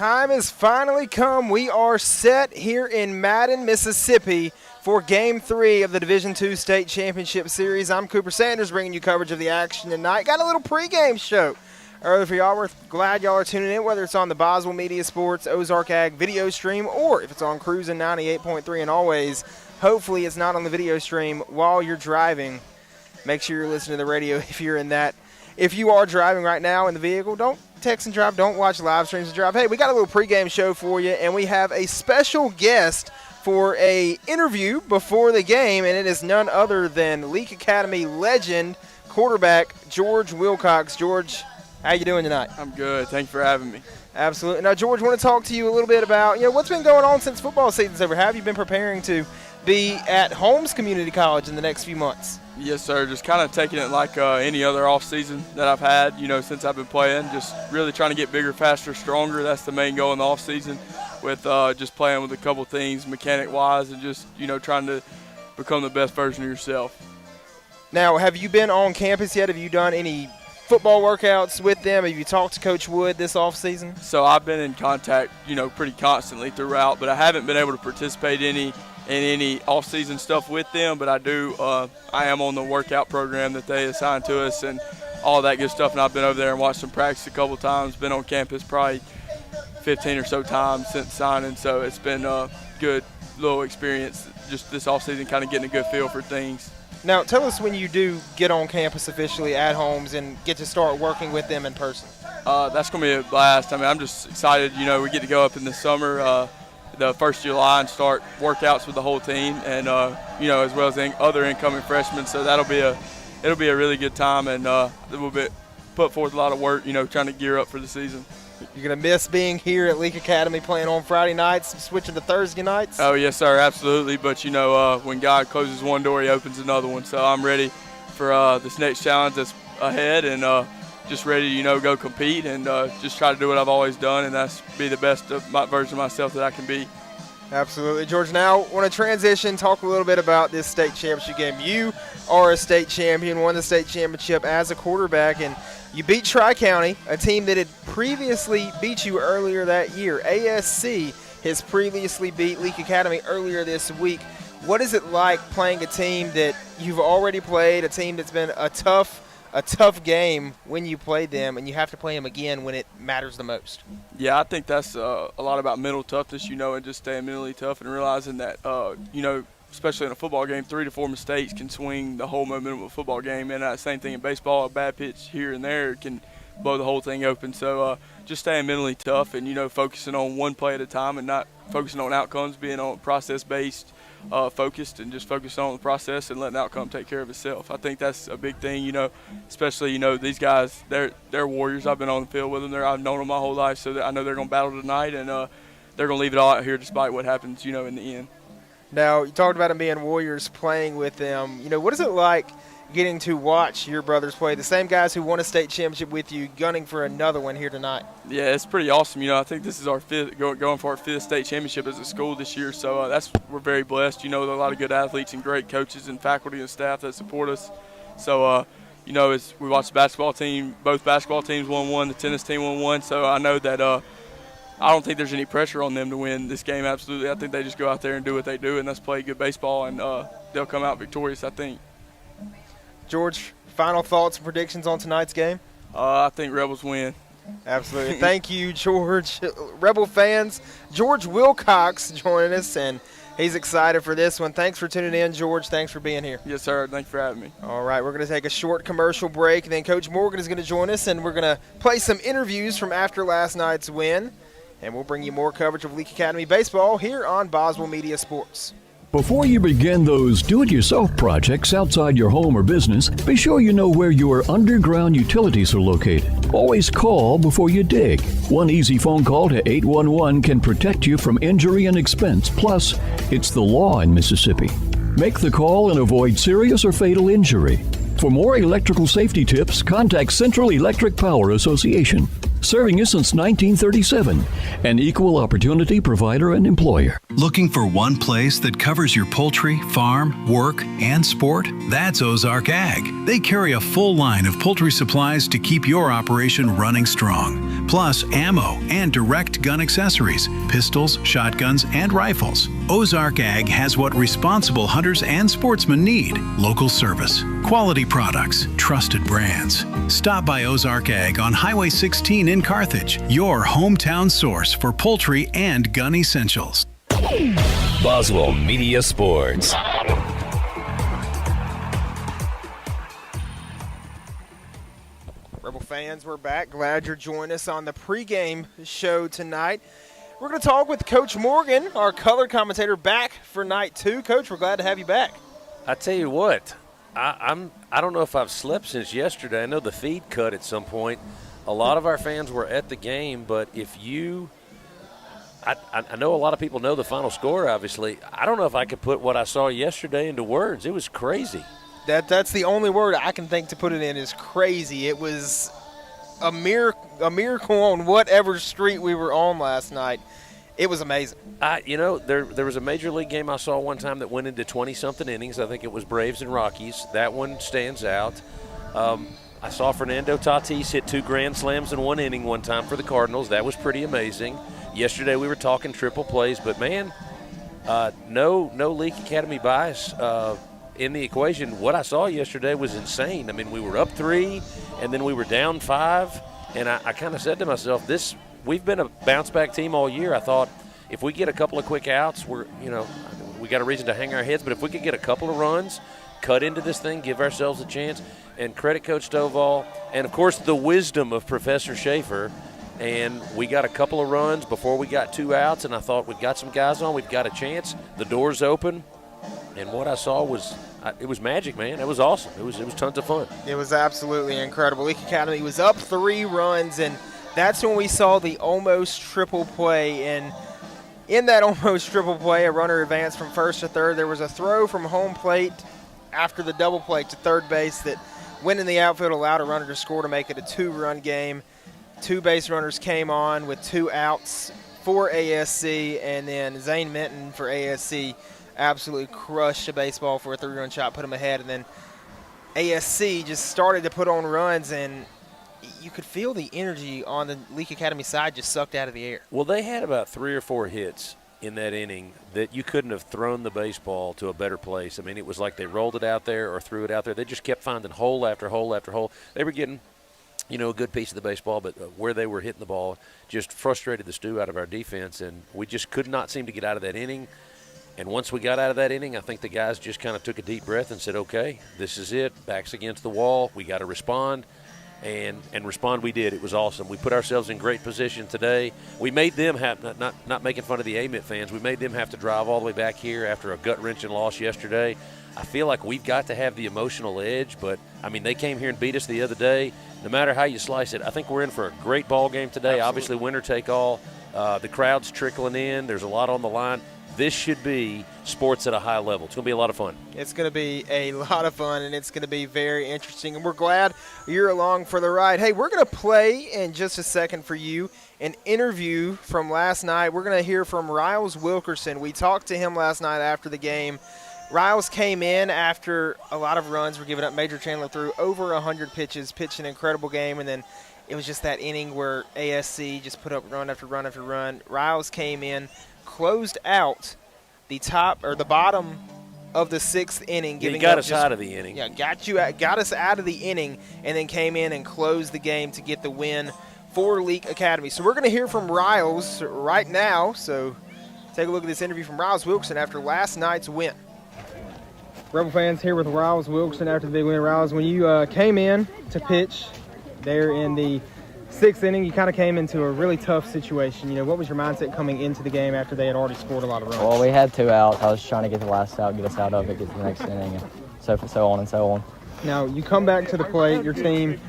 time has finally come. We are set here in Madden, Mississippi for Game 3 of the Division II State Championship Series. I'm Cooper Sanders bringing you coverage of the action tonight. Got a little pregame show early for y'all. We're glad y'all are tuning in, whether it's on the Boswell Media Sports, Ozark Ag video stream, or if it's on Cruisin' 98.3. And always, hopefully it's not on the video stream while you're driving. Make sure you're listening to the radio if you're in that. If you are driving right now in the vehicle, don't text and drive. Don't watch live streams and drive. Hey, we got a little pregame show for you, and we have a special guest for a interview before the game, and it is none other than Leake Academy legend quarterback George Wilcox. George, how you doing tonight? I'm good. Thank you for having me. Absolutely. Now, George, I want to talk to you a little bit about, what's been going on since football season's over. How have you been preparing to be at Holmes Community College in the next few months? Yes, sir. Just kind of taking it like any other off season that I've had, since I've been playing. Just really trying to get bigger, faster, stronger. That's the main goal in the off season, with just playing with a couple things mechanic-wise and just, trying to become the best version of yourself. Now, have you been on campus yet? Have you done any football workouts with them? Have you talked to Coach Wood this off season? So I've been in contact, pretty constantly throughout, but I haven't been able to participate in any off-season stuff with them, but I am on the workout program that they assigned to us and all that good stuff, and I've been over there and watched them practice a couple times, been on campus probably 15 or so times since signing, so it's been a good little experience just this off-season, kind of getting a good feel for things. Now, tell us when you do get on campus officially at Holmes and get to start working with them in person. That's going to be a blast. I mean, I'm just excited, we get to go up in the summer, the 1st of July, and start workouts with the whole team, and as well as other incoming freshmen. So it'll be a really good time, and we'll put forth a lot of work, trying to gear up for the season. You're gonna miss being here at Leake Academy, playing on Friday nights, switching to Thursday nights. Oh yes, sir, absolutely. But when God closes one door, He opens another one. So I'm ready for this next challenge that's ahead, and just ready to, go compete and just try to do what I've always done, and that's be the best of my version of myself that I can be. Absolutely. George, now I want to transition, talk a little bit about this state championship game. You are a state champion, won the state championship as a quarterback, and you beat Tri-County, a team that had previously beat you earlier that year. ASC has previously beat Leake Academy earlier this week. What is it like playing a team that you've already played, a team that's been a tough game when you played them, and you have to play them again when it matters the most? Yeah, I think that's a lot about mental toughness, and just staying mentally tough and realizing that, especially in a football game, 3 to 4 mistakes can swing the whole momentum of a football game. And same thing in baseball, a bad pitch here and there can blow the whole thing open. So just staying mentally tough and, focusing on one play at a time and not focusing on outcomes, being on process-based, focused, and just focusing on the process and letting the outcome take care of itself. I think that's a big thing, especially, these guys, they're warriors. I've been on the field with them. I've known them my whole life, so I know they're going to battle tonight, and they're going to leave it all out here despite what happens, in the end. Now, you talked about them being warriors, playing with them. What is it like getting to watch your brothers play, the same guys who won a state championship with you, gunning for another one here tonight? Yeah, it's pretty awesome. I think this is our going for our 5th state championship as a school this year, so we're very blessed. There are a lot of good athletes and great coaches and faculty and staff that support us. So, as we watched the basketball team, both basketball teams won one, the tennis team won one, so I know that I don't think there's any pressure on them to win this game, absolutely. I think they just go out there and do what they do, and that's play good baseball, and they'll come out victorious, I think. George, final thoughts and predictions on tonight's game? I think Rebels win. Absolutely. Thank you, George. Rebel fans, George Wilcox joining us, and he's excited for this one. Thanks for tuning in, George. Thanks for being here. Yes, sir. Thanks for having me. All right, we're going to take a short commercial break. Then Coach Morgan is going to join us, and we're going to play some interviews from after last night's win. And we'll bring you more coverage of Leake Academy baseball here on Boswell Media Sports. Before you begin those do-it-yourself projects outside your home or business, be sure you know where your underground utilities are located. Always call before you dig. One easy phone call to 811 can protect you from injury and expense. Plus, it's the law in Mississippi. Make the call and avoid serious or fatal injury. For more electrical safety tips, contact Central Electric Power Association. Serving you since 1937. An equal opportunity provider and employer. Looking for one place that covers your poultry, farm, work, and sport? That's Ozark Ag. They carry a full line of poultry supplies to keep your operation running strong. plus ammo and direct gun accessories, pistols, shotguns, and rifles. Ozark Ag has what responsible hunters and sportsmen need: local service, quality products, trusted brands. Stop by Ozark Ag on Highway 16 in Carthage, your hometown source for poultry and gun essentials. Boswell Media Sports. Rebel fans, we're back. Glad you're joining us on the pregame show tonight. We're going to talk with Coach Morgan, our color commentator, back for night 2. Coach, we're glad to have you back. I tell you what, I don't know if I've slept since yesterday. I know the feed cut at some point. A lot of our fans were at the game, but if you I know a lot of people know the final score, obviously. I don't know if I could put what I saw yesterday into words. It was crazy. That's the only word I can think to put it in is crazy. It was a miracle on whatever street we were on last night. It was amazing. There was a Major League game I saw one time that went into 20-something innings. I think it was Braves and Rockies. That one stands out. I saw Fernando Tatis hit 2 grand slams in 1 inning one time for the Cardinals. That was pretty amazing. Yesterday we were talking triple plays, but, man, no Leake Academy bias in the equation. What I saw yesterday was insane. I mean, we were up 3, and then we were down 5, and I kind of said to myself, we've been a bounce-back team all year. I thought if we get a couple of quick outs, we got a reason to hang our heads, but if we could get a couple of runs, cut into this thing, give ourselves a chance, and credit Coach Stovall, and, of course, the wisdom of Professor Schaefer. And we got a couple of runs before we got 2 outs, and I thought we've got some guys on. We've got a chance. The door's open. And what I saw was it was magic, man. It was awesome. It was tons of fun. It was absolutely incredible. Leake Academy was up 3 runs, and that's when we saw the almost triple play. And in that almost triple play, a runner advanced from first to third. There was a throw from home plate after the double play to third base that went in the outfield, allowed a runner to score to make it a 2-run game. 2 base runners came on with 2 outs for ASC, and then Zane Minton for ASC absolutely crushed a baseball for a 3-run shot, put him ahead, and then ASC just started to put on runs, and you could feel the energy on the Leake Academy side just sucked out of the air. Well, they had about 3 or 4 hits in that inning that you couldn't have thrown the baseball to a better place. I mean, it was like they rolled it out there or threw it out there. They just kept finding hole after hole after hole. They were getting a good piece of the baseball, but where they were hitting the ball just frustrated the stew out of our defense, and we just could not seem to get out of that inning. And once we got out of that inning, I think the guys just kind of took a deep breath and said, okay, this is it. Back's against the wall. We got to respond. And respond we did. It was awesome. We put ourselves in great position today. We made them have, not making fun of the Amite fans, we made them have to drive all the way back here after a gut-wrenching loss yesterday. I feel like we've got to have the emotional edge, but, I mean, they came here and beat us the other day. No matter how you slice it, I think we're in for a great ball game today. Absolutely. Obviously, winner take all. The crowd's trickling in. There's a lot on the line. This should be sports at a high level. It's going to be a lot of fun. It's going to be a lot of fun, and it's going to be very interesting. And we're glad you're along for the ride. Hey, we're going to play in just a second for you an interview from last night. We're going to hear from Riles Wilkerson. We talked to him last night after the game. Riles came in after a lot of runs were given up. Major Chandler threw over 100 pitches, pitched an incredible game, and then it was just that inning where ASC just put up run after run after run. Riles came in, closed out the bottom of the 6th inning. He got us out of the inning. Yeah, got us out of the inning, and then came in and closed the game to get the win for Leake Academy. So we're going to hear from Riles right now. So take a look at this interview from Riles Wilkerson after last night's win. Rebel fans here with Riles Wilkerson after the big win. Riles, when you came in to pitch there in the 6th inning, you kind of came into a really tough situation. You know, what was your mindset coming into the game after they had already scored a lot of runs? Well, we had 2 outs. I was trying to get the last out, get us out of it, get to the next inning, and so on and so on. Now, you come back to the plate, your team,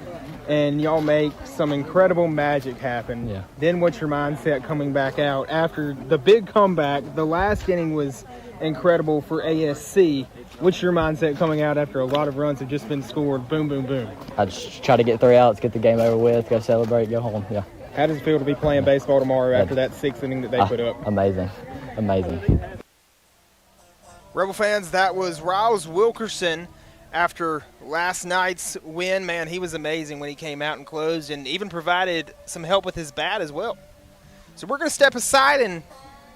and y'all make some incredible magic happen. Yeah. Then what's your mindset coming back out after the big comeback? The last inning was incredible for ASC. What's your mindset coming out after a lot of runs have just been scored? Boom, boom, boom. I just try to get 3 outs, get the game over with, go celebrate, go home. Yeah. How does it feel to be playing baseball tomorrow after that 6th inning that they put up? Amazing. Amazing. Rebel fans, that was Riles Wilkerson after last night's win. Man, he was amazing when he came out and closed and even provided some help with his bat as well. So we're going to step aside and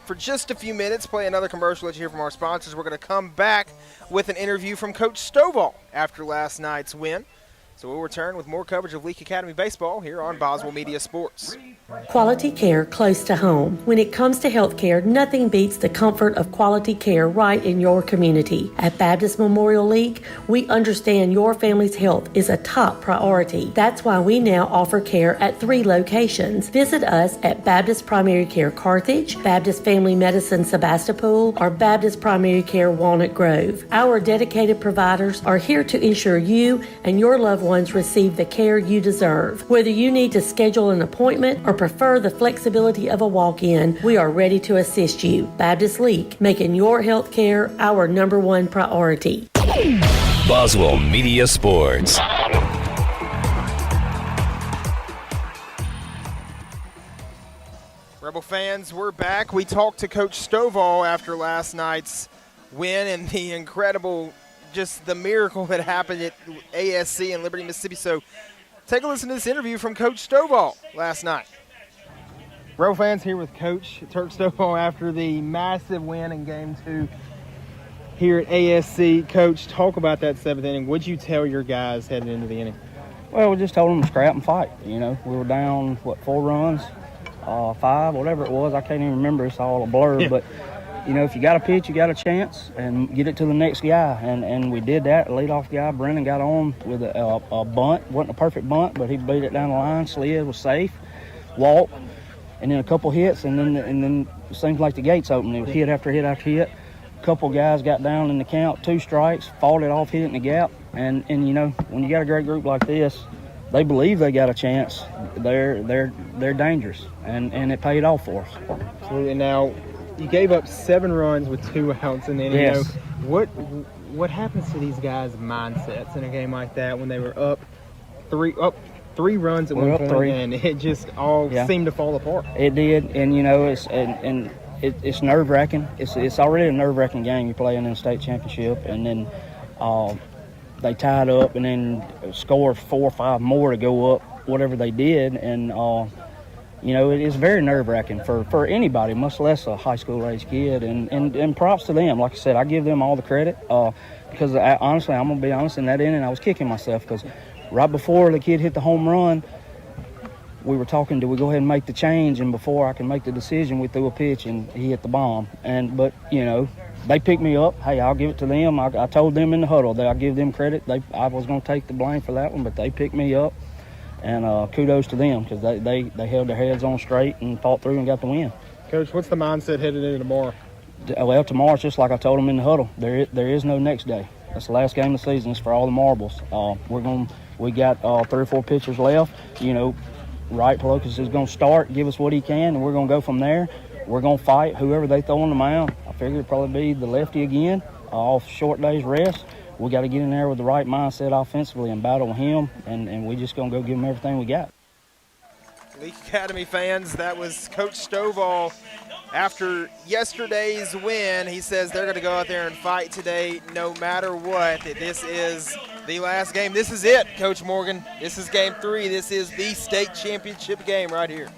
for just a few minutes play another commercial. Let you hear from our sponsors. We're going to come back with an interview from Coach Stovall after last night's win. So we'll return with more coverage of Leake Academy baseball here on Boswell Media Sports. Quality care close to home. When it comes to health care, nothing beats the comfort of quality care right in your community. At Baptist Memorial League, we understand your family's health is a top priority. That's why we now offer care at 3 locations. Visit us at Baptist Primary Care Carthage, Baptist Family Medicine Sebastopol, or Baptist Primary Care Walnut Grove. Our dedicated providers are here to ensure you and your loved ones receive the care you deserve. Whether you need to schedule an appointment or prefer the flexibility of a walk-in, we are ready to assist you. Baptist League, making your health care our #1 priority. Boswell Media Sports. Rebel fans, we're back. We talked to Coach Stovall after last night's win and the incredible, just the miracle that happened at ASC in Liberty, Mississippi. So take a listen to this interview from Coach Stovall last night. Rebel fans, here with Coach Turk Stovall after the massive win in Game 2 here at ASC. Coach, talk about that 7th inning. What'd you tell your guys heading into the inning? Well, we just told them to scrap and fight. You know, we were down, 4 runs, 5, whatever it was. I can't even remember. It's all a blur. But, you know, if you got a pitch, you got a chance, and get it to the next guy. And we did that. The leadoff guy, Brennan, got on with a bunt. Wasn't a perfect bunt, but he beat it down the line. Slid, was safe, walked, and then a couple hits, and then it seems like the gates opened. It was hit after hit after hit. A couple guys got down in the count, 2 strikes, fought it off, hit it in the gap. And you know, when you got a great group like this, they believe they got a chance. They're dangerous, and it paid off for us. Absolutely. Now, you gave up 7 runs with 2 outs in the inning. Yes. You know, what happens to these guys' mindsets in a game like that when they were up 3 runs at one point, 3. and it just all seemed to fall apart? It did, and you know, it's nerve-wracking. It's already a nerve-wracking game. You're playing in a state championship, and then they tied up, and then scored 4 or 5 more to go up, whatever they did, and you know, it is very nerve-wracking for anybody, much less a high school-age kid, and props to them. Like I said, I give them all the credit because honestly, I'm going to be honest, in that inning I was kicking myself because right before the kid hit the home run, we were talking, do we go ahead and make the change? And before I can make the decision, we threw a pitch and he hit the bomb. But, you know, they picked me up. Hey, I'll give it to them. I told them in the huddle that I give them credit. I was going to take the blame for that one, but they picked me up. And kudos to them because they held their heads on straight and fought through and got the win. Coach, what's the mindset headed into tomorrow? Well, tomorrow's just like I told them in the huddle. There is no next day. That's the last game of the season. It's for all the marbles. We got 3 or 4 pitchers left. You know, Wright Pelokas is going to start, give us what he can, and we're going to go from there. We're going to fight whoever they throw on the mound. I figure it'll probably be the lefty again, off short day's rest. We got to get in there with the right mindset offensively and battle with him, and we're just going to go give him everything we got. Leake Academy fans, that was Coach Stovall. After yesterday's win, he says they're going to go out there and fight today no matter what. That this is the last game. This is it, Coach Morgan. This is Game 3. This is the state championship game right here.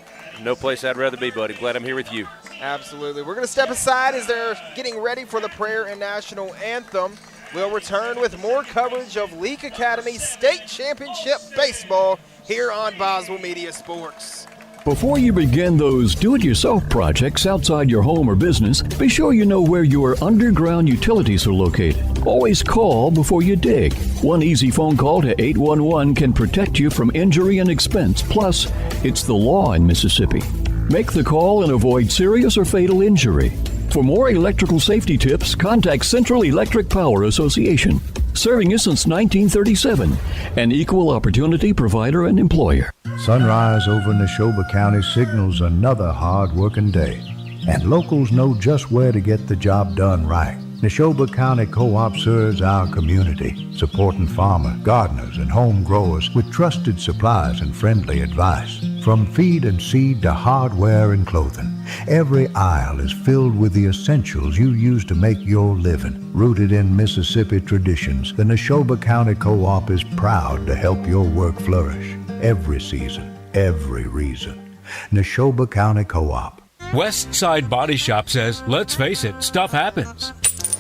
No place I'd rather be, buddy. Glad I'm here with you. Absolutely. We're going to step aside as they're getting ready for the prayer and national anthem. We'll return with more coverage of Leake Academy State Championship Baseball here on Boswell Media Sports. Before you begin those do-it-yourself projects outside your home or business, be sure you know where your underground utilities are located. Always call before you dig. One easy phone call to 811 can protect you from injury and expense. Plus, it's the law in Mississippi. Make the call and avoid serious or fatal injury. For more electrical safety tips, contact Central Electric Power Association, serving you since 1937, an equal opportunity provider and employer. Sunrise over Neshoba County signals another hard-working day, and locals know just where to get the job done right. Neshoba County Co-op serves our community, supporting farmers, gardeners, and home growers with trusted supplies and friendly advice. From feed and seed to hardware and clothing, every aisle is filled with the essentials you use to make your living. Rooted in Mississippi traditions, the Neshoba County Co-op is proud to help your work flourish. Every season, every reason. Neshoba County Co-op. West Side Body Shop says, let's face it, stuff happens.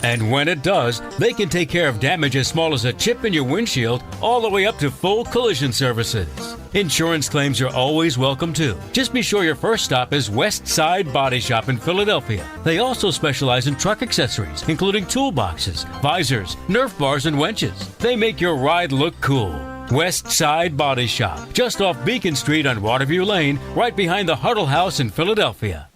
And when it does, they can take care of damage as small as a chip in your windshield all the way up to full collision services. Insurance claims are always welcome too. Just be sure your first stop is West Side Body Shop in Philadelphia. They also specialize in truck accessories, including toolboxes, visors, Nerf bars, and winches. They make your ride look cool. West Side Body Shop, just off Beacon Street on Waterview Lane, right behind the Huddle House in Philadelphia.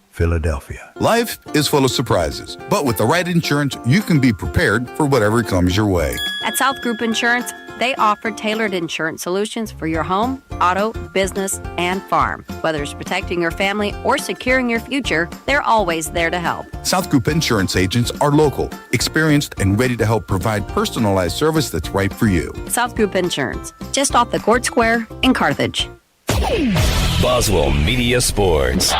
Life is full of surprises, but with the right insurance, you can be prepared for whatever comes your way. At South Group Insurance, they offer tailored insurance solutions for your home, auto, business, and farm. Whether it's protecting your family or securing your future, they're always there to help. South Group Insurance agents are local, experienced, and ready to help provide personalized service that's right for you. South Group Insurance, just off the Court Square in Carthage. Boswell Media Sports.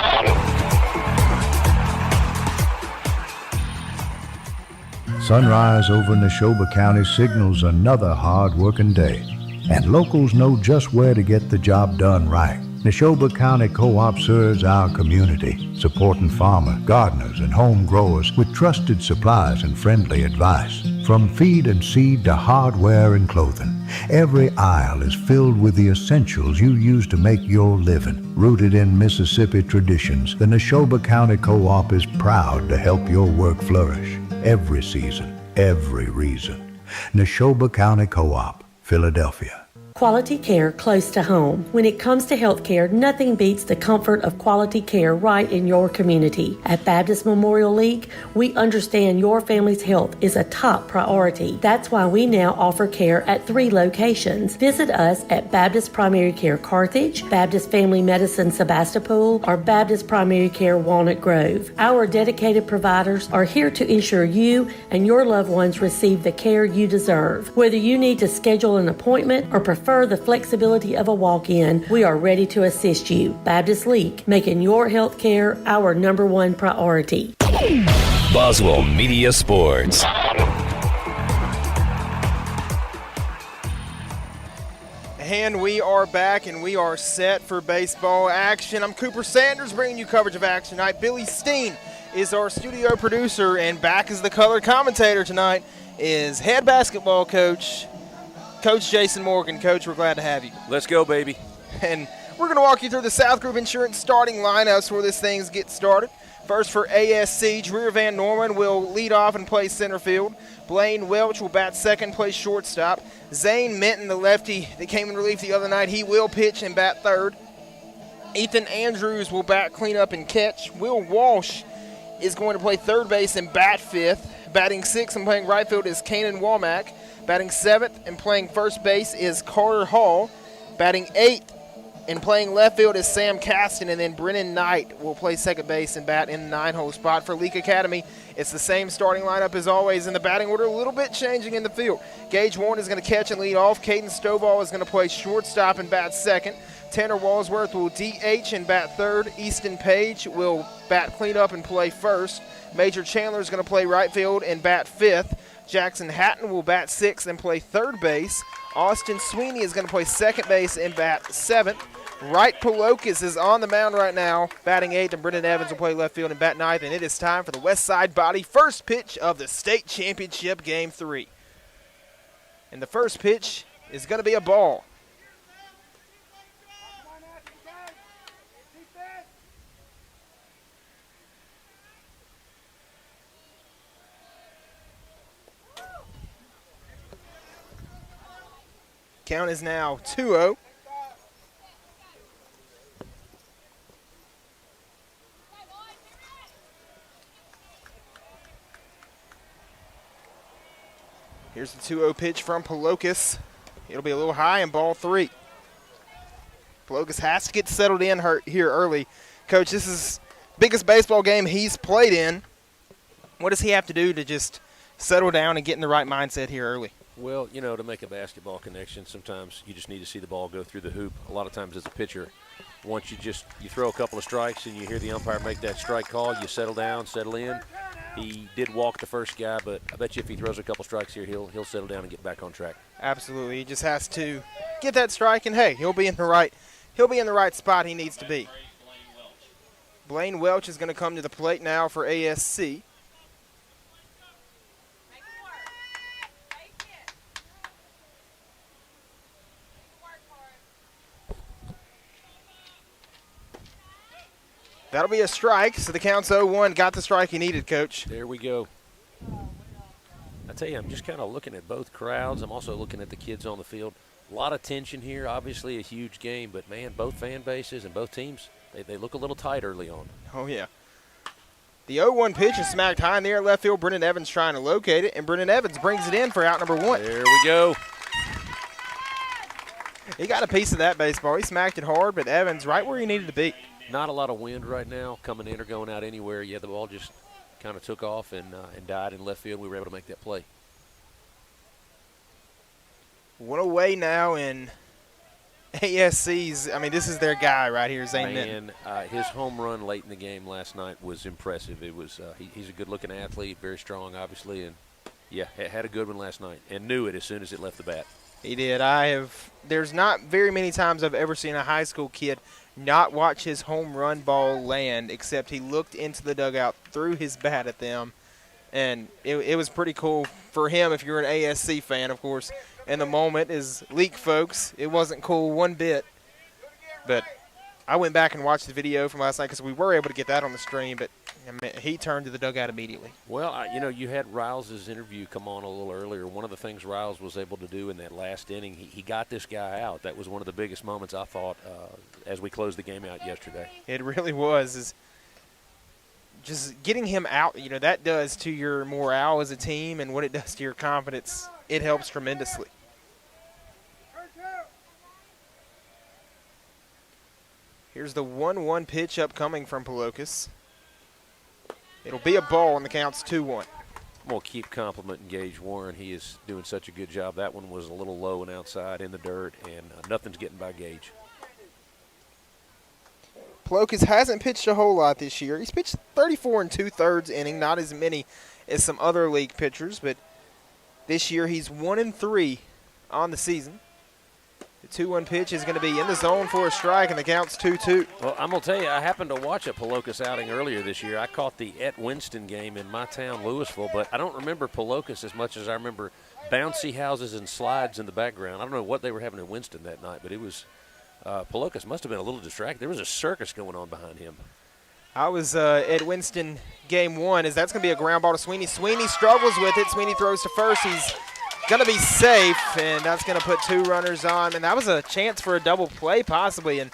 Sunrise over Neshoba County signals another hard-working day, and locals know just where to get the job done right. Neshoba County Co-op serves our community, supporting farmers, gardeners, and home growers with trusted supplies and friendly advice. From feed and seed to hardware and clothing, every aisle is filled with the essentials you use to make your living. Rooted in Mississippi traditions, the Neshoba County Co-op is proud to help your work flourish. Every season, every reason. Neshoba County Co-op, Philadelphia. Quality care close to home. When it comes to health care, nothing beats the comfort of quality care right in your community. At Baptist Memorial League, we understand your family's health is a top priority. That's why we now offer care at 3 locations. Visit us at Baptist Primary Care Carthage, Baptist Family Medicine Sebastopol, or Baptist Primary Care Walnut Grove. Our dedicated providers are here to ensure you and your loved ones receive the care you deserve. Whether you need to schedule an appointment or prefer the flexibility of a walk-in, we are ready to assist you. Baptist Leake, making your health care our #1 priority. Boswell Media Sports. And we are back, and we are set for baseball action. I'm Cooper Sanders bringing you coverage of action tonight. Billy Steen is our studio producer, and back as the color commentator tonight is head basketball coach Jason Morgan. Coach, we're glad to have you. Let's go, baby. And we're going to walk you through the South Group Insurance starting lineups where this thing gets started. First for ASC, Dreer Van Norman will lead off and play center field. Blaine Welch will bat second, play shortstop. Zane Minton, the lefty that came in relief the other night, he will pitch and bat third. Ethan Andrews will bat cleanup and catch. Will Walsh is going to play third base and bat fifth. Batting sixth and playing right field is Kanan Womack. Batting seventh and playing first base is Carter Hall. Batting eighth and playing left field is Sam Caston, and then Brennan Knight will play second base and bat in the 9-hole spot. For Leake Academy, it's the same starting lineup as always in the batting order, a little bit changing in the field. Gage Warren is going to catch and lead off. Caden Stovall is going to play shortstop and bat second. Tanner Walsworth will DH and bat third. Easton Page will bat cleanup and play first. Major Chandler is going to play right field and bat fifth. Jackson Hatton will bat sixth and play third base. Austin Sweeney is going to play second base and bat seventh. Wright Palokas is on the mound right now, batting eighth, and Brendan Evans will play left field and bat ninth. And it is time for the West Side Body first pitch of the state championship game 3. And the first pitch is going to be a ball. Count is now 2-0. Here's the 2-0 pitch from Palokas. It'll be a little high and ball 3. Palokas has to get settled in here early. Coach, this is the biggest baseball game he's played in. What does he have to do to just settle down and get in the right mindset here early? Well, you know, to make a basketball connection, sometimes you just need to see the ball go through the hoop. A lot of times as a pitcher, once you throw a couple of strikes and you hear the umpire make that strike call, you settle down, settle in. He did walk the first guy, but I bet you if he throws a couple strikes here, he'll settle down and get back on track. Absolutely. He just has to get that strike, and hey, he'll be in the right spot he needs to be. Blaine Welch is going to come to the plate now for ASC. That'll be a strike, so the count's 0-1. Got the strike he needed, Coach. There we go. I tell you, I'm just kind of looking at both crowds. I'm also looking at the kids on the field. A lot of tension here. Obviously a huge game, but, man, both fan bases and both teams, they look a little tight early on. Oh, yeah. The 0-1 pitch is smacked high in the air left field. Brennan Evans trying to locate it, and Brennan Evans brings it in for out number 1. There we go. He got a piece of that baseball. He smacked it hard, but Evans right where he needed to be. Not a lot of wind right now coming in or going out anywhere. Yeah, the ball just kind of took off and died in left field. We were able to make that play. One away now in ASC's. I mean, this is their guy right here, Zane Minton. His home run late in the game last night was impressive. It was he's a good-looking athlete, very strong, obviously, and, yeah, had a good one last night and knew it as soon as it left the bat. He did. There's not very many times I've ever seen a high school kid not watch his home run ball land, except he looked into the dugout, threw his bat at them, and it was pretty cool for him. If you're an ASC fan, of course, in the moment as Leake folks, it wasn't cool one bit. But I went back and watched the video from last night because we were able to get that on the stream, but I mean, he turned to the dugout immediately. Well, you had Riles' interview come on a little earlier. One of the things Riles was able to do in that last inning, he got this guy out. That was one of the biggest moments, I thought, as we closed the game out yesterday. It really was. Is just getting him out, that does to your morale as a team and what it does to your confidence. It helps tremendously. Here's the 1-1 pitch upcoming from Palokas. It'll be a ball, and the count's 2-1. I'm going to keep complimenting Gage Warren. He is doing such a good job. That one was a little low and outside in the dirt, and nothing's getting by Gage. Palokas hasn't pitched a whole lot this year. He's pitched 34 2/3 inning, not as many as some other league pitchers, but this year he's 1-3 on the season. The 2-1 pitch is going to be in the zone for a strike, and the count's 2-2. Well, I'm going to tell you, I happened to watch a Palokas outing earlier this year. I caught the at Winston game in my town, Louisville, but I don't remember Palokas as much as I remember bouncy houses and slides in the background. I don't know what they were having in Winston that night, but it was Palokas must have been a little distracted. There was a circus going on behind him. I was at Winston game 1, as that's going to be a ground ball to Sweeney. Sweeney struggles with it. Sweeney throws to first. He's going to be safe, and that's going to put 2 runners on. And that was a chance for a double play possibly, and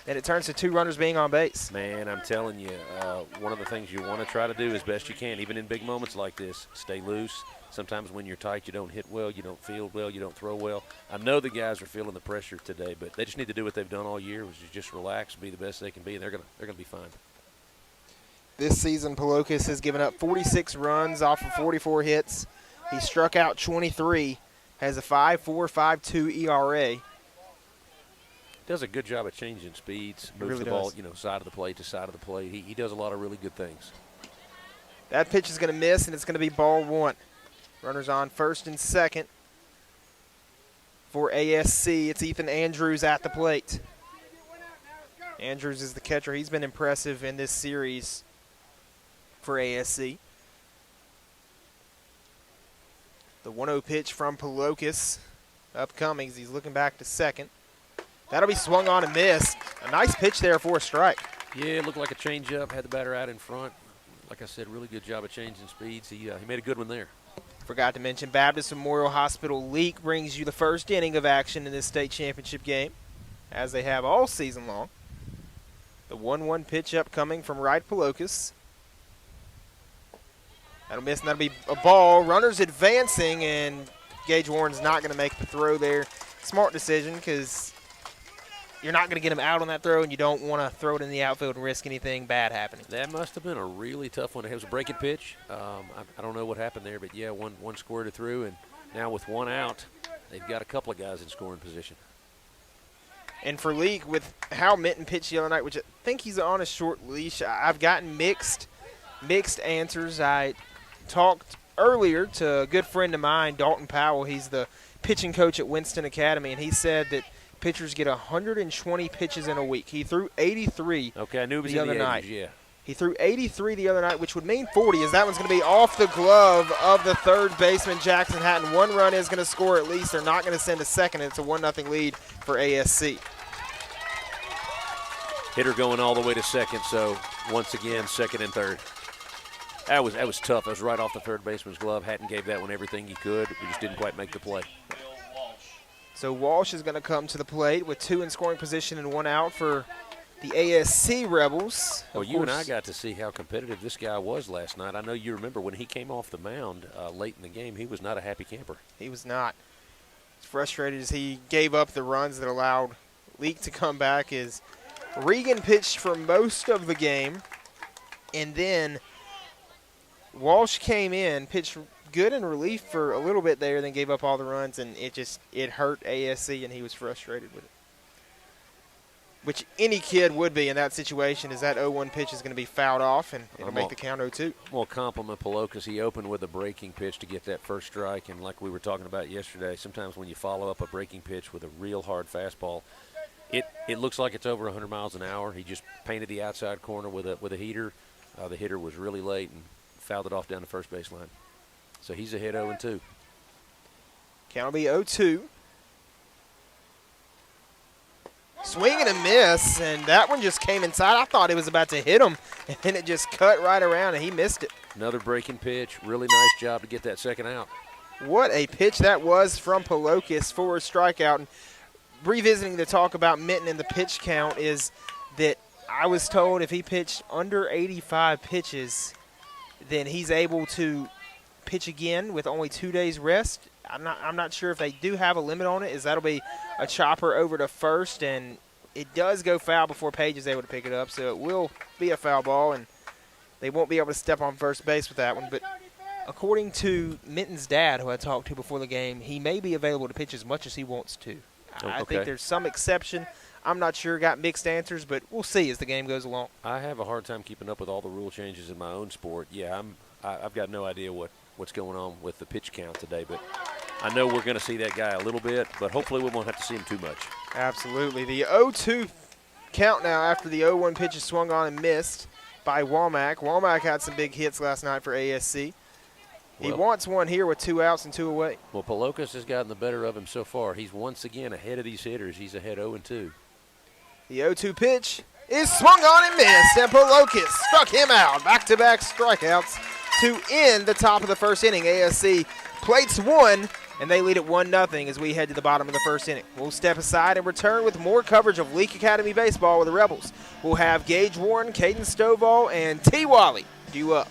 then it turns to 2 runners being on base. Man, I'm telling you, one of the things you want to try to do as best you can, even in big moments like this, stay loose. Sometimes when you're tight, you don't hit well, you don't field well, you don't throw well. I know the guys are feeling the pressure today, but they just need to do what they've done all year, which is just relax, be the best they can be, and they're going to be fine. This season, Palokas has given up 46 runs off of 44 hits. He struck out 23, has a 5.4, 5.2 ERA. Does a good job of changing speeds, moves really the ball, does. side of the plate to side of the plate. He does a lot of really good things. That pitch is going to miss, and it's going to be ball 1. Runners on first and second for ASC. It's Ethan Andrews at the plate. Andrews is the catcher. He's been impressive in this series for ASC. The 1-0 pitch from Palokas upcoming as he's looking back to second. That'll be swung on and missed. A nice pitch there for a strike. Yeah, it looked like a changeup, had the batter out in front. Like I said, really good job of changing speeds. He made a good one there. Forgot to mention Baptist Memorial Hospital Leake brings you the first inning of action in this state championship game, as they have all season long. The 1-1 pitch upcoming from right Palokas. That'll miss, and that'll be a ball. Runners advancing, and Gage Warren's not going to make the throw there. Smart decision, because you're not going to get him out on that throw, and you don't want to throw it in the outfield and risk anything bad happening. That must have been a really tough one. It was a breaking pitch. I don't know what happened there, but, yeah, one squirted through, and now with 1 out, they've got a couple of guys in scoring position. And for Leake, with how Minton pitched the other night, which I think he's on a short leash, I've gotten mixed answers. I talked earlier to a good friend of mine, Dalton Powell. He's the pitching coach at Winston Academy, and he said that pitchers get 120 pitches in a week. He threw 83 Okay, I knew it was the in other the 80s, night. yeah. He threw 83 the other night, which would mean 40, as that one's going to be off the glove of the third baseman, Jackson Hatton. One run is going to score at least. They're not going to send a second. It's a 1-0 lead for ASC. Hitter going all the way to second, so once again, second and third. That was tough. That was right off the third baseman's glove. Hatton gave that one everything he could. We just didn't quite make the play. So Walsh is going to come to the plate with 2 in scoring position and 1 out for the ASC Rebels. Well, you and I got to see how competitive this guy was last night. I know you remember when he came off the mound late in the game, he was not a happy camper. He was not. As frustrated as he gave up the runs that allowed Leake to come back. Is Regan pitched for most of the game, and then Walsh came in, pitched good in relief for a little bit there, then gave up all the runs, and it hurt ASC, and he was frustrated with it. Which any kid would be in that situation, is that 0-1 pitch is going to be fouled off, and it'll make the count 0-2. Well, compliment Palokas. He opened with a breaking pitch to get that first strike, and like we were talking about yesterday, sometimes when you follow up a breaking pitch with a real hard fastball, it looks like it's over 100 miles an hour. He just painted the outside corner with a heater. The hitter was really late and fouled it off down the first baseline. So he's ahead 0-2. Count will be 0-2. Swing and a miss, and that one just came inside. I thought it was about to hit him, and then it just cut right around, and he missed it. Another breaking pitch. Really nice job to get that second out. What a pitch that was from Palokas for a strikeout. And revisiting the talk about Minton and the pitch count is that I was told if he pitched under 85 pitches, then he's able to pitch again with only 2 days rest. I'm not sure if they do have a limit on it, as that'll be a chopper over to first, and it does go foul before Page is able to pick it up, so it will be a foul ball, and they won't be able to step on first base with that one. But according to Minton's dad, who I talked to before the game, he may be available to pitch as much as he wants to. I think there's some exception. I'm not sure. Got mixed answers, but we'll see as the game goes along. I have a hard time keeping up with all the rule changes in my own sport. Yeah, I've got no idea what's going on with the pitch count today, but I know we're going to see that guy a little bit, but hopefully we won't have to see him too much. Absolutely. The 0-2 count now after the 0-1 pitch is swung on and missed by Womack. Womack had some big hits last night for ASC. He wants one here with 2 outs and 2 away. Well, Palokas has gotten the better of him so far. He's once again ahead of these hitters. He's ahead 0-2. The 0-2 pitch is swung on and missed, and Palokas struck him out. Back-to-back strikeouts to end the top of the first inning. ASC plates 1, and they lead at 1-0 as we head to the bottom of the first inning. We'll step aside and return with more coverage of Leake Academy baseball with the Rebels. We'll have Gage Warren, Caden Stovall, and T. Wally due up.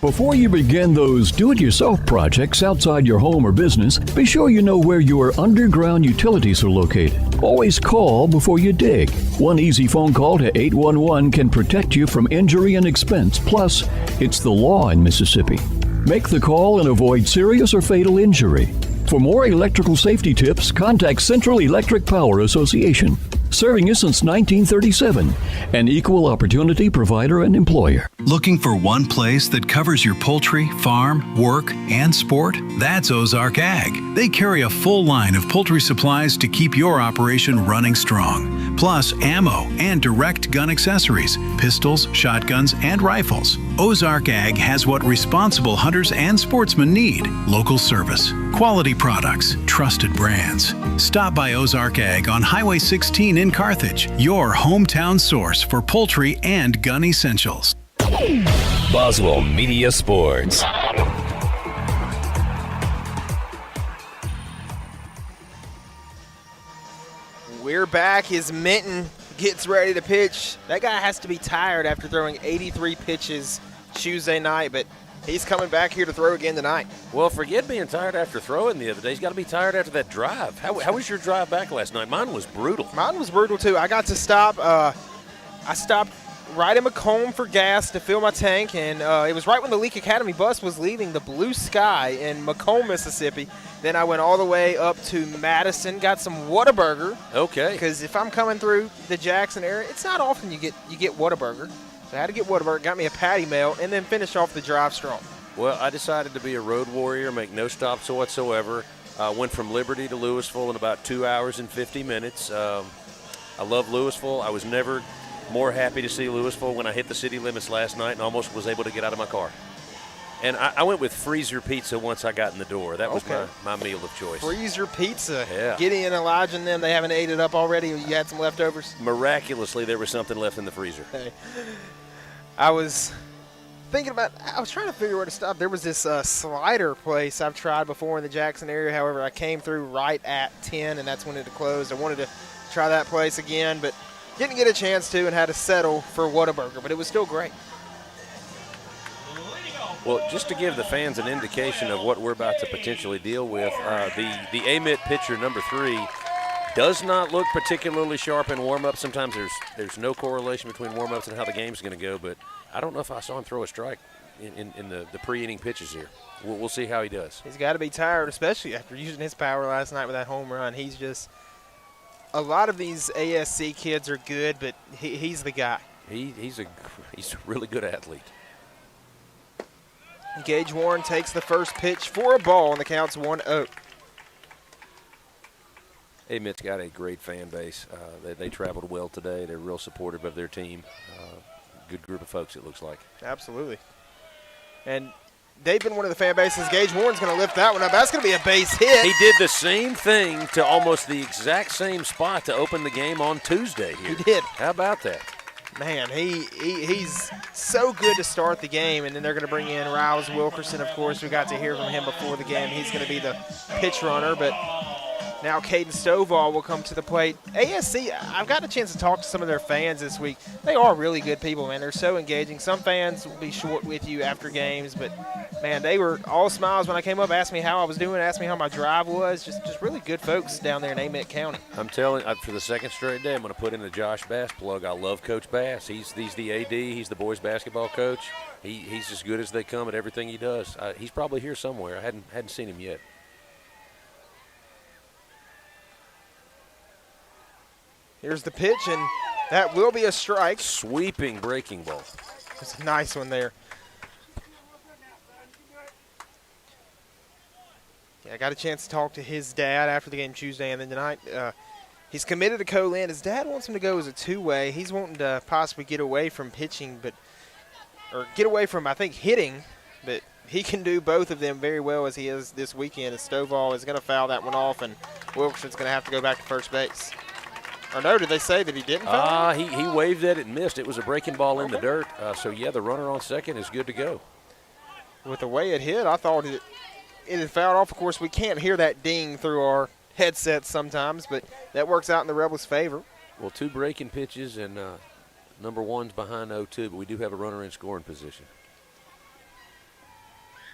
Before you begin those do-it-yourself projects outside your home or business, be sure you know where your underground utilities are located. Always call before you dig. One easy phone call to 811 can protect you from injury and expense. Plus, it's the law in Mississippi. Make the call and avoid serious or fatal injury. For more electrical safety tips, contact Central Electric Power Association, serving you since 1937, an equal opportunity provider and employer. Looking for one place that covers your poultry, farm, work, and sport? That's Ozark Ag. They carry a full line of poultry supplies to keep your operation running strong. Plus ammo and direct gun accessories, pistols, shotguns, and rifles. Ozark Ag has what responsible hunters and sportsmen need: local service, quality products, trusted brands. Stop by Ozark Ag on Highway 16 in Carthage, your hometown source for poultry and gun essentials. Boswell Media Sports. We're back as Minton gets ready to pitch. That guy has to be tired after throwing 83 pitches Tuesday night, but he's coming back here to throw again tonight. Well, forget being tired after throwing the other day. He's got to be tired after that drive. How was your drive back last night? Mine was brutal. Mine was brutal, too. I got to stop. I stopped right in Macomb for gas to fill my tank, and it was right when the Leake Academy bus was leaving the Blue Sky in Macomb, Mississippi. Then I went all the way up to Madison, got some Whataburger. Okay. Because if I'm coming through the Jackson area, it's not often you get Whataburger. So I had to get Whataburger, got me a patty melt, and then finish off the drive strong. Well, I decided to be a road warrior, make no stops whatsoever. Went from Liberty to Louisville in about 2 hours and 50 minutes. I love Louisville. I was never more happy to see Louisville when I hit the city limits last night and almost was able to get out of my car. And I went with freezer pizza once I got in the door. That was my meal of choice. Freezer pizza. Yeah. Gideon, Elijah, and them, they haven't ate it up already? You had some leftovers? Miraculously, there was something left in the freezer. Hey. I was trying to figure where to stop. There was this slider place I've tried before in the Jackson area. However, I came through right at 10, and that's when it closed. I wanted to try that place again, but didn't get a chance to and had to settle for Whataburger, but it was still great. Well, just to give the fans an indication of what we're about to potentially deal with, the Amite pitcher number 3 does not look particularly sharp in warm-up. Sometimes there's no correlation between warm-ups and how the game's going to go, but I don't know if I saw him throw a strike in the pre-inning pitches here. We'll see how he does. He's got to be tired, especially after using his power last night with that home run. He's just – a lot of these ASC kids are good, but he's the guy. He's a really good athlete. Gage Warren takes the first pitch for a ball, and the count's 1-0. Amite's got a great fan base. They traveled well today. They're real supportive of their team. Good group of folks, it looks like. Absolutely. And they've been one of the fan bases. Gage Warren's going to lift that one up. That's going to be a base hit. He did the same thing to almost the exact same spot to open the game on Tuesday here. He did. How about that? Man, he's so good to start the game, and then they're going to bring in Riles Wilkerson, of course. We got to hear from him before the game. He's going to be the pitch runner, but now Caden Stovall will come to the plate. ASC, I've gotten a chance to talk to some of their fans this week. They are really good people, man. They're so engaging. Some fans will be short with you after games, but, man, they were all smiles when I came up, asked me how I was doing, asked me how my drive was. Just really good folks down there in Amite County. I'm telling you, for the second straight day, I'm going to put in a Josh Bass plug. I love Coach Bass. He's the AD. He's the boys basketball coach. He's as good as they come at everything he does. He's probably here somewhere. I hadn't seen him yet. Here's the pitch, and that will be a strike. Sweeping breaking ball. It's a nice one there. Yeah, I got a chance to talk to his dad after the game Tuesday and then tonight. He's committed to Colin. His dad wants him to go as a two-way. He's wanting to possibly get away from pitching, or get away from, I think, hitting, but he can do both of them very well as he is this weekend. As Stovall is going to foul that one off, and Wilkerson's going to have to go back to first base. Or no, did they say that he didn't foul? He waved at it and missed. It was a breaking ball in the dirt. So, yeah, the runner on second is good to go. With the way it hit, I thought it had fouled off. Of course, we can't hear that ding through our headsets sometimes, but that works out in the Rebels' favor. Well, 2 breaking pitches, and number 1's behind 0-2, but we do have a runner in scoring position.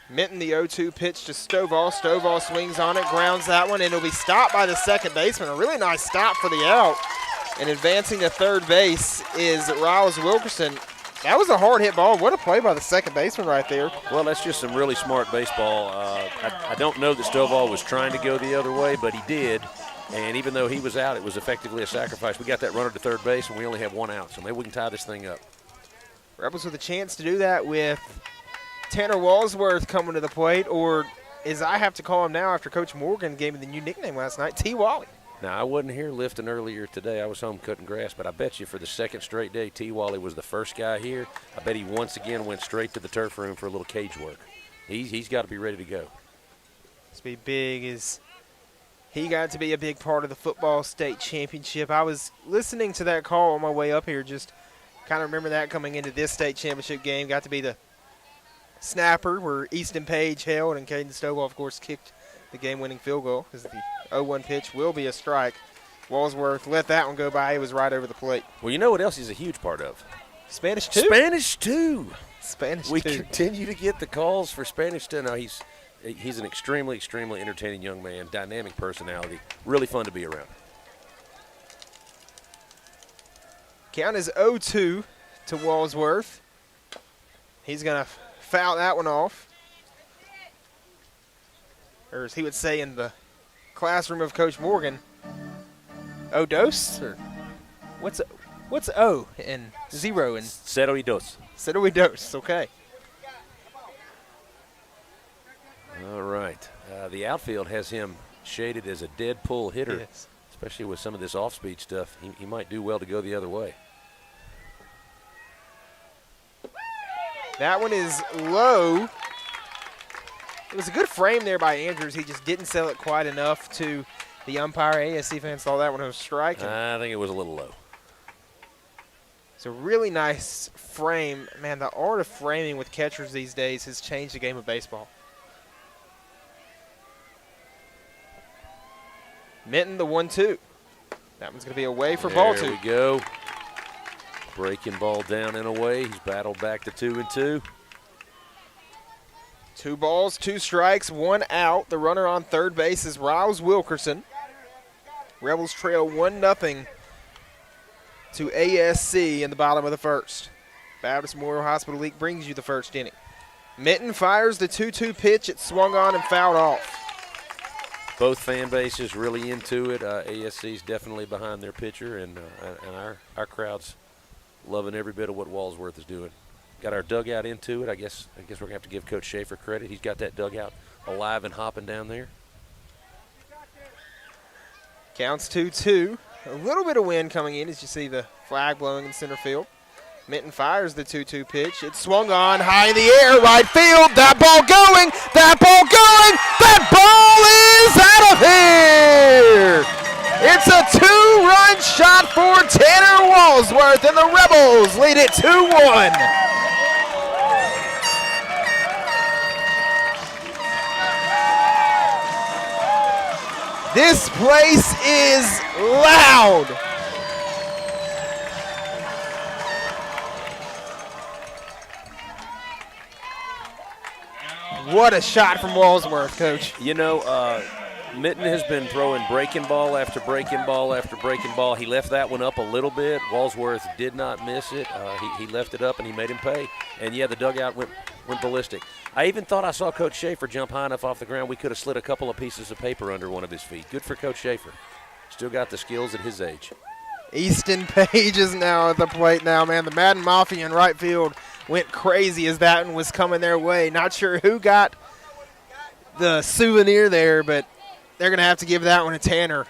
Minton, the 0-2 pitch to Stovall. Stovall swings on it, grounds that one, and it'll be stopped by the second baseman. A really nice stop for the out. And advancing to third base is Riles Wilkerson. That was a hard-hit ball. What a play by the second baseman right there. Well, that's just some really smart baseball. I don't know that Stovall was trying to go the other way, but he did. And even though he was out, it was effectively a sacrifice. We got that runner to third base, and we only have 1 out, so maybe we can tie this thing up. Rebels with a chance to do that with Tanner Walsworth coming to the plate, or as I have to call him now after Coach Morgan gave me the new nickname last night, T. Wally. Now, I wasn't here lifting earlier today. I was home cutting grass, but I bet you for the second straight day, T. Wally was the first guy here. I bet he once again went straight to the turf room for a little cage work. He's got to be ready to go. It's be big as he got to be a big part of the football state championship. I was listening to that call on my way up here, just kind of remember that coming into this state championship game. Got to be the snapper where Easton Page held, and Caden Stovall, of course, kicked the game-winning field goal because the 0-1 pitch will be a strike. Walsworth let that one go by. He was right over the plate. Well, you know what else he's a huge part of? Spanish 2. Spanish 2. Spanish 2. We continue to get the calls for Spanish 2. Now, he's an extremely, extremely entertaining young man, dynamic personality, really fun to be around. Count is 0-2 to Walsworth. He's going to foul that one off. Or as he would say in the classroom of Coach Morgan, O-dos? Or what's O and 0 and Cero y dos. Cero y dos, okay. All right. The outfield has him shaded as a dead pull hitter, Yes. especially with some of this off-speed stuff. He might do well to go the other way. That one is low. It was a good frame there by Andrews. He just didn't sell it quite enough to the umpire. ASC fans saw that one was striking. I think it was a little low. It's a really nice frame. Man, the art of framing with catchers these days has changed the game of baseball. Minton, the 1-2. That one's going to be away for ball 2. There we go. Breaking ball down and away. He's battled back to 2-2. 2 balls, 2 strikes, 1 out. The runner on third base is Riles Wilkerson. Rebels trail 1-0 to ASC in the bottom of the first. Baptist Memorial Hospital League brings you the first inning. Minton fires the 2-2 pitch. It swung on and fouled off. Both fan bases really into it. ASC's definitely behind their pitcher, and our crowd's loving every bit of what Walsworth is doing. Got our dugout into it. I guess we're going to have to give Coach Schaefer credit. He's got that dugout alive and hopping down there. Counts 2-2. A little bit of wind coming in as you see the flag blowing in center field. Minton fires the 2-2 pitch. It swung on high in the air, right field. That ball going. That ball going. That ball is out of here. It's a 2-run shot for Tanner Walsworth, and the Rebels lead it 2-1. This place is loud. What a shot from Walsworth, Coach. You know, Minton has been throwing breaking ball after breaking ball after breaking ball. He left that one up a little bit. Walsworth did not miss it. He left it up, and he made him pay. And, yeah, the dugout went ballistic. I even thought I saw Coach Schaefer jump high enough off the ground we could have slid a couple of pieces of paper under one of his feet. Good for Coach Schaefer. Still got the skills at his age. Easton Page is now at the plate now, man. The Madden Mafia in right field went crazy as that one was coming their way. Not sure who got the souvenir there, but they're going to have to give that one to Tanner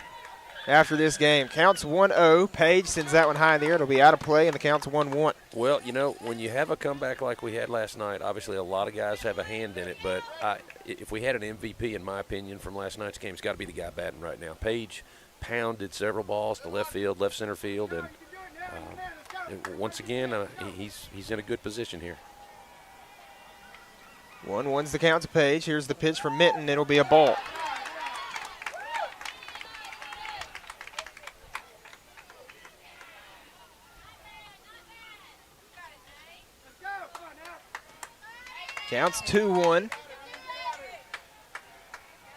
after this game. Counts 1-0. Page sends that one high in the air. It'll be out of play, and the count's 1-1. Well, you know, when you have a comeback like we had last night, obviously a lot of guys have a hand in it, but if we had an MVP, in my opinion, from last night's game, it's got to be the guy batting right now. Page pounded several balls to left field, left center field, and once again, he's in a good position here. 1-1's the count to Page. Here's the pitch from Minton. It'll be a ball. Counts 2-1.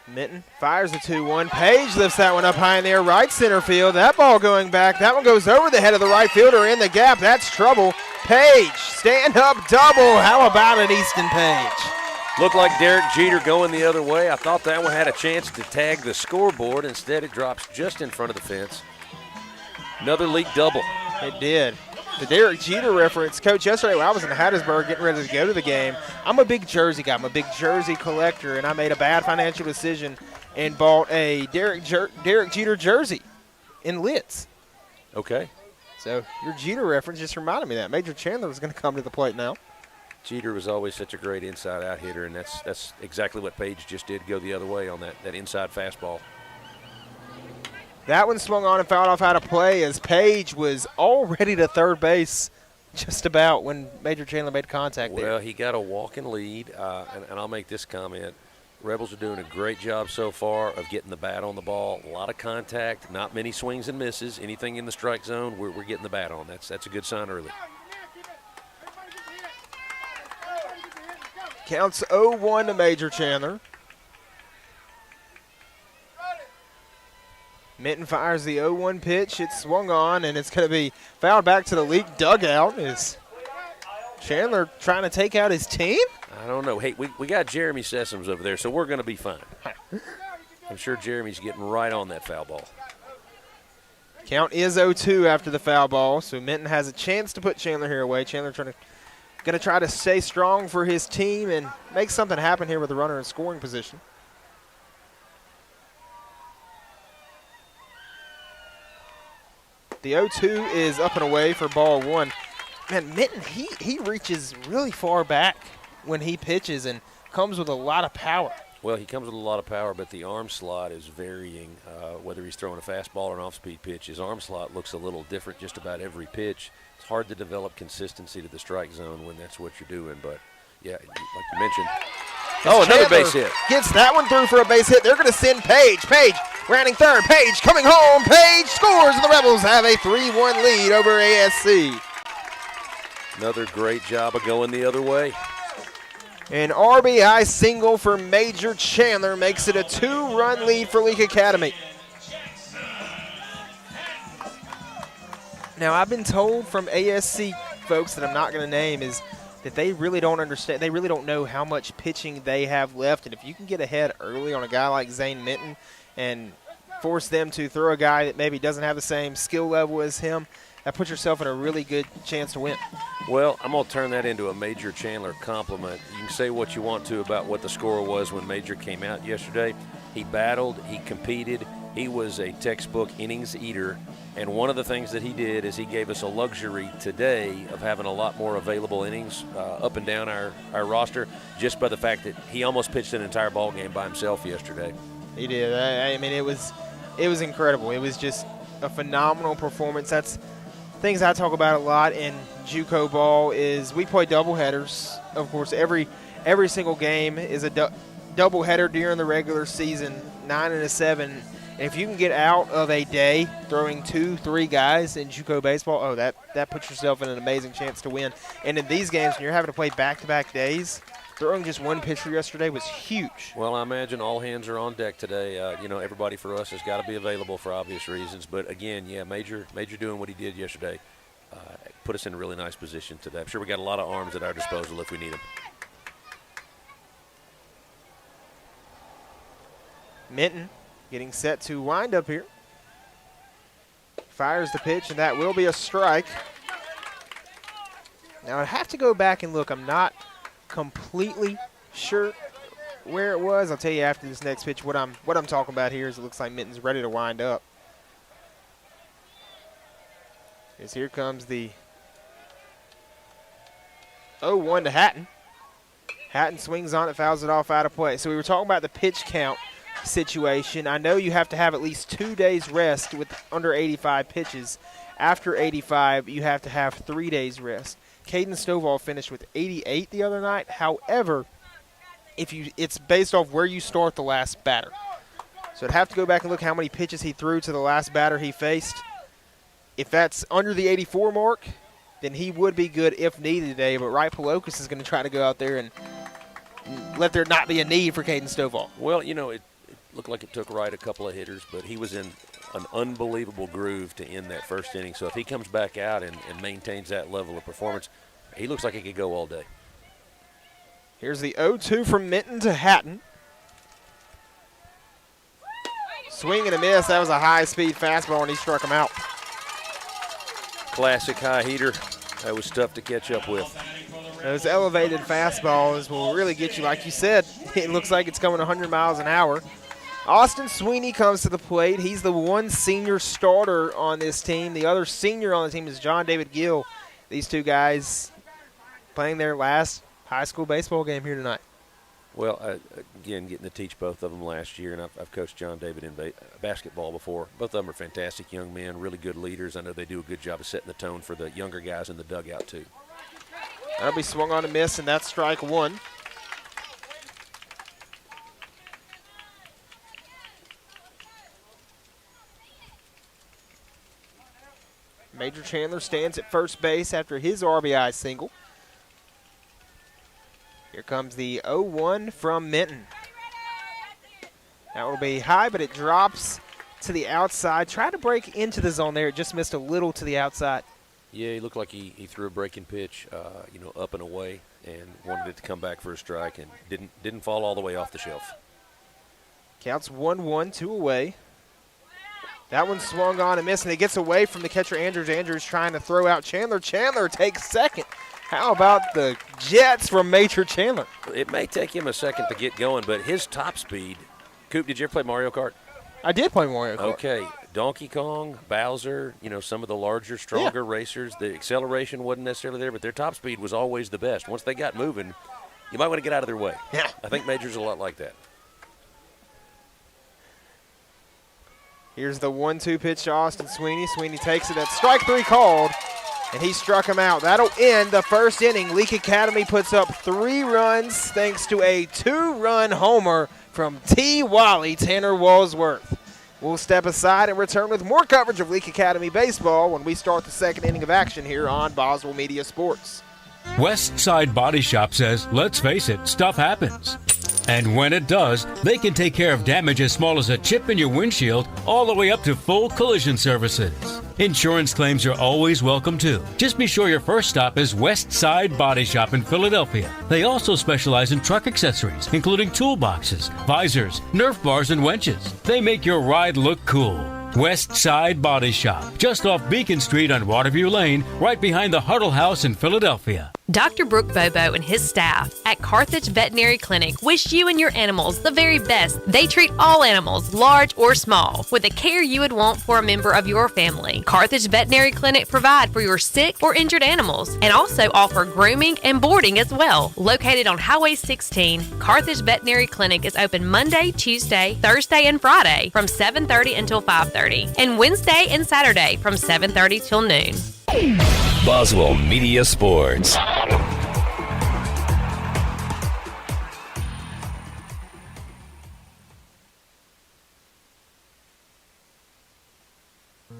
Minton fires the 2-1. Page lifts that one up high in the air, right center field. That ball going back. That one goes over the head of the right fielder in the gap. That's trouble. Page, stand-up double. How about it, Easton Page? Looked like Derek Jeter going the other way. I thought that one had a chance to tag the scoreboard. Instead, it drops just in front of the fence. Another league double. It did. The Derek Jeter reference, Coach, yesterday when I was in Hattiesburg getting ready to go to the game, I'm a big jersey guy. I'm a big jersey collector, and I made a bad financial decision and bought a Derek Jeter jersey in Litz. Okay. So your Jeter reference just reminded me of that. Major Chandler was going to come to the plate now. Jeter was always such a great inside-out hitter, and that's exactly what Page just did, go the other way on that inside fastball. That one swung on and fouled off out of play as Page was already to third base just about when Major Chandler made contact there. Well, he got a walking lead, and I'll make this comment. Rebels are doing a great job so far of getting the bat on the ball. A lot of contact, not many swings and misses. Anything in the strike zone, we're getting the bat on. That's a good sign early. Counts 0-1 to Major Chandler. Minton fires the 0-1 pitch. It swung on, and it's going to be fouled back to the Leake dugout as Chandler trying to take out his team? I don't know. Hey, we got Jeremy Sessoms over there, so we're going to be fine. I'm sure Jeremy's getting right on that foul ball. Count is 0-2 after the foul ball, so Minton has a chance to put Chandler here away. Chandler going to try to stay strong for his team and make something happen here with the runner in scoring position. The 0-2 is up and away for ball one. Man, Minton, he reaches really far back when he pitches and comes with a lot of power. Well, he comes with a lot of power, but the arm slot is varying. Whether he's throwing a fastball or an off-speed pitch, his arm slot looks a little different just about every pitch. It's hard to develop consistency to the strike zone when that's what you're doing. But, yeah, like you mentioned. Oh, another base hit. Gets that one through for a base hit. They're going to send Page. Page rounding third. Page coming home. Page scores, and the Rebels have a 3-1 lead over ASC. Another great job of going the other way. An RBI single for Major Chandler makes it a 2-run lead for Leake Academy. Now, I've been told from ASC folks that I'm not going to name is that they really don't understand. They really don't know how much pitching they have left. And if you can get ahead early on a guy like Zane Minton and force them to throw a guy that maybe doesn't have the same skill level as him, that puts yourself in a really good chance to win. Well, I'm going to turn that into a Major Chandler compliment. You can say what you want to about what the score was when Major came out yesterday. He battled, he competed, he was a textbook innings eater, and one of the things that he did is he gave us a luxury today of having a lot more available innings up and down our roster just by the fact that he almost pitched an entire ball game by himself yesterday. He did. I mean, it was incredible. It was just a phenomenal performance. That's things I talk about a lot in JUCO ball is we play doubleheaders. Of course, every single game is a doubleheader during the regular season, 9 and a 7. And if you can get out of a day throwing 2-3 guys in JUCO baseball, that puts yourself in an amazing chance to win. And in these games, when you're having to play back-to-back days, throwing just one pitcher yesterday was huge. Well, I imagine all hands are on deck today. Everybody for us has got to be available for obvious reasons. But, again, yeah, Major doing what he did yesterday put us in a really nice position today. I'm sure we got a lot of arms at our disposal if we need them. Minton getting set to wind up here. Fires the pitch, and that will be a strike. Now, I'd have to go back and look. I'm not completely sure where it was. I'll tell you after this next pitch what I'm talking about here is it looks like Minton's ready to wind up. As here comes the 0-1 to Hatton. Hatton swings on it, fouls it off out of play. So we were talking about the pitch count situation. I know you have to have at least 2 days rest with under 85 pitches. After 85, you have to have 3 days rest. Caden Stovall finished with 88 the other night. However, it's based off where you start the last batter. So I'd have to go back and look how many pitches he threw to the last batter he faced. If that's under the 84 mark, then he would be good if needed today. But Wright Pelokas is going to try to go out there and let there not be a need for Caden Stovall. Well, it looked like it took Wright a couple of hitters, but he was in an unbelievable groove to end that first inning. So if he comes back out and maintains that level of performance, he looks like he could go all day. Here's the 0-2 from Minton to Hatton. Swing and a miss. That was a high-speed fastball, and he struck him out. Classic high heater. That was tough to catch up with. Those elevated fastballs will really get you. Like you said, it looks like it's coming 100 miles an hour. Austin Sweeney comes to the plate. He's the one senior starter on this team. The other senior on the team is John David Gill. These two guys playing their last high school baseball game here tonight. Well, again, getting to teach both of them last year, and I've coached John David in basketball before. Both of them are fantastic young men, really good leaders. I know they do a good job of setting the tone for the younger guys in the dugout, too. That'll be swung on a miss, and that's strike one. Major Chandler stands at first base after his RBI single. Here comes the 0-1 from Minton. That will be high, but it drops to the outside. Tried to break into the zone there. It just missed a little to the outside. Yeah, he looked like he threw a breaking pitch, up and away, and wanted it to come back for a strike, and didn't fall all the way off the shelf. Counts 1-1, 2 away. That one swung on and missed, and it gets away from the catcher Andrews. Andrews trying to throw out Chandler. Chandler takes second. How about the Jets from Major Chandler? It may take him a second to get going, but his top speed. Coop, did you ever play Mario Kart? I did play Mario Kart. Okay. Donkey Kong, Bowser, some of the larger, stronger racers, the acceleration wasn't necessarily there, but their top speed was always the best. Once they got moving, you might want to get out of their way. Yeah. I think Major's a lot like that. Here's the 1-2 pitch to Austin Sweeney. Sweeney takes it. That's strike 3 called, and he struck him out. That'll end the first inning. Leake Academy puts up 3 runs thanks to a 2-run homer from T. Wally, Tanner Walsworth. We'll step aside and return with more coverage of Leake Academy baseball when we start the second inning of action here on Boswell Media Sports. West Side Body Shop says, let's face it, stuff happens. And when it does, they can take care of damage as small as a chip in your windshield all the way up to full collision services. Insurance claims are always welcome too. Just be sure your first stop is West Side Body Shop in Philadelphia. They also specialize in truck accessories, including toolboxes, visors, Nerf bars, and winches. They make your ride look cool. West Side Body Shop, just off Beacon Street on Waterview Lane, right behind the Huddle House in Philadelphia. Dr. Brooke Bobo and his staff at Carthage Veterinary Clinic wish you and your animals the very best. They treat all animals, large or small, with the care you would want for a member of your family. Carthage Veterinary Clinic provide for your sick or injured animals and also offer grooming and boarding as well. Located on Highway 16, Carthage Veterinary Clinic is open Monday, Tuesday, Thursday, and Friday from 7:30 until 5:30, and Wednesday and Saturday from 7:30 till noon. Boswell Media Sports.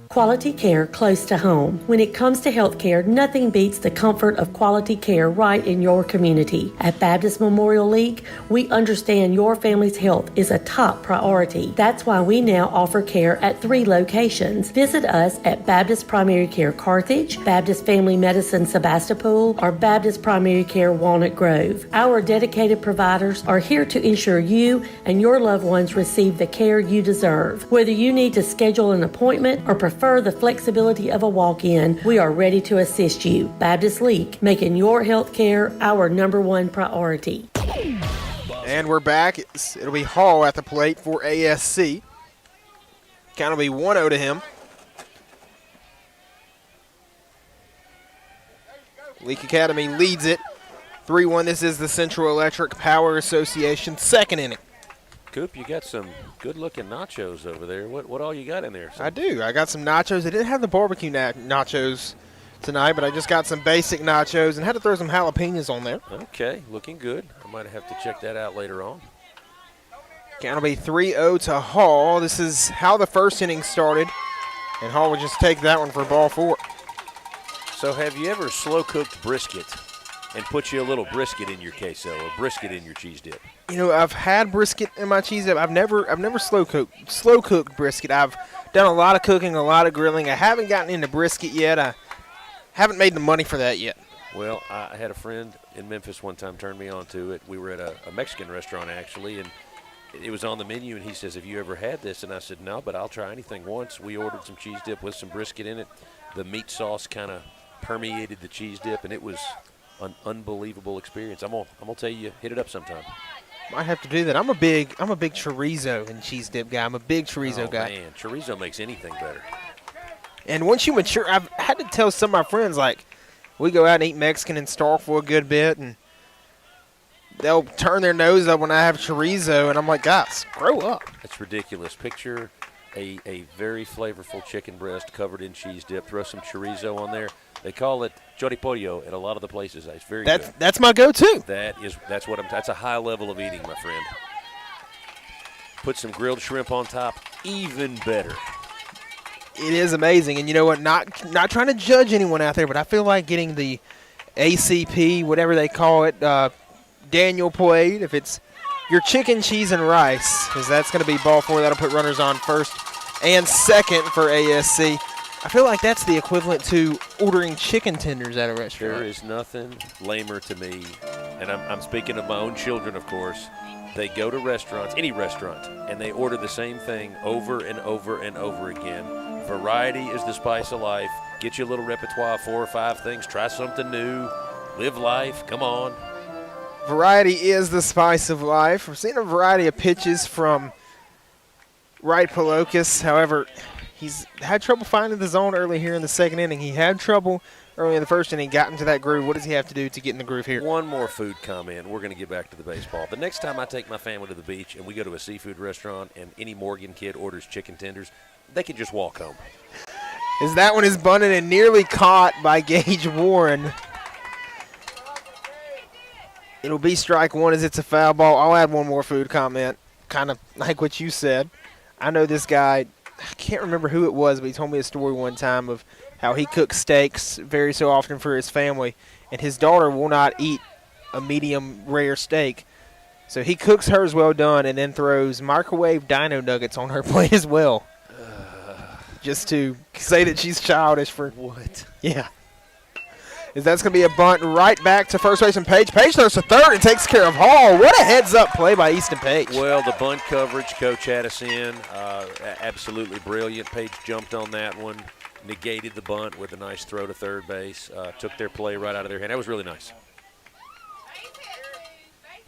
Quality care close to home. When it comes to health care, nothing beats the comfort of quality care right in your community. At Baptist Memorial League, we understand your family's health is a top priority. That's why we now offer care at 3 locations. Visit us at Baptist Primary Care Carthage, Baptist Family Medicine Sebastopol, or Baptist Primary Care Walnut Grove. Our dedicated providers are here to ensure you and your loved ones receive the care you deserve. Whether you need to schedule an appointment or prefer the flexibility of a walk-in, we are ready to assist you. Baptist League, making your health care our #1 priority. And we're back. It'll be Hall at the plate for ASC. Count will be 1-0 to him. Leake Academy leads it 3-1. This is the Central Electric Power Association second inning. Coop, you got some good-looking nachos over there. What all you got in there? I do. I got some nachos. I didn't have the barbecue nachos tonight, but I just got some basic nachos and had to throw some jalapenos on there. Okay, looking good. I might have to check that out later on. Count will be 3-0 to Hall. This is how the first inning started, and Hall would just take that one for ball 4. So have you ever slow-cooked brisket and put you a little brisket in your queso or brisket in your cheese dip? You know, I've had brisket in my cheese dip. I've never slow cooked brisket. I've done a lot of cooking, a lot of grilling. I haven't gotten into brisket yet. I haven't made the money for that yet. Well, I had a friend in Memphis one time turn me on to it. We were at a Mexican restaurant, actually, and it was on the menu, and he says, have you ever had this? And I said, no, but I'll try anything once. We ordered some cheese dip with some brisket in it. The meat sauce kind of permeated the cheese dip, and it was an unbelievable experience. I'm gonna tell you, hit it up sometime. Might have to do that. I'm a big chorizo and cheese dip guy. I'm a big chorizo guy. Man, chorizo makes anything better. And once you mature, I've had to tell some of my friends, like, we go out and eat Mexican in Starkville a good bit, and they'll turn their nose up when I have chorizo, and I'm like, guys, grow up. That's ridiculous. Picture a very flavorful chicken breast covered in cheese dip. Throw some chorizo on there. They call it choripollo at a lot of the places. It's very good. That's my go-to. That's a high level of eating, my friend. Put some grilled shrimp on top, even better. It is amazing, and you know what? Not trying to judge anyone out there, but I feel like getting the ACP, whatever they call it, Daniel plate. If it's your chicken, cheese, and rice, because that's going to be ball 4. That'll put runners on first and second for ASC. I feel like that's the equivalent to ordering chicken tenders at a restaurant. There is nothing lamer to me, and I'm speaking of my own children, of course. They go to restaurants, any restaurant, and they order the same thing over and over and over again. Variety is the spice of life. Get you a little repertoire of 4 or 5 things. Try something new. Live life. Come on. Variety is the spice of life. We're seeing a variety of pitches from Wright Palokas. However, he's had trouble finding the zone early here in the second inning. He had trouble early in the first inning, got into that groove. What does he have to do to get in the groove here? One more food comment. We're going to get back to the baseball. The next time I take my family to the beach and we go to a seafood restaurant and any Morgan kid orders chicken tenders, they can just walk home. As that one is bunted and nearly caught by Gage Warren. It'll be strike one as it's a foul ball. I'll add one more food comment, kind of like what you said. I know this guy, I can't remember who it was, but he told me a story one time of how he cooks steaks very so often for his family, and his daughter will not eat a medium rare steak. So he cooks hers well done and then throws microwave dino nuggets on her plate as well. Just to say that she's childish for what? Yeah. As that's going to be a bunt right back to first baseman Page. Page throws to third and takes care of Hall. What a heads-up play by Easton Page. Well, the bunt coverage, Coach had us in. Absolutely brilliant. Page jumped on that one, negated the bunt with a nice throw to third base, took their play right out of their hand. That was really nice.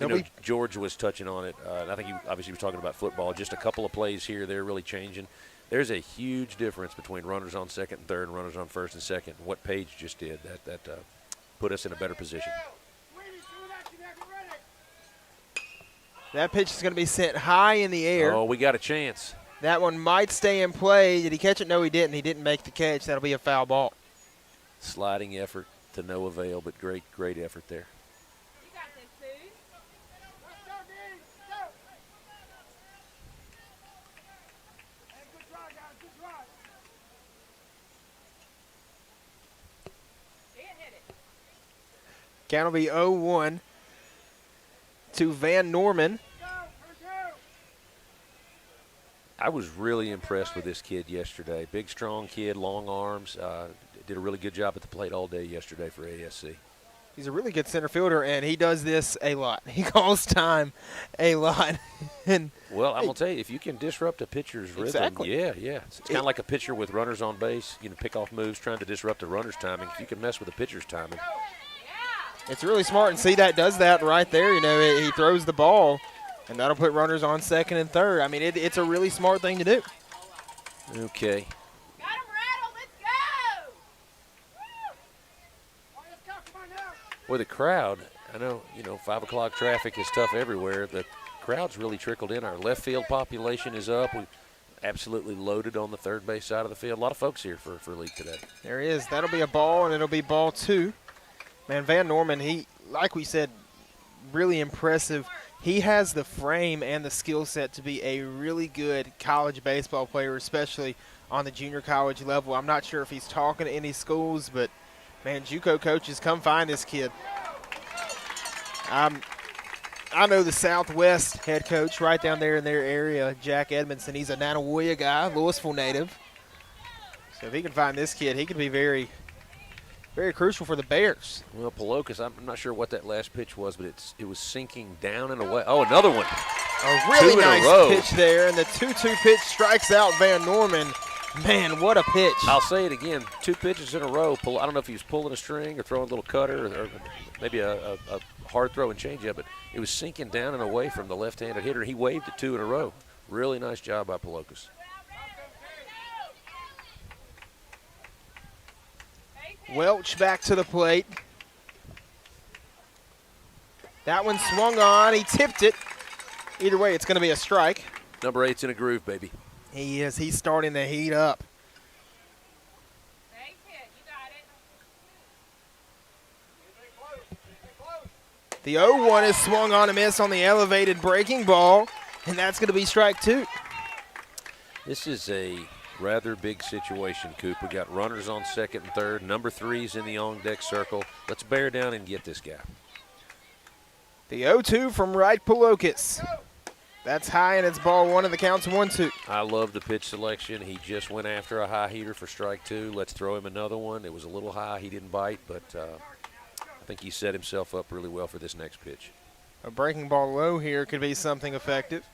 You know, George was touching on it. And I think he obviously was talking about football. Just a couple of plays here, they're really changing. There's a huge difference between runners on second and third and runners on first and second. And what Page just did, that put us in a better position. That pitch is going to be sent high in the air. Oh, we got a chance. That one might stay in play. Did he catch it? No, he didn't. He didn't make the catch. That'll be a foul ball. Sliding effort to no avail, but great effort there. Count will be 0-1 to Van Norman. I was really impressed with this kid yesterday. Big, strong kid, long arms. Did a really good job at the plate all day yesterday for ASC. He's a really good center fielder, and he does this a lot. He calls time a lot. And well, I'm going to tell you, if you can disrupt a pitcher's rhythm, yeah. It's kind of like a pitcher with runners on base, pick off moves, trying to disrupt a runner's timing. If you can mess with a pitcher's timing. It's really smart, and see that does that right there. He throws the ball, and that'll put runners on second and third. I mean, it's a really smart thing to do. Okay. Got him rattled. Let's go. Well, the crowd, I know, 5 o'clock traffic is tough everywhere. The crowd's really trickled in. Our left field population is up. We absolutely loaded on the third base side of the field. A lot of folks here for Leake today. There he is. That'll be a ball, and it'll be ball 2. Man, Van Norman, he, like we said, really impressive. He has the frame and the skill set to be a really good college baseball player, especially on the junior college level. I'm not sure if he's talking to any schools, but, man, JUCO coaches, come find this kid. I know the Southwest head coach right down there in their area, Jack Edmondson. He's a Nanawoya guy, Louisville native. So if he can find this kid, he could be very crucial for the Bears. Well, Palokas, I'm not sure what that last pitch was, but it was sinking down and away. Oh, another one. A really nice pitch there, and the 2-2 pitch strikes out Van Norman. Man, what a pitch. I'll say it again, 2 pitches in a row. I don't know if he was pulling a string or throwing a little cutter or maybe a hard throw and changeup, but it was sinking down and away from the left-handed hitter. He waved it 2 in a row. Really nice job by Palokas. Welch back to the plate. That one swung on. He tipped it. Either way, it's going to be a strike. Number 8's in a groove, baby. He is. He's starting to heat up. The 0-1 is swung on a miss on the elevated breaking ball, and that's going to be strike 2. This is a rather big situation, Coop. We got runners on second and third. Number 3's in the on-deck circle. Let's bear down and get this guy. The 0-2 from Wright Palokas. That's high, and it's ball one, and the count's 1-2. I love the pitch selection. He just went after a high heater for strike 2. Let's throw him another one. It was a little high. He didn't bite, but I think he set himself up really well for this next pitch. A breaking ball low here could be something effective.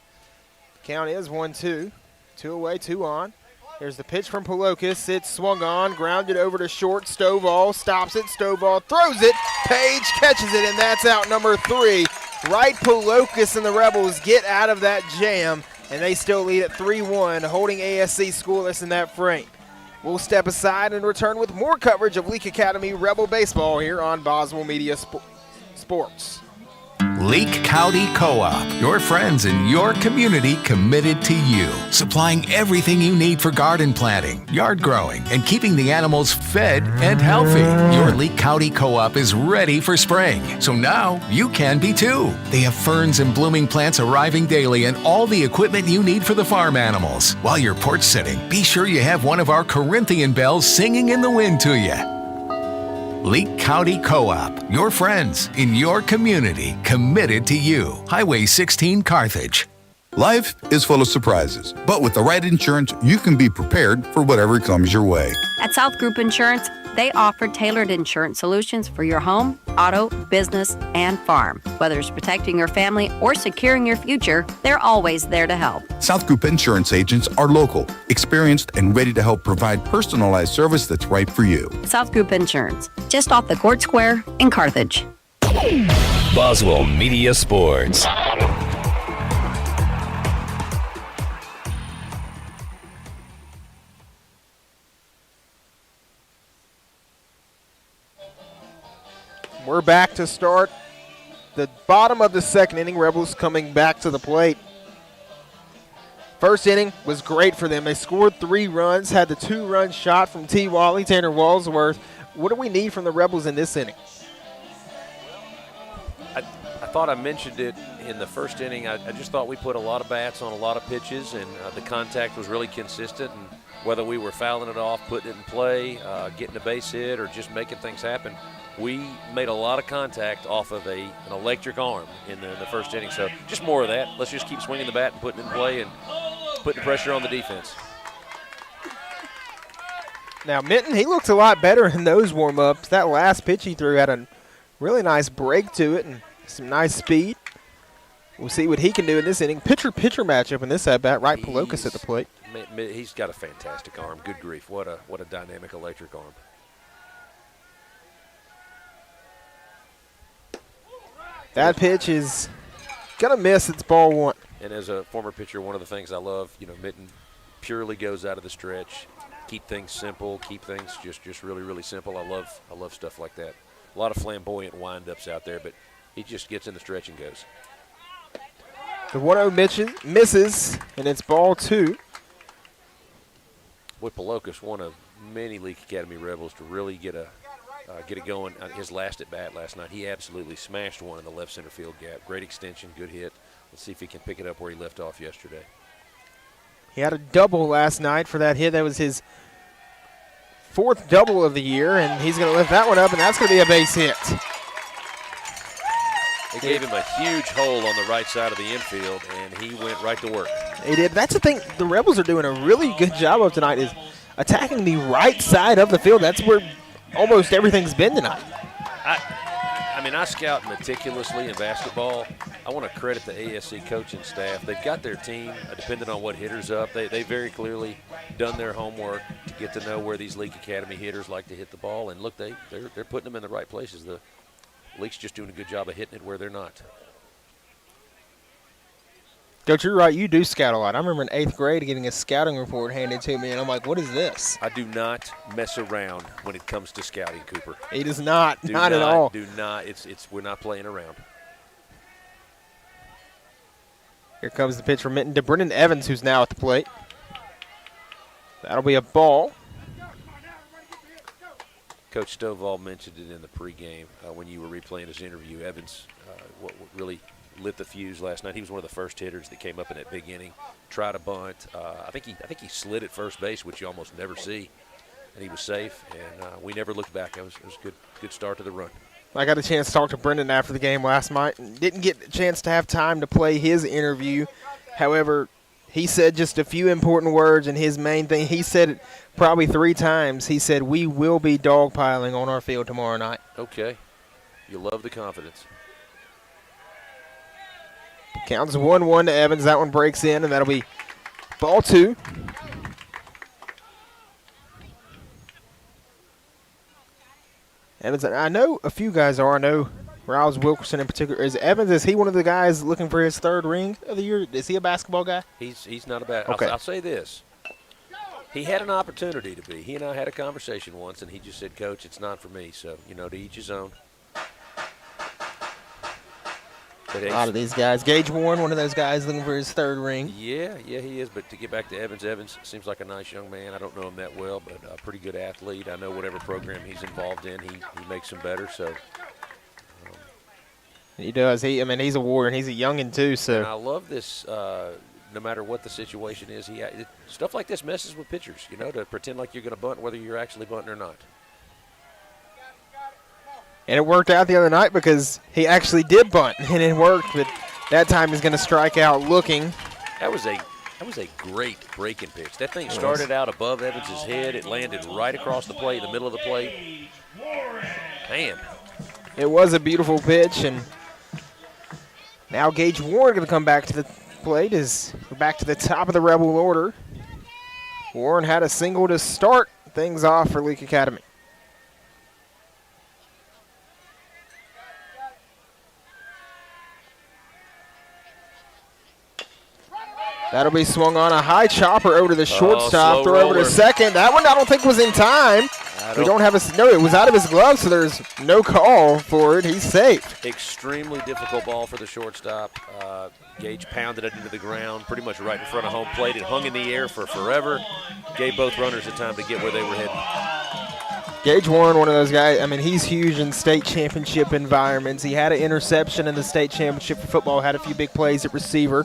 Count is 1-2. 2 away, 2 on. There's the pitch from Polokis. It's swung on, grounded over to short. Stovall stops it. Stovall throws it. Page catches it, and that's out number 3. Wright, Polokis, and the Rebels get out of that jam, and they still lead at 3-1, holding ASC scoreless in that frame. We'll step aside and return with more coverage of Leake Academy Rebel baseball here on Boswell Media Sports. Leake County Co-op, your friends in your community committed to you, supplying everything you need for garden planting, yard growing, and keeping the animals fed and healthy. Your Leake County Co-op is ready for spring, so now you can be too. They have ferns and blooming plants arriving daily and all the equipment you need for the farm animals. While you're porch sitting, be sure you have one of our Corinthian bells singing in the wind to you. Leake County Co-op, your friends in your community, committed to you. Highway 16 Carthage. Life is full of surprises, but with the right insurance, you can be prepared for whatever comes your way. At South Group Insurance, they offer tailored insurance solutions for your home, auto, business, and farm. Whether it's protecting your family or securing your future, they're always there to help. South Group Insurance agents are local, experienced, and ready to help provide personalized service that's right for you. South Group Insurance, just off the Court Square in Carthage. Boswell Media Sports. We're back to start the bottom of the second inning. Rebels coming back to the plate. First inning was great for them. They scored 3 runs, had the 2-run shot from T. Wally, Tanner Walsworth. What do we need from the Rebels in this inning? I thought I mentioned it in the first inning. I just thought we put a lot of bats on a lot of pitches, and the contact was really consistent. And whether we were fouling it off, putting it in play, getting a base hit, or just making things happen, we made a lot of contact off of an electric arm in the first inning. So just more of that. Let's just keep swinging the bat and putting it in play and putting pressure on the defense. Now, Minton, he looks a lot better in those warm-ups. That last pitch he threw had a really nice break to it and some nice speed. We'll see what he can do in this inning. Pitcher-pitcher matchup in this at-bat. Right, Polokis at the plate. He's got a fantastic arm. Good grief. What a dynamic electric arm. That pitch is going to miss. It's ball 1. And as a former pitcher, one of the things I love, Mitten purely goes out of the stretch. Keep things simple. Keep things just really, really simple. I love stuff like that. A lot of flamboyant wind-ups out there, but he just gets in the stretch and goes. The 1-0 misses, and it's ball 2. Boy, Polokis, one of many Leake Academy Rebels to really get it going. His last at-bat last night, he absolutely smashed one in the left center field gap. Great extension, good hit. Let's see if he can pick it up where he left off yesterday. He had a double last night for that hit. That was his 4th double of the year, and he's going to lift that one up, and that's going to be a base hit. They gave him a huge hole on the right side of the infield, and he went right to work. He did. That's the thing the Rebels are doing a really good job of tonight, is attacking the right side of the field. That's where almost everything's been tonight. I scout meticulously in basketball. I want to credit the ASC coaching staff. They've got their team, depending on what hitter's up. They very clearly done their homework to get to know where these Leake Academy hitters like to hit the ball. And look, they're putting them in the right places. The Leake's just doing a good job of hitting it where they're not. Coach, you're right. You do scout a lot. I remember in 8th grade getting a scouting report handed to me, and I'm like, what is this? I do not mess around when it comes to scouting, Cooper. He does not. Not at all. Do not. We're not playing around. Here comes the pitch from Minton to Brendan Evans, who's now at the plate. That'll be a ball. Coach Stovall mentioned it in the pregame when you were replaying his interview. Evans, what really lit the fuse last night. He was one of the first hitters that came up in that big inning, tried a bunt. I think he slid at first base, which you almost never see, and he was safe. And we never looked back. It was a good start to the run. I got a chance to talk to Brendan after the game last night, and didn't get a chance to have time to play his interview. However, he said just a few important words, and his main thing, he said it probably 3 times. He said, we will be dogpiling on our field tomorrow night. Okay. You love the confidence. Counts 1-1 to Evans. That one breaks in, and that'll be ball 2. Evans, I know a few guys are. I know Riles Wilkerson in particular. Is he one of the guys looking for his 3rd ring of the year? Is he a basketball guy? He's not a bad. Okay. I'll say this. He had an opportunity to be. He and I had a conversation once, and he just said, Coach, it's not for me. So, to each his own. But a lot of these guys. Gage Warren, one of those guys looking for his 3rd ring. Yeah, he is. But to get back to Evans seems like a nice young man. I don't know him that well, but a pretty good athlete. I know whatever program he's involved in, he makes them better. So he does. He's a warrior, and he's a youngin' too. So and I love this. No matter what the situation is, stuff like this messes with pitchers. To pretend like you're going to bunt, whether you're actually bunting or not. And it worked out the other night because he actually did bunt, and it worked. But that time he's going to strike out looking. That was a great breaking pitch. That thing started out above Evans' head. It landed right across the plate, in the middle of the plate. Man. It was a beautiful pitch, and now Gage Warren going to come back to the plate as we're back to the top of the Rebel order. Warren had a single to start things off for Leake Academy. That'll be swung on. A high chopper over to the shortstop. Throw over to second. That one I don't think was in time. We don't have no, it was out of his glove, so there's no call for it. He's safe. Extremely difficult ball for the shortstop. Gage pounded it into the ground pretty much right in front of home plate. It hung in the air for forever. Gave both runners the time to get where they were heading. Gage Warren, one of those guys, he's huge in state championship environments. He had an interception in the state championship for football, had a few big plays at receiver.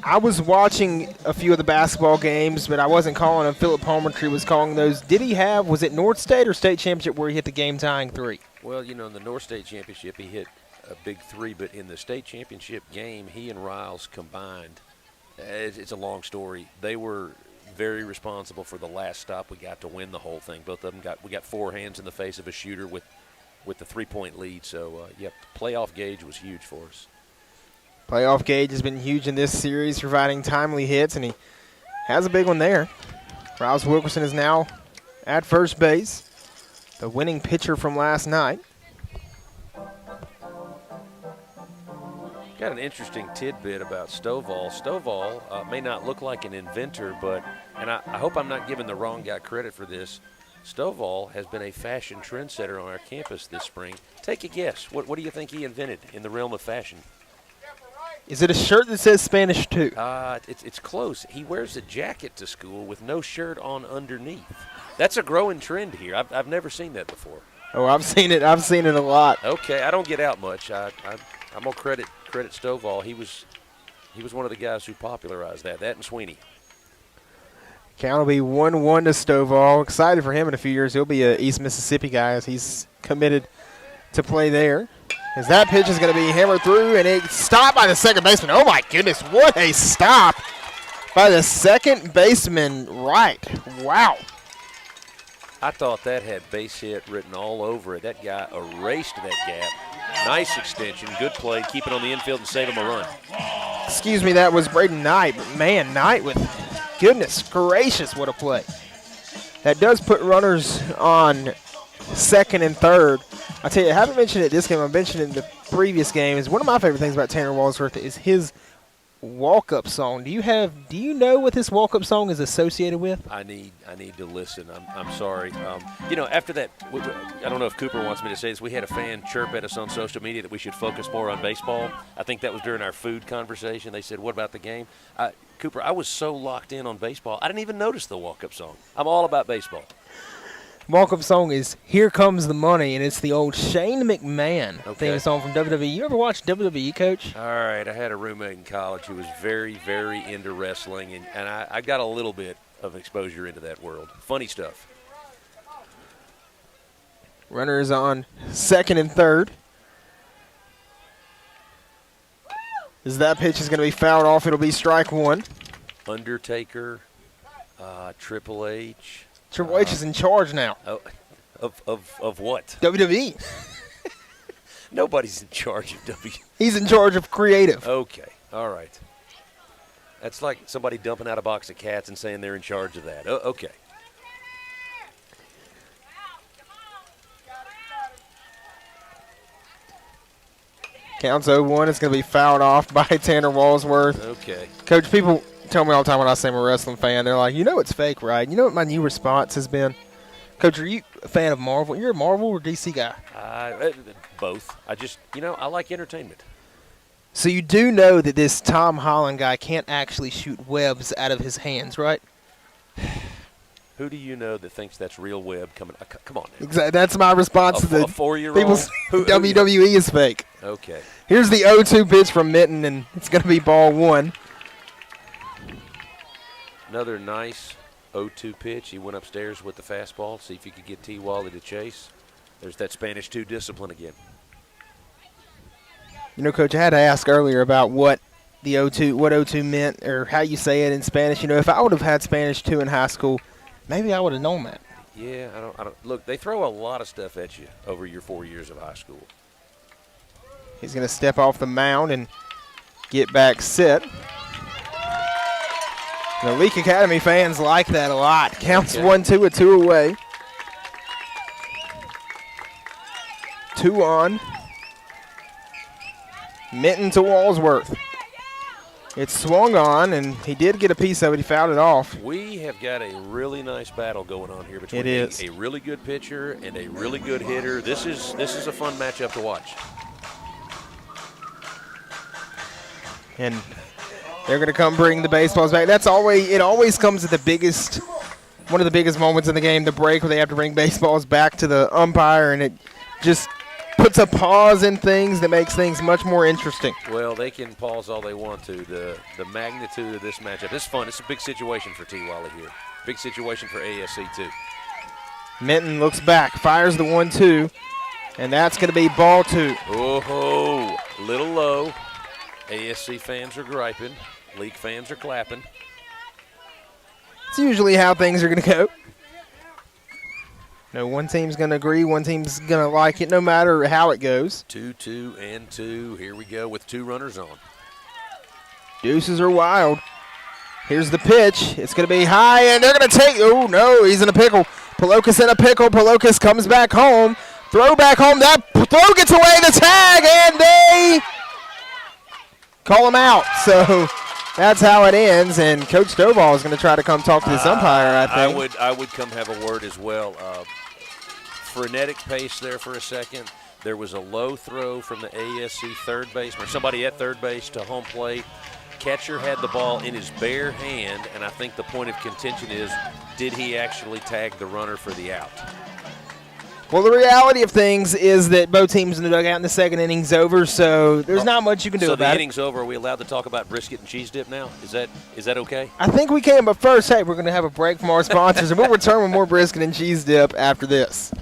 I was watching a few of the basketball games, but I wasn't calling them. Philip Palmertree was calling those. Was it North State or state championship where he hit the game-tying 3? Well, in the North State championship, he hit a big 3, but in the state championship game, he and Riles combined. It's a long story. They were very responsible for the last stop we got to win the whole thing. Both of them we got 4 hands in the face of a shooter with the 3-point lead. So, playoff Gage was huge for us. Playoff Gage has been huge in this series, providing timely hits, and he has a big one there. Riles Wilkerson is now at first base, the winning pitcher from last night. Got an interesting tidbit about Stovall. Stovall may not look like an inventor, and I hope I'm not giving the wrong guy credit for this, Stovall has been a fashion trendsetter on our campus this spring. Take a guess. What do you think he invented in the realm of fashion? Is it a shirt that says Spanish too? It's close. He wears a jacket to school with no shirt on underneath. That's a growing trend here. I've never seen that before. Oh, I've seen it. I've seen it a lot. Okay, I don't get out much. I'm gonna credit Stovall. He was one of the guys who popularized that and Sweeney. Count will be 1-1 to Stovall. Excited for him in a few years. He'll be a East Mississippi guy as he's committed to play there. As that pitch is going to be hammered through, and it's stopped by the second baseman. Oh, my goodness, what a stop by the second baseman right. Wow. I thought that had base hit written all over it. That guy erased that gap. Nice extension, good play, keep it on the infield and save him a run. Excuse me, that was Braden Knight. But man, Knight with goodness gracious, what a play. That does put runners on second and third. I tell you, I haven't mentioned it this game. I mentioned it in the previous game. One of my favorite things about Tanner Walsworth is his walk-up song. Do you know what this walk-up song is associated with? I need to listen. I'm sorry. After that, I don't know if Cooper wants me to say this. We had a fan chirp at us on social media that we should focus more on baseball. I think that was during our food conversation. They said, "What about the game?" Cooper, I was so locked in on baseball, I didn't even notice the walk-up song. I'm all about baseball. Walk-up song is "Here Comes the Money," and it's the old Shane McMahon theme song from WWE. You ever watch WWE, Coach? All right. I had a roommate in college who was very, very into wrestling, and I got a little bit of exposure into that world. Funny stuff. Runners on second and third. As that pitch is going to be fouled off, it'll be strike one. Undertaker, Triple H. Triple H is in charge now. Of what? WWE. Nobody's in charge of WWE. He's in charge of creative. Okay, all right. That's like somebody dumping out a box of cats and saying they're in charge of that. Okay. Counts 0-1. It's going to be fouled off by Tanner Walsworth. Okay. Coach, people tell me all the time when I say I'm a wrestling fan, they're like, you know it's fake, right? You know what my new response has been? Coach, are you a fan of Marvel? You're a Marvel or DC guy? Both. I like entertainment. So you do know that this Tom Holland guy can't actually shoot webs out of his hands, right? Who do you know that thinks that's real web coming? Come on now. Exactly. That's my response to the a 4-year-old? people's WWE is fake. Okay. Here's the 0-2 pitch from Minton, and it's going to be ball one. Another nice 0-2 pitch. He went upstairs with the fastball, see if he could get T. Wally to chase. There's that Spanish 2 discipline again. You know, Coach, I had to ask earlier about what the 0-2 meant, or how you say it in Spanish. You know, if I would have had Spanish 2 in high school, maybe I would have known that. Yeah, I don't. Look, they throw a lot of stuff at you over your 4 years of high school. He's going to step off the mound and get back set. The Leake Academy fans like that a lot. Counts 1-2, a 2 away. 2 on. Minton to Walsworth. It's swung on, and he did get a piece of it. He fouled it off. We have got a really nice battle going on here between a really good pitcher and a really good hitter. This is a fun matchup to watch. And they're going to come bring the baseballs back. It always comes at one of the biggest moments in the game, the break, where they have to bring baseballs back to the umpire, and it just puts a pause in things that makes things much more interesting. Well, they can pause all they want to. The magnitude of this matchup, it's fun. It's a big situation for T. Wally here. Big situation for ASC too. Minton looks back, fires the 1-2, and that's going to be ball 2. Oh, little low. ASC fans are griping. League fans are clapping. It's usually how things are going to go. No, one team's going to agree, one team's going to like it, no matter how it goes. 2-2 and 2. Here we go with 2 runners on. Deuces are wild. Here's the pitch. It's going to be high, and they're going to take. Oh, no, he's in a pickle. Palokas in a pickle. Palokas comes back home. Throw back home. That throw gets away the tag, and they call him out. So that's how it ends, and Coach Stovall is going to try to come talk to this umpire, I think. I would come have a word as well. Frenetic pace there for a second. There was a low throw from the ASC third baseman, or somebody at third base to home plate. Catcher had the ball in his bare hand, and I think the point of contention is, did he actually tag the runner for the out? Well, the reality of things is that both teams in the dugout in the second inning's over, so there's not much you can do about it. So the inning's over. Are we allowed to talk about brisket and cheese dip now? Is that okay? I think we can, but first, hey, we're going to have a break from our sponsors, and we'll return with more brisket and cheese dip after this.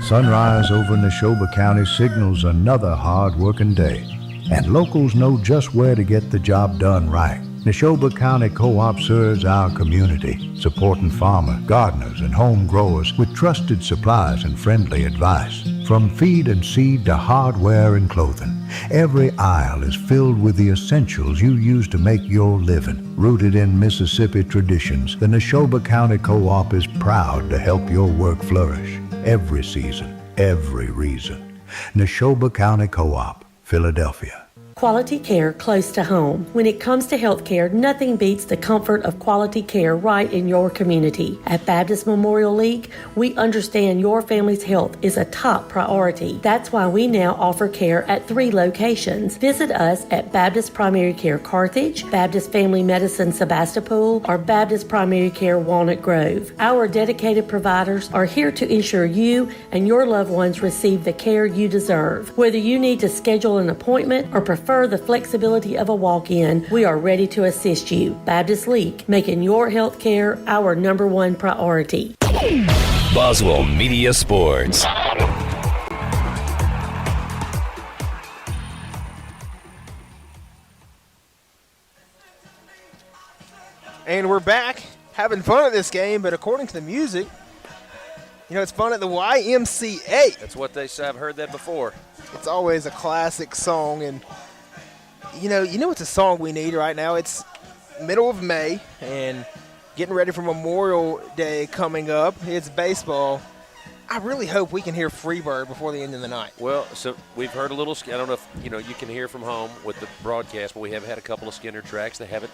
Sunrise over Neshoba County signals another hard-working day, and locals know just where to get the job done right. Neshoba County Co-op serves our community, supporting farmers, gardeners, and home growers with trusted supplies and friendly advice. From feed and seed to hardware and clothing, every aisle is filled with the essentials you use to make your living. Rooted in Mississippi traditions, the Neshoba County Co-op is proud to help your work flourish. Every season, every reason. Neshoba County Co-op, Philadelphia. Quality care close to home. When it comes to health care, nothing beats the comfort of quality care right in your community. At Baptist Memorial League, we understand your family's health is a top priority. That's why we now offer care at 3 locations. Visit us at Baptist Primary Care Carthage, Baptist Family Medicine Sebastopol, or Baptist Primary Care Walnut Grove. Our dedicated providers are here to ensure you and your loved ones receive the care you deserve. Whether you need to schedule an appointment or prefer the flexibility of a walk-in, we are ready to assist you. Baptist League, making your health care our #1 priority. Boswell Media Sports. And we're back having fun at this game, but according to the music, it's fun at the YMCA. That's what they say. I've heard that before. It's always a classic song, and it's a song we need right now. It's middle of May, and getting ready for Memorial Day coming up. It's baseball. I really hope we can hear Freebird before the end of the night. Well, so we've heard a little. I don't know if you can hear from home with the broadcast, but we have had a couple of Skinner tracks. They haven't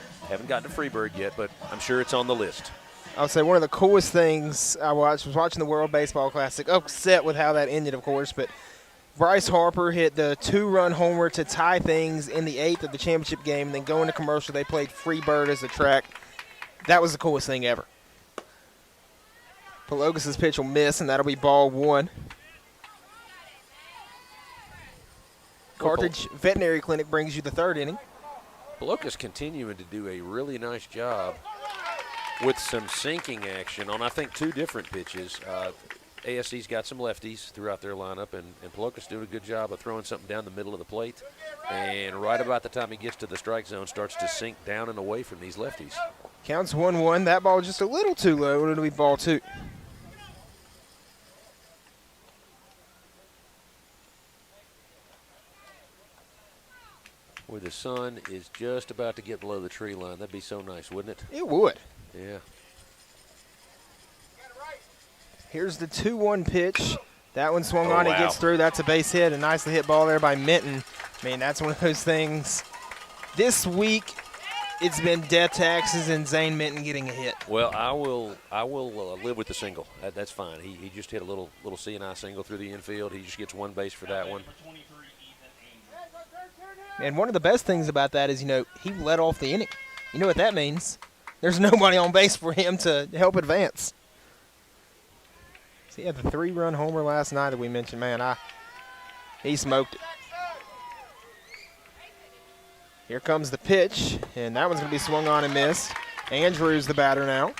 gotten to Freebird yet, but I'm sure it's on the list. I would say one of the coolest things I was watching the World Baseball Classic, upset with how that ended, of course, but Bryce Harper hit the 2-run homer to tie things in the 8th of the championship game, and then going to commercial, they played Freebird as the track. That was the coolest thing ever. Pelokis' pitch will miss, and that'll be ball 1. Carthage Veterinary Clinic brings you the 3rd inning. Pelokis continuing to do a really nice job with some sinking action on, I think, 2 different pitches. ASC's got some lefties throughout their lineup, and Pelokis doing a good job of throwing something down the middle of the plate. And right about the time he gets to the strike zone, starts to sink down and away from these lefties. Counts 1-1. That ball just a little too low. It'll be ball 2. Where the sun is just about to get below the tree line. That'd be so nice, wouldn't it? It would. Yeah. Here's the 2-1 pitch. That one swung on. Wow. It gets through. That's a base hit. A nicely hit ball there by Minton. I mean, that's one of those things. This week, it's been death taxes and Zane Minton getting a hit. Well, I will live with the single. That's fine. He just hit a little C&I single through the infield. He just gets 1 base for that one. And one of the best things about that is, he led off the inning. You know what that means? There's nobody on base for him to help advance. So he had the 3-run homer last night that we mentioned. Man, he smoked it. Here comes the pitch, and that one's going to be swung on and missed. Andrews the batter now.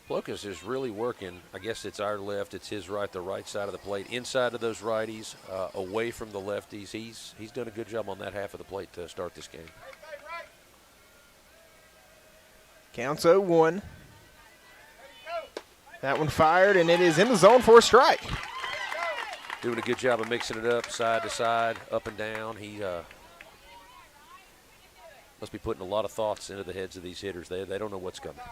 Pelokis is really working. I guess it's our left, it's his right, the right side of the plate, inside of those righties, away from the lefties. He's done a good job on that half of the plate to start this game. Counts 0-1. That one fired, and it is in the zone for a strike. Doing a good job of mixing it up, side to side, up and down. He must be putting a lot of thoughts into the heads of these hitters. They don't know what's coming.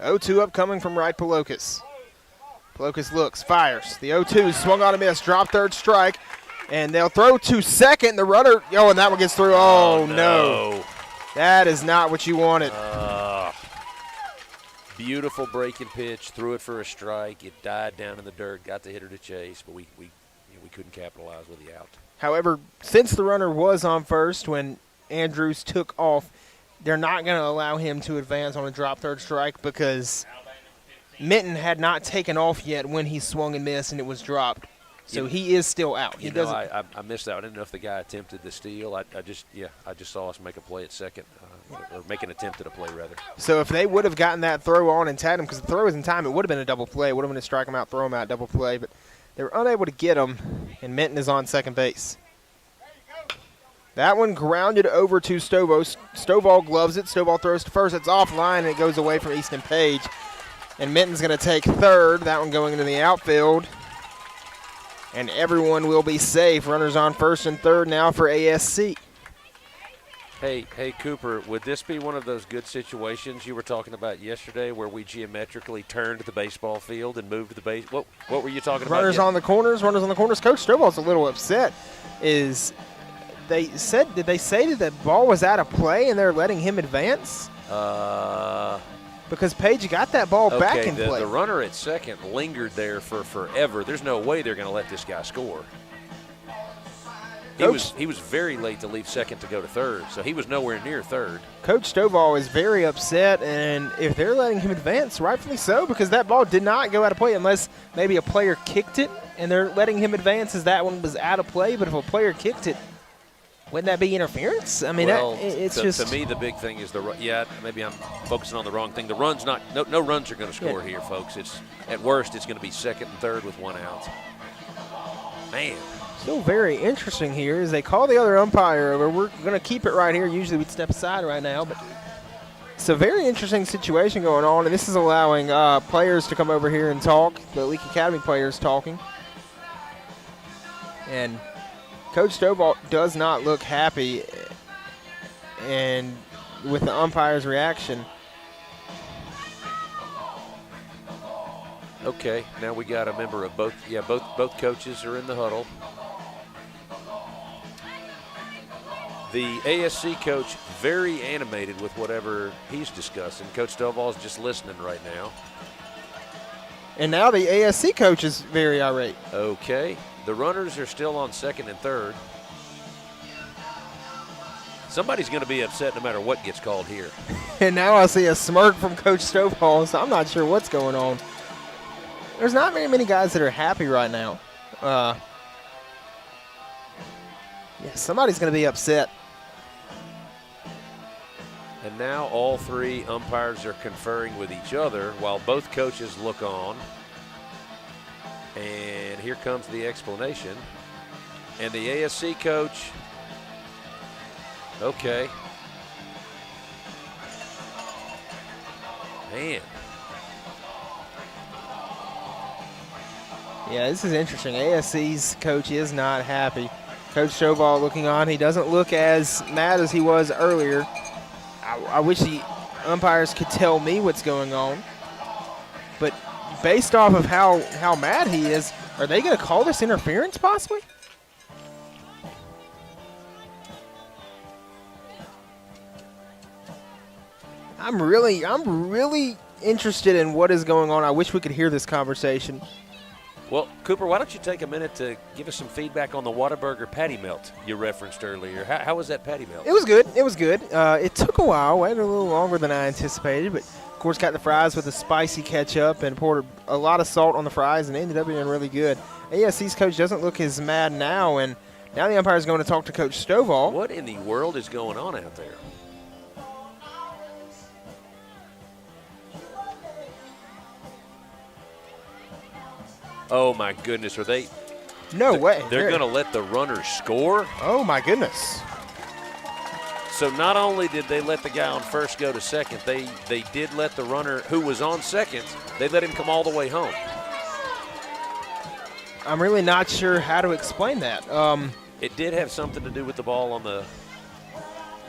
0-2 upcoming from right Pelokis. Pelokis looks, fires. The 0-2 swung on a miss, drop 3rd strike, and they'll throw to 2nd. The runner, and that one gets through. Oh, no. That is not what you wanted. Beautiful breaking pitch, threw it for a strike. It died down in the dirt, got the hitter to chase, but we couldn't capitalize with the out. However, since the runner was on first when Andrews took off, they're not going to allow him to advance on a drop 3rd strike because Minton had not taken off yet when he swung and missed and it was dropped. So he is still out. I missed that. I didn't know if the guy attempted the steal. I just saw us make a play at second, or make an attempt at a play, rather. So if they would have gotten that throw on and tagged him, because the throw was in time, it would have been a double play. It would have been a strike him out, throw him out, double play. But they were unable to get him, and Minton is on second base. That one grounded over to Stovall. Stovall gloves it. Stovall throws to first. It's offline, and it goes away from Easton Page. And Minton's going to take 3rd. That one going into the outfield. And everyone will be safe. Runners on 1st and 3rd now for ASC. Hey, Cooper, would this be one of those good situations you were talking about yesterday where we geometrically turned the baseball field and moved the base? What were you talking about? Runners on the corners. Coach Stovall's a little upset. Did they say that the ball was out of play and they're letting him advance? Because Page got that ball back in play. The runner at second lingered there for forever. There's no way they're going to let this guy score. He was very late to leave second to go to 3rd, so he was nowhere near 3rd. Coach Stovall is very upset, and if they're letting him advance, rightfully so, because that ball did not go out of play unless maybe a player kicked it, and they're letting him advance as that one was out of play. But if a player kicked it, wouldn't that be interference? I mean, to me, the big thing is maybe I'm focusing on the wrong thing. The run's no runs are going to score here, folks. It's at worst, it's going to be 2nd and 3rd with 1 out. Man. Still very interesting here as they call the other umpire over. We're going to keep it right here. Usually we'd step aside right now, but it's a very interesting situation going on, and this is allowing players to come over here and talk, the Leake Academy players talking. And Coach Stovall does not look happy and with the umpire's reaction. Okay, now we got a member of both. Yeah, both coaches are in the huddle. The ASC coach very animated with whatever he's discussing. Coach Stovall's just listening right now. And now the ASC coach is very irate. Okay, the runners are still on second and third. Somebody's going to be upset no matter what gets called here. And now I see a smirk from Coach Stovall, so I'm not sure what's going on. There's not very many guys that are happy right now. Yeah, somebody's going to be upset. And now all three umpires are conferring with each other while both coaches look on. And here comes the explanation. And the ASC coach, okay. Man. Yeah, this is interesting. ASC's coach is not happy. Coach Stovall looking on. He doesn't look as mad as he was earlier. I wish the umpires could tell me what's going on. But based off of how mad he is, are they going to call this interference possibly? I'm really interested in what is going on. I wish we could hear this conversation. Well, Cooper, why don't you take a minute to give us some feedback on the Whataburger patty melt you referenced earlier. How was that patty melt? It was good. It was good. It took a while, waited a little longer than I anticipated, but of course got the fries with the spicy ketchup and poured a lot of salt on the fries and ended up being really good. ASC's coach doesn't look as mad now, and now the umpire is going to talk to Coach Stovall. What in the world is going on out there? Oh, my goodness. Are they? No way. They're going to let the runners score? Oh, my goodness. So not only did they let the guy on first go to second, they did let the runner who was on second, they let him come all the way home. I'm really not sure how to explain that. It did have something to do with the ball on the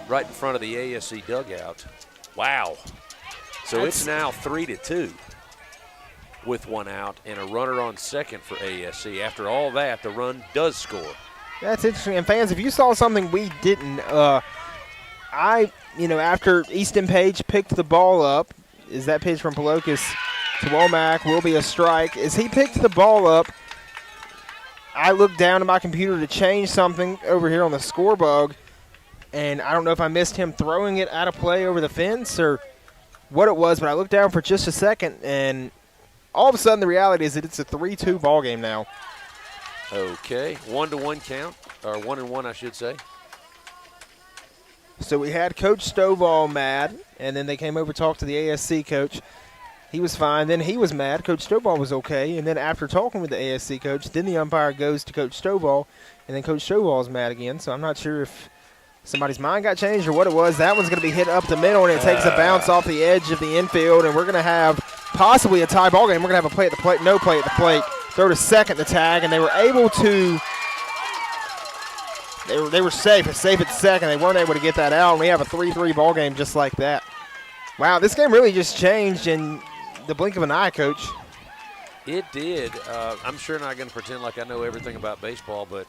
right in front of the ASC dugout. Wow. So it's now 3-2. With one out and a runner on second for ASC. After all that, the run does score. That's interesting. And fans, if you saw something we didn't, after Easton Page picked the ball up, is that pitch from Palokas to Womack will be a strike. As he picked the ball up, I looked down at my computer to change something over here on the score bug, and I don't know if I missed him throwing it out of play over the fence or what it was, but I looked down for just a second, and all of a sudden, the reality is that it's a 3-2 ball game now. Okay, 1-1 count, or 1-1, I should say. So we had Coach Stovall mad, and then they came over to talk to the ASC coach. He was fine. Then he was mad. Coach Stovall was okay. And then after talking with the ASC coach, then the umpire goes to Coach Stovall, and then Coach Stovall is mad again. So I'm not sure if somebody's mind got changed or what it was. That one's going to be hit up the middle, and it takes a bounce off the edge of the infield, and we're going to have possibly a tie ball game. We're going to have a play at the plate, no play at the plate. Throw to second, the tag, and they were able to they were safe at second. They weren't able to get that out, and we have a 3-3 ball game just like that. Wow, this game really just changed in the blink of an eye, Coach. It did. I'm sure not going to pretend like I know everything about baseball, but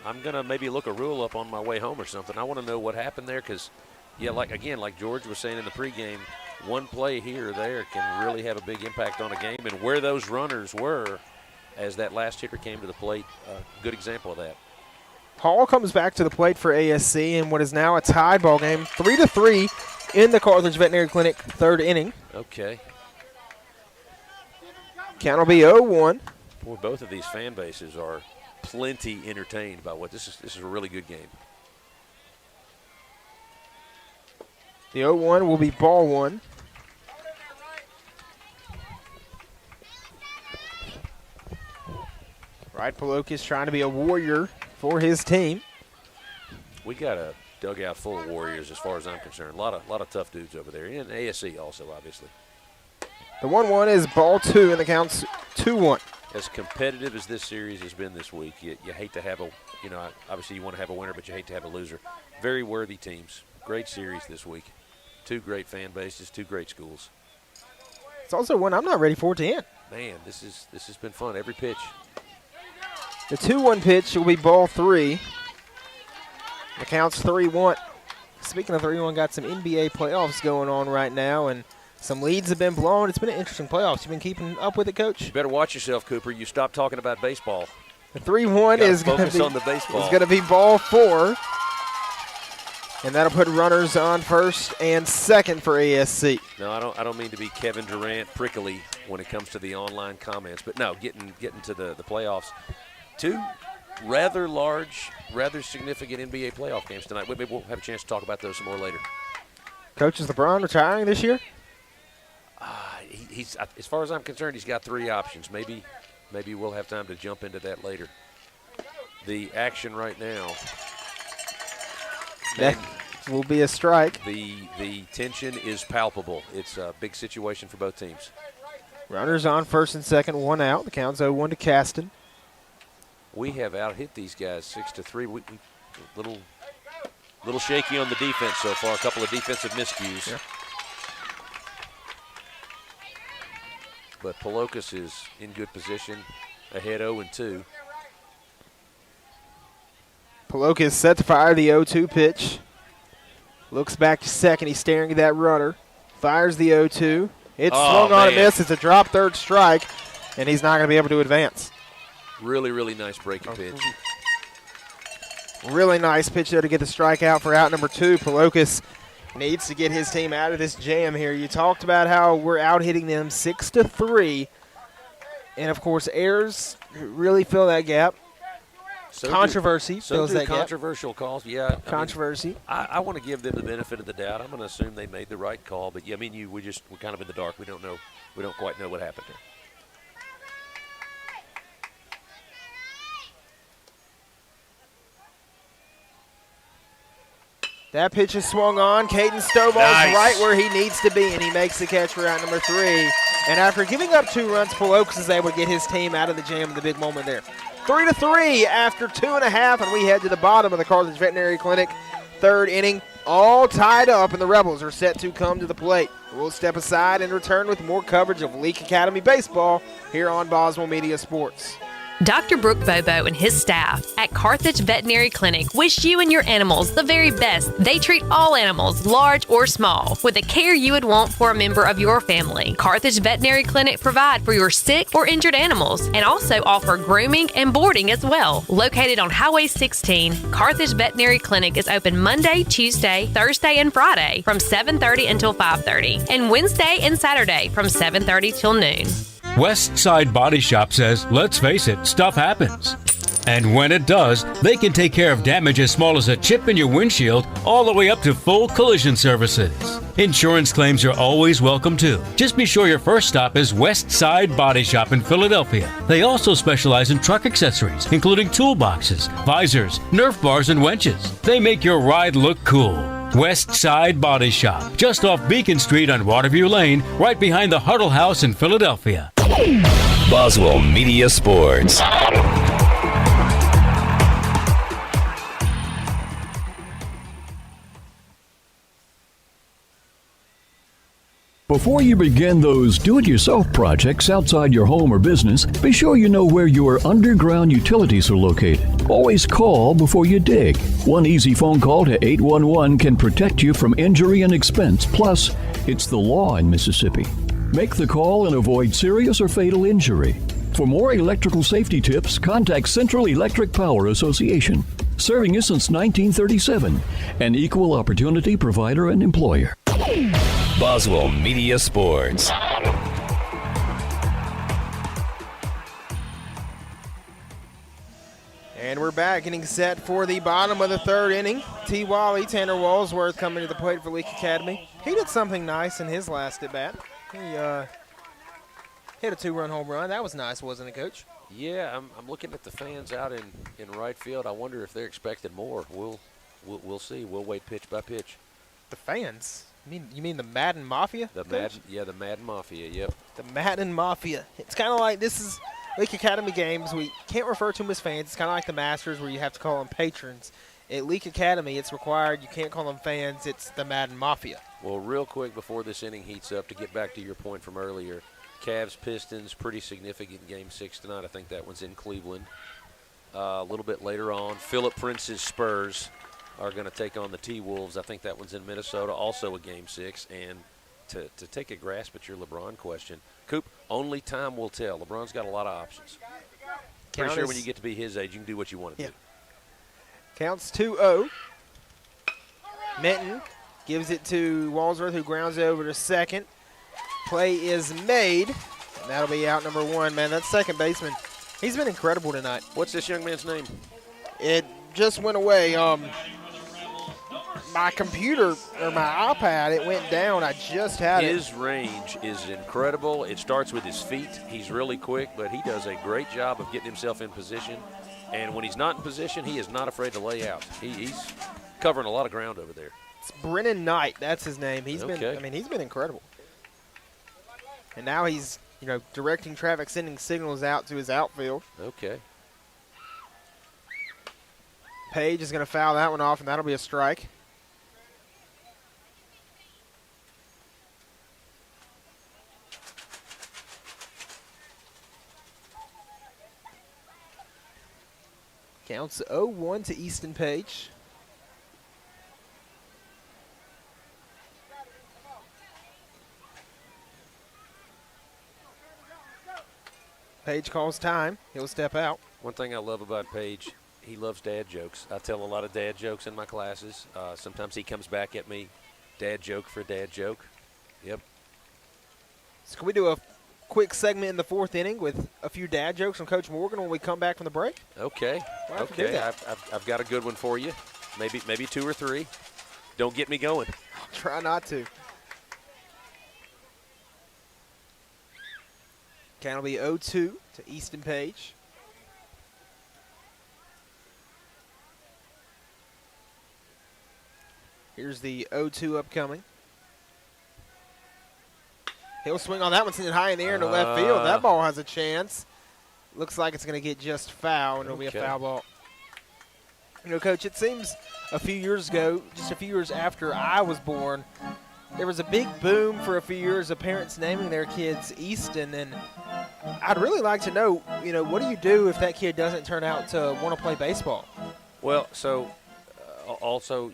I'm going to maybe look a rule up on my way home or something. I want to know what happened there because, yeah, like George was saying in the pregame, one play here or there can really have a big impact on a game, and where those runners were as that last hitter came to the plate, good example of that. Hall comes back to the plate for ASC in what is now a tied ball game, 3-3 in the Carthage Veterinary Clinic third inning. Okay. Count will be 0-1. Boy, both of these fan bases are plenty entertained by what this is a really good game. The 0-1 will be ball one. Right, Palokas trying to be a warrior for his team. We got a dugout full of Warriors as far as I'm concerned. A lot of tough dudes over there. And ASC also, obviously. The 1-1 is ball 2, and the count's 2-1. As competitive as this series has been this week, you hate to have obviously you want to have a winner, but you hate to have a loser. Very worthy teams. Great series this week. 2 great fan bases, 2 great schools. It's also one I'm not ready for to end. Man, this has been fun. Every pitch. The 2-1 pitch will be ball 3. The count's 3-1. Speaking of 3-1, got some NBA playoffs going on right now, and some leads have been blown. It's been an interesting playoffs. You've been keeping up with it, Coach? You better watch yourself, Cooper. You stop talking about baseball. The 3-1 is going focus on the baseball. It's going to be ball 4. And that'll put runners on first and second for ASC. No, I don't mean to be Kevin Durant prickly when it comes to the online comments, but no, getting to the playoffs. 2 rather large, rather significant NBA playoff games tonight. Maybe we'll have a chance to talk about those some more later. Coach, is LeBron retiring this year? He's as far as I'm concerned, he's got 3 options. Maybe we'll have time to jump into that later. The action right now. That will be a strike. The tension is palpable. It's a big situation for both teams. Runners on first and second, 1 out. The count's 0-1 to Caston. We have out-hit these guys 6-3. We little shaky on the defense so far. A couple of defensive miscues. Yeah. But Palokas is in good position, ahead 0-2. Palokas is set to fire the 0-2 pitch. Looks back to second. He's staring at that runner. Fires the 0-2. It's swung on and missed. It's a drop third strike, and he's not going to be able to advance. Really, really nice breaking pitch. Really nice pitch there to get the strikeout for out number 2. Palokas needs to get his team out of this jam here. You talked about how we're out hitting them 6-3. And, of course, errors really fill that gap. Controversy fills that gap. Controversial calls, yeah. Controversy. I want to give them the benefit of the doubt. I'm going to assume they made the right call. But, yeah, we're kind of in the dark. We don't know. We don't quite know what happened there. That pitch is swung on. Caden Stovall's right where he needs to be, and he makes the catch for out number 3. And after giving up 2 runs, Palokas is able to get his team out of the jam in the big moment there. 3-3 after 2.5, and we head to the bottom of the Carthage Veterinary Clinic 3rd inning. All tied up, and the Rebels are set to come to the plate. We'll step aside and return with more coverage of Leake Academy baseball here on Boswell Media Sports. Dr. Brooke Bobo and his staff at Carthage Veterinary Clinic wish you and your animals the very best. They treat all animals, large or small, with the care you would want for a member of your family. Carthage Veterinary Clinic provide for your sick or injured animals and also offer grooming and boarding as well. Located on Highway 16, Carthage Veterinary Clinic is open Monday, Tuesday, Thursday, and Friday from 7:30 until 5:30, and Wednesday and Saturday from 7:30 till noon. West Side Body Shop says, let's face it, stuff happens. And when it does, they can take care of damage as small as a chip in your windshield all the way up to full collision services. Insurance claims are always welcome too. Just be sure your first stop is West Side Body Shop in Philadelphia. They also specialize in truck accessories, including toolboxes, visors, Nerf bars, and winches. They make your ride look cool. West Side Body Shop, just off Beacon Street on Waterview Lane, right behind the Huddle House in Philadelphia. Boswell Media Sports. Before you begin those do-it-yourself projects outside your home or business, be sure you know where your underground utilities are located. Always call before you dig. One easy phone call to 811 can protect you from injury and expense. Plus, it's the law in Mississippi. Make the call and avoid serious or fatal injury. For more electrical safety tips, contact Central Electric Power Association, serving you since 1937, an equal opportunity provider and employer. Boswell Media Sports. And we're back, getting set for the bottom of the 3rd inning. T. Wally, Tanner Walsworth coming to the plate for Leake Academy. He did something nice in his last at-bat. He hit a 2-run home run. That was nice, wasn't it, Coach? Yeah, I'm looking at the fans out in right field. I wonder if they're expecting more. We'll see. We'll wait pitch by pitch. The fans? You mean the Madden Mafia? The Madden Mafia. Yep. The Madden Mafia. It's kind of like this is Leake Academy games. We can't refer to them as fans. It's kind of like the Masters where you have to call them patrons. At Leake Academy, it's required. You can't call them fans. It's the Madden Mafia. Well, real quick before this inning heats up, to get back to your point from earlier, Cavs Pistons, pretty significant game 6 tonight. I think that one's in Cleveland. A little bit later on, Philip Prince's Spurs are going to take on the T-Wolves. I think that one's in Minnesota, also a game 6. And to take a grasp at your LeBron question, Coop, only time will tell. LeBron's got a lot of options. Pretty sure when you get to be his age, you can do what you want to do. Counts 2-0. Minton gives it to Walsworth, who grounds it over to second. Play is made, and that'll be out number 1. Man, that second baseman, he's been incredible tonight. What's this young man's name? It just went away. My computer, or my iPad, it went down. I just had it. His range is incredible. It starts with his feet. He's really quick, but he does a great job of getting himself in position. And when he's not in position, he is not afraid to lay out. He's covering a lot of ground over there. It's Brennan Knight. That's his name. He's been incredible. And now he's, directing traffic, sending signals out to his outfield. Okay. Page is going to foul that one off, and that'll be a strike. Counts 0-1 to Easton Page. Page calls time. He'll step out. One thing I love about Page, he loves dad jokes. I tell a lot of dad jokes in my classes. Sometimes he comes back at me, dad joke for dad joke. Yep. So can we do a quick segment in the 4th inning with a few dad jokes from Coach Morgan when we come back from the break? Okay. We'll have to do that. I've got a good one for you. Maybe 2 or 3. Don't get me going. I'll try not to. Count will be 0-2 to Easton Page. Here's the 0-2 upcoming. He'll swing on that one, send it high in the air into left field. That ball has a chance. Looks like it's going to get just foul, and it'll be a foul ball. Coach, it seems a few years ago, just a few years after I was born, there was a big boom for a few years of parents naming their kids Easton, and I'd really like to know, what do you do if that kid doesn't turn out to want to play baseball? Well, so also,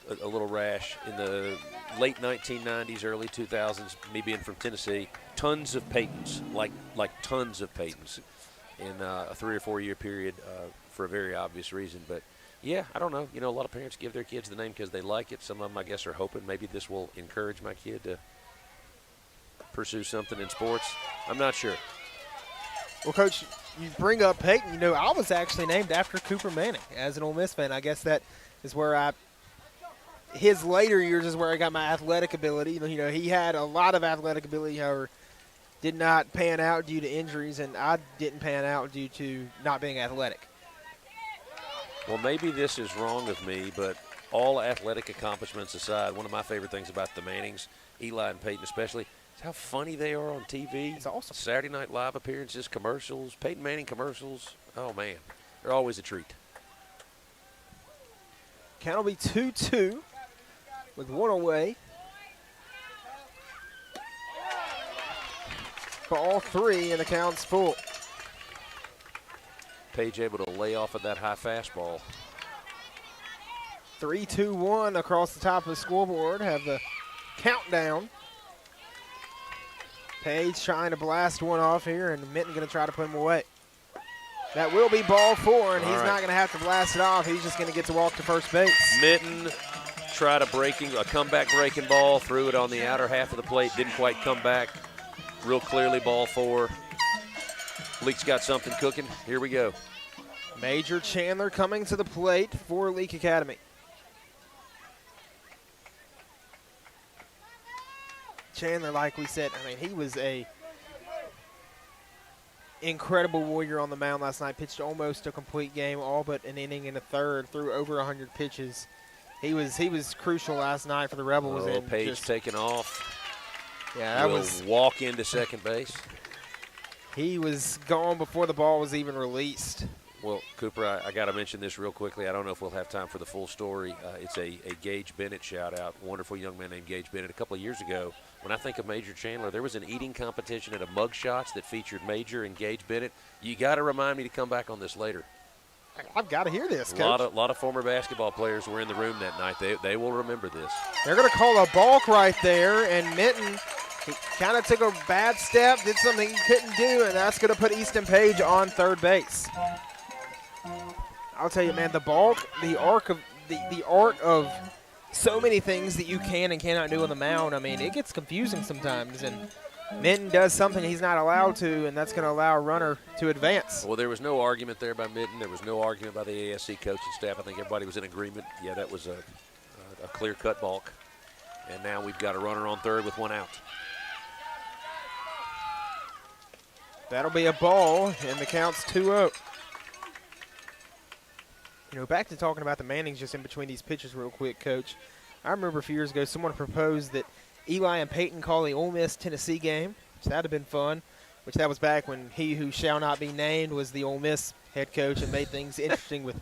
a little rash in the late 1990s, early 2000s, me being from Tennessee, tons of Peytons, like tons of Peytons in a 3 or 4 year period for a very obvious reason. But, yeah, I don't know. A lot of parents give their kids the name because they like it. Some of them, I guess, are hoping maybe this will encourage my kid to pursue something in sports. I'm not sure. Well, Coach, you bring up Peyton. I was actually named after Cooper Manning as an Ole Miss fan. I guess that is where his later years is where I got my athletic ability. He had a lot of athletic ability, however, did not pan out due to injuries, and I didn't pan out due to not being athletic. Well, maybe this is wrong of me, but all athletic accomplishments aside, one of my favorite things about the Mannings, Eli and Peyton especially, is how funny they are on TV. It's awesome. Saturday Night Live appearances, commercials, Peyton Manning commercials. Oh, man, they're always a treat. Count will be 2-2 with 1 away. Ball 3, and the count's full. Page able to lay off of that high fastball. 3-2-1 across the top of the scoreboard. Have the countdown. Page trying to blast one off here, and Minton going to try to put him away. That will be ball 4, and he's not going to have to blast it off. He's just going to get to walk to first base. Minton tried a comeback breaking ball, threw it on the outer half of the plate, didn't quite come back. Real clearly ball 4. Leake's got something cooking. Here we go. Major Chandler coming to the plate for Leake Academy. Chandler, like we said, he was incredible warrior on the mound last night. Pitched almost a complete game, all but an inning and a third, threw over 100 pitches. He was crucial last night for the Rebels. Oh, and Page taking off. Yeah, that will was walk into second base. He was gone before the ball was even released. Well, Cooper, I got to mention this real quickly. I don't know if we'll have time for the full story. It's a Gage Bennett shout-out, wonderful young man named Gage Bennett. A couple of years ago, when I think of Major Chandler, there was an eating competition at a Mug Shots that featured Major and Gage Bennett. You got to remind me to come back on this later. I've got to hear this, Coach. A lot of former basketball players were in the room that night. They will remember this. They're going to call a balk right there, and Minton he kind of took a bad step, did something he couldn't do, and that's going to put Easton Page on third base. I'll tell you, man, the balk, the art of so many things that you can and cannot do on the mound, I mean, it gets confusing sometimes, and Minton does something he's not allowed to, and that's going to allow a runner to advance. Well, there was no argument there by Minton. There was no argument by the ASC coaching staff. I think everybody was in agreement. Yeah, that was a clear-cut balk. And now we've got a runner on third with one out. That'll be a ball, and the count's 2-0. You know, back to talking about the Mannings just in between these pitches real quick, Coach. I remember a few years ago someone proposed that Eli and Peyton call the Ole Miss-Tennessee game, which that would have been fun, which that was back when he who shall not be named was the Ole Miss head coach and made things interesting with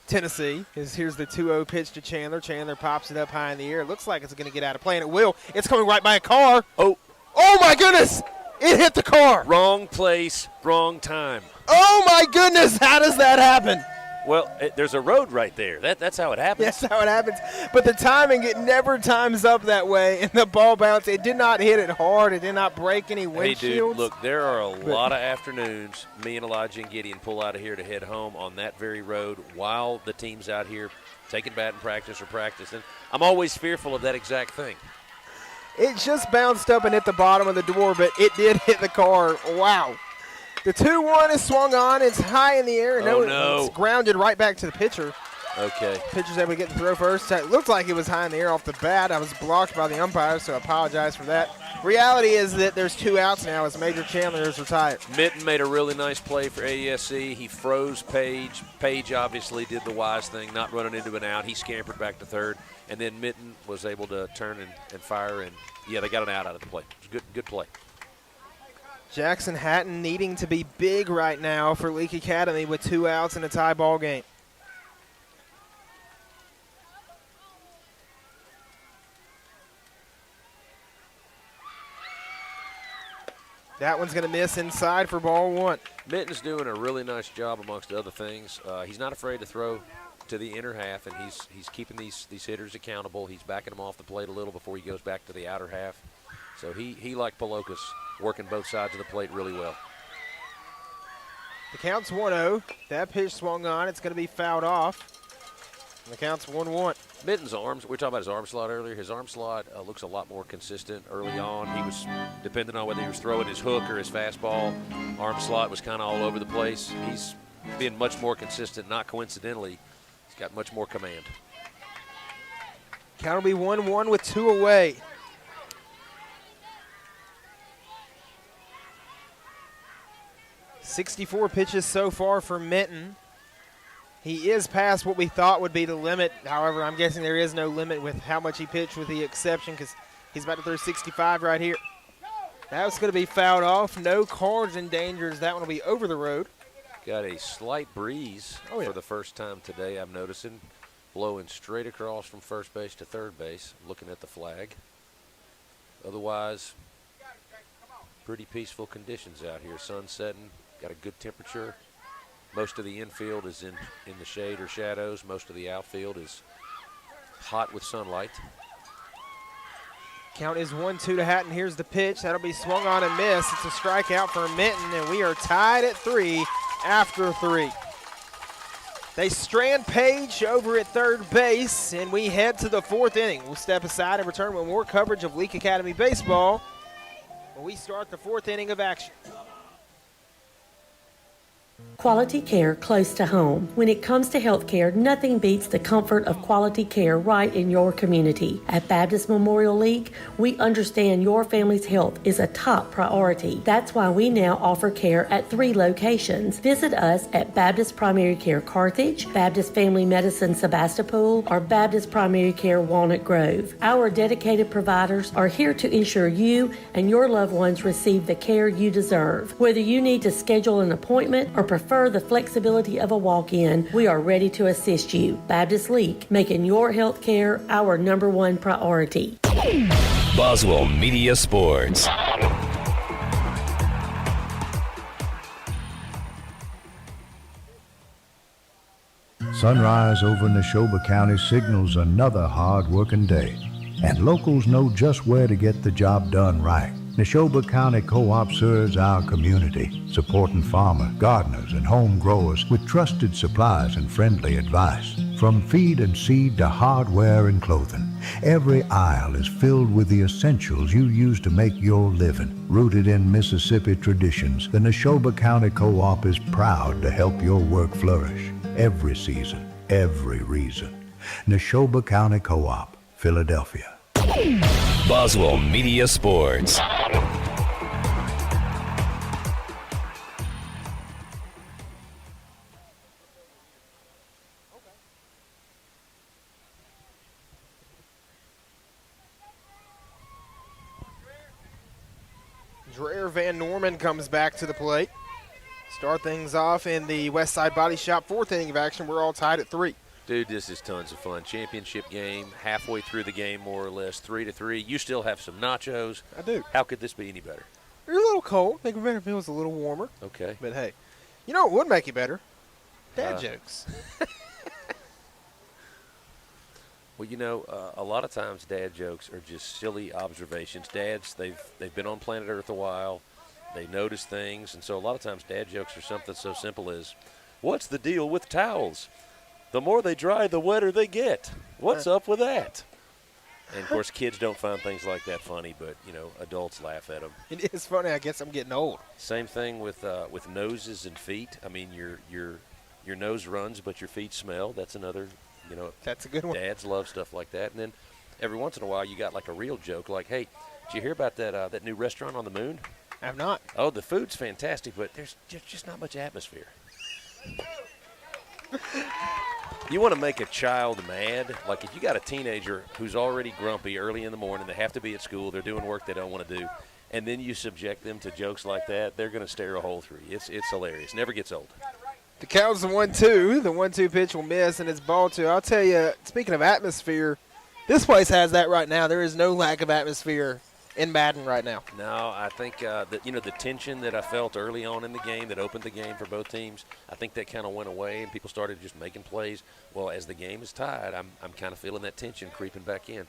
Tennessee. Here's the 2-0 pitch to Chandler. Chandler pops it up high in the air. It looks like it's going to get out of play, and it will. It's coming right by a car. Oh, my goodness! It hit the car. Wrong place, wrong time. Oh, my goodness! How does that happen? Well, there's a road right there. That's how it happens. That's how it happens. But the timing, it never times up that way, and the ball bounced. It did not hit it hard. It did not break any windshields. Hey, dude, look, there are a lot of afternoons me and Elijah and Gideon pull out of here to head home on that very road while the team's out here taking batting practice or practicing. I'm always fearful of that exact thing. It just bounced up and hit the bottom of the door, but it did hit the car. Wow. The 2-1 is swung on. It's high in the air. No. It's grounded right back to the pitcher. Okay. Pitcher's able to get the throw first. It looked like it was high in the air off the bat. I was blocked by the umpire, so I apologize for that. Reality is that there's 2 outs now as Major Chandler is retired. Mitten made a really nice play for AESC. He froze Page. Page obviously did the wise thing, not running into an out. He scampered back to third, and then Mitten was able to turn and fire, and, yeah, they got an out of the play. It was a good play. Jackson Hatton needing to be big right now for Leake Academy with 2 outs in a tie ball game. That one's going to miss inside for ball 1. Mitten's doing a really nice job amongst other things. He's not afraid to throw to the inner half, and he's keeping these hitters accountable. He's backing them off the plate a little before he goes back to the outer half. So he like Palokas, working both sides of the plate really well. The count's 1-0. That pitch swung on. It's going to be fouled off. And the count's 1-1. Mitten's arms, we were talking about his arm slot earlier. His arm slot looks a lot more consistent early on. He was, depending on whether he was throwing his hook or his fastball, arm slot was kind of all over the place. He's been much more consistent, not coincidentally. He's got much more command. Count will be 1-1 with 2 away. .64 pitches so far for Minton. He is past what we thought would be the limit. However, I'm guessing there is no limit with how much he pitched, with the exception because he's about to throw 65 right here. That's going to be fouled off. No cars in danger as that one will be over the road. Got a slight breeze for the first time today, I'm noticing. Blowing straight across from first base to third base, looking at the flag. Otherwise, pretty peaceful conditions out here. Sun setting, got a good temperature. Most of the infield is in the shade or shadows. Most of the outfield is hot with sunlight. Count is 1-2 to Hatton. Here's the pitch. That'll be swung on and missed. It's a strikeout for Minton, and we are tied at 3 after 3. They strand Page over at third base, and we head to the 4th inning. We'll step aside and return with more coverage of Leake Academy baseball when we start the 4th inning of action. Quality care close to home. When it comes to health care, nothing beats the comfort of quality care right in your community. At Baptist Memorial League, we understand your family's health is a top priority. That's why we now offer care at 3 locations. Visit us at Baptist Primary Care Carthage, Baptist Family Medicine Sebastopol, or Baptist Primary Care Walnut Grove. Our dedicated providers are here to ensure you and your loved ones receive the care you deserve. Whether you need to schedule an appointment or prefer the flexibility of a walk-in, we are ready to assist you. Baptist League, making your health care our #1 priority. Boswell Media Sports. Sunrise over Neshoba County signals another hard-working day, and locals know just where to get the job done right. Neshoba County Co-op serves our community, supporting farmers, gardeners, and home growers with trusted supplies and friendly advice. From feed and seed to hardware and clothing, every aisle is filled with the essentials you use to make your living. Rooted in Mississippi traditions, the Neshoba County Co-op is proud to help your work flourish. Every season, every reason. Neshoba County Co-op, Philadelphia. Boswell Media Sports. Dreher Van Norman comes back to the plate. Start things off in the West Side Body Shop 4th inning of action. We're all tied at 3. Dude, this is tons of fun. Championship game, halfway through the game more or less, 3-3. You still have some nachos. I do. How could this be any better? You're a little cold. I think it better if it was a little warmer. Okay. But hey, you know what would make you better? Dad jokes. Well, you know, a lot of times dad jokes are just silly observations. Dads, they've been on planet Earth a while. They notice things, and so a lot of times dad jokes are something so simple as, what's the deal with towels? The more they dry, the wetter they get. What's up with that? And, of course, kids don't find things like that funny, but, you know, adults laugh at them. It is funny. I guess I'm getting old. Same thing with noses and feet. I mean, your nose runs, but your feet smell. That's another, you know. That's a good one. Dads love stuff like that. And then every once in a while you got like a real joke like, hey, did you hear about that new restaurant on the moon? I have not. Oh, the food's fantastic, but there's just not much atmosphere. You want to make a child mad? Like if you got a teenager who's already grumpy early in the morning, they have to be at school, they're doing work they don't want to do, and then you subject them to jokes like that, they're going to stare a hole through you. It's hilarious. Never gets old. The count's the 1-2. The 1-2 pitch will miss, and it's ball 2. I'll tell you, speaking of atmosphere, this place has that right now. There is no lack of atmosphere in Madden right now. No, I think that, you know, the tension that I felt early on in the game that opened the game for both teams, I think that kind of went away and people started just making plays. Well, as the game is tied, I'm kind of feeling that tension creeping back in.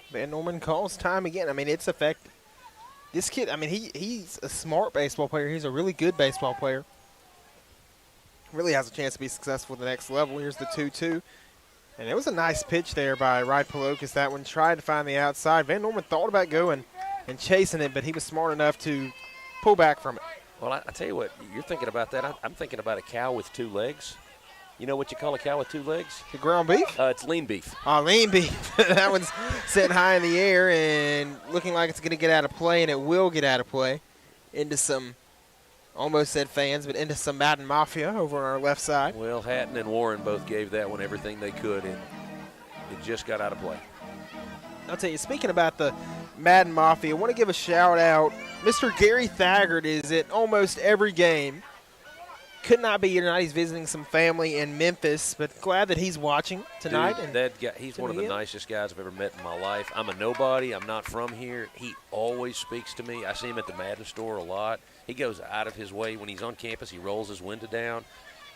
Van Norman calls time again. I mean, it's effective. This kid, I mean, he's a smart baseball player. He's a really good baseball player. Really has a chance to be successful at the next level. Here's the 2-2. And it was a nice pitch there by Wright Palokas. That one tried to find the outside. Van Norman thought about going and chasing it, but he was smart enough to pull back from it. Well, I tell you what, you're thinking about that. I'm thinking about a cow with 2 legs. You know what you call a cow with 2 legs? The ground beef? It's lean beef. Oh, lean beef. That one's sitting high in the air and looking like it's going to get out of play, and it will get out of play into some, almost said fans, but into some Madden Mafia over on our left side. Well, Hatton and Warren both gave that one everything they could, and it just got out of play. I'll tell you, speaking about the Madden Mafia, I want to give a shout-out. Mr. Gary Thaggart is at almost every game. Could not be here tonight. He's visiting some family in Memphis, but glad that he's watching tonight. Dude, that guy, he's one of the nicest guys I've ever met in my life. I'm a nobody. I'm not from here. He always speaks to me. I see him at the Madden store a lot. He goes out of his way. When he's on campus, he rolls his window down.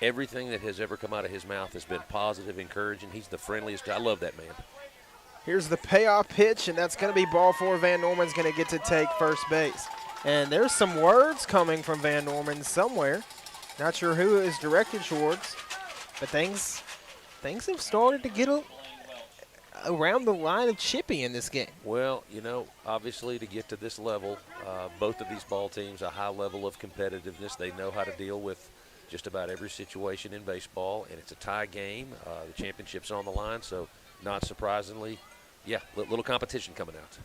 Everything that has ever come out of his mouth has been positive, encouraging. He's the friendliest guy. I love that man. Here's the payoff pitch, and that's going to be ball 4. Van Norman's going to get to take first base. And there's some words coming from Van Norman somewhere. Not sure who is directed towards, but things have started to get around the line of chippy in this game. Well, obviously to get to this level, both of these ball teams, a high level of competitiveness. They know how to deal with just about every situation in baseball, and it's a tie game. The championship's on the line, so not surprisingly, little competition coming out.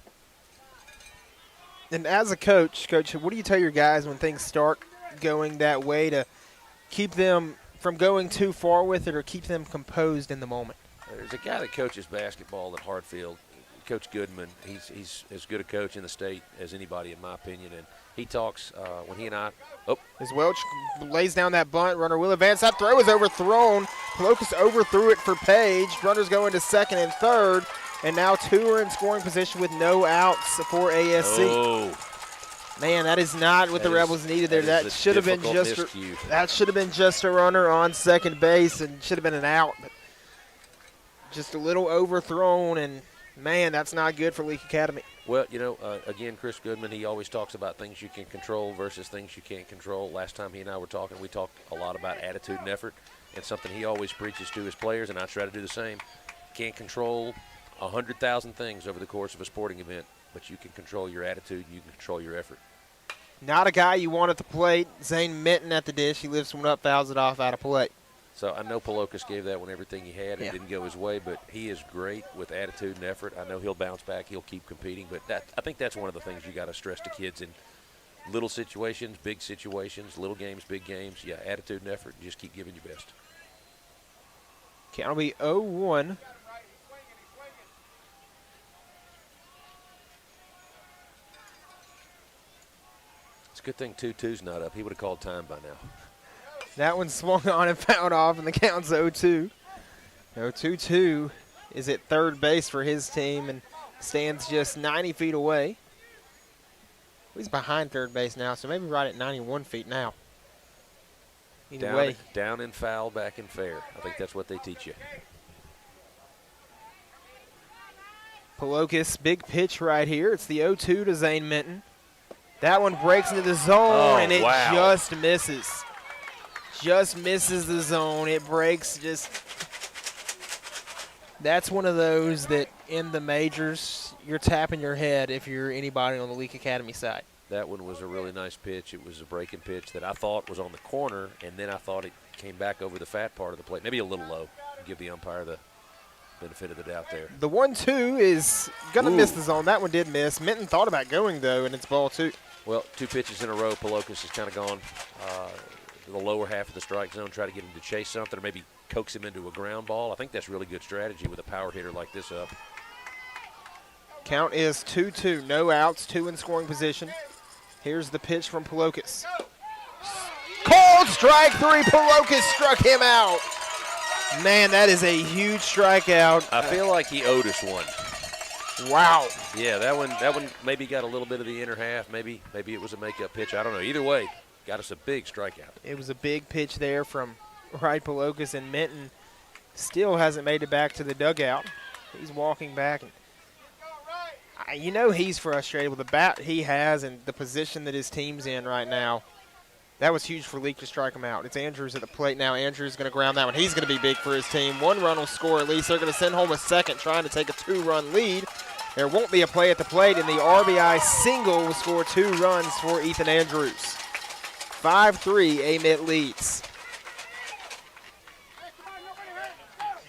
And as a coach, what do you tell your guys when things start going that way to keep them from going too far with it or keep them composed in the moment? There's a guy that coaches basketball at Hartfield, Coach Goodman. He's as good a coach in the state as anybody, in my opinion. And he talks when he and I. As Welch lays down that bunt, runner will advance. That throw is overthrown. Palokas overthrew it for Page. Runners go into second and third. And now two are in scoring position with no outs for ASC. Oh. Man, that is not what the Rebels needed there. That should have been just a runner on second base and should have been an out. But just a little overthrown, and man, that's not good for Leake Academy. Well, again, Chris Goodman, he always talks about things you can control versus things you can't control. Last time he and I were talking, we talked a lot about attitude and effort, and something he always preaches to his players, and I try to do the same. Can't control 100,000 things over the course of a sporting event, but you can control your attitude, you can control your effort. Not a guy you want at the plate. Zane Minton at the dish. He lifts one up, fouls it off out of play. So I know Palokas gave that one everything he had. It didn't go his way, but he is great with attitude and effort. I know he'll bounce back. He'll keep competing. But I think that's one of the things you got to stress to kids in little situations, big situations, little games, big games. Yeah, attitude and effort. Just keep giving your best. Count will be 0-1. It's a good thing 2-2's not up. He would have called time by now. That one swung on and fouled off, and the count's 0-2. 0-2 is at third base for his team and stands just 90 feet away. He's behind third base now, so maybe right at 91 feet now. Either way. Down and foul, back and fair. I think that's what they teach you. Palokas, big pitch right here. It's the 0-2 to Zane Minton. That one breaks into the zone, and it just misses. Just misses the zone. It breaks just. That's one of those that in the majors, you're tapping your head if you're anybody on the Leake Academy side. That one was a really nice pitch. It was a breaking pitch that I thought was on the corner, and then I thought it came back over the fat part of the plate. Maybe a little low. Give the umpire the benefit of the doubt there. The 1-2 is going to miss the zone. That one did miss. Minton thought about going, though, and it's ball two. Well, two pitches in a row. Palokas has kind of gone to the lower half of the strike zone, try to get him to chase something or maybe coax him into a ground ball. I think that's really good strategy with a power hitter like this up. Count is 2-2. No outs, two in scoring position. Here's the pitch from Palokas. Called strike three. Palokas struck him out. Man, that is a huge strikeout. I feel like he owed us one. Wow. Yeah, that one maybe got a little bit of the inner half. Maybe it was a makeup pitch. I don't know. Either way, got us a big strikeout. It was a big pitch there from Wright Palokas, and Minton still hasn't made it back to the dugout. He's walking back. And he's frustrated with the bat he has and the position that his team's in right now. That was huge for Leake to strike him out. It's Andrews at the plate now. Andrews going to ground that one. He's going to be big for his team. One run will score at least. They're going to send home a second, trying to take a two-run lead. There won't be a play at the plate, and the RBI single will score 2 runs for Ethan Andrews. 5-3, Amite leads.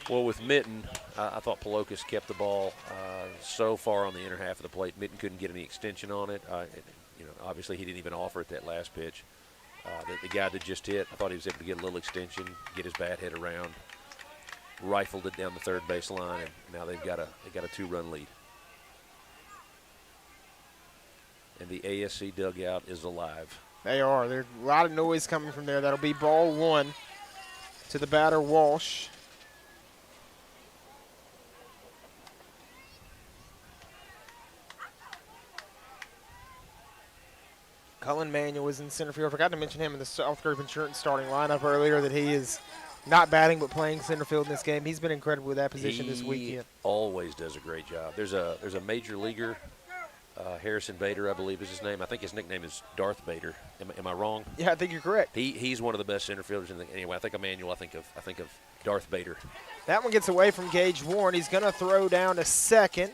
Well, with Minton, I thought Palokas kept the ball so far on the inner half of the plate. Minton couldn't get any extension on it. Obviously he didn't even offer it that last pitch. The guy that just hit, I thought he was able to get a little extension, get his bat head around, rifled it down the third base line, and now they've got a 2-run lead. And the ASC dugout is alive. They are. There's a lot of noise coming from there. That'll be ball one to the batter, Walsh. Cullen Manuel was in center field. I forgot to mention him in the South Group Insurance starting lineup earlier, that he is not batting but playing center field in this game. He's been incredible with that position this weekend. He always does a great job. There's a major leaguer Harrison Bader, I believe is his name. I think his nickname is Darth Bader. Am I wrong? Yeah, I think you're correct. He's one of the best center fielders anyway. I think Emmanuel. I think of Darth Bader. That one gets away from Gage Warren. He's going to throw down to second.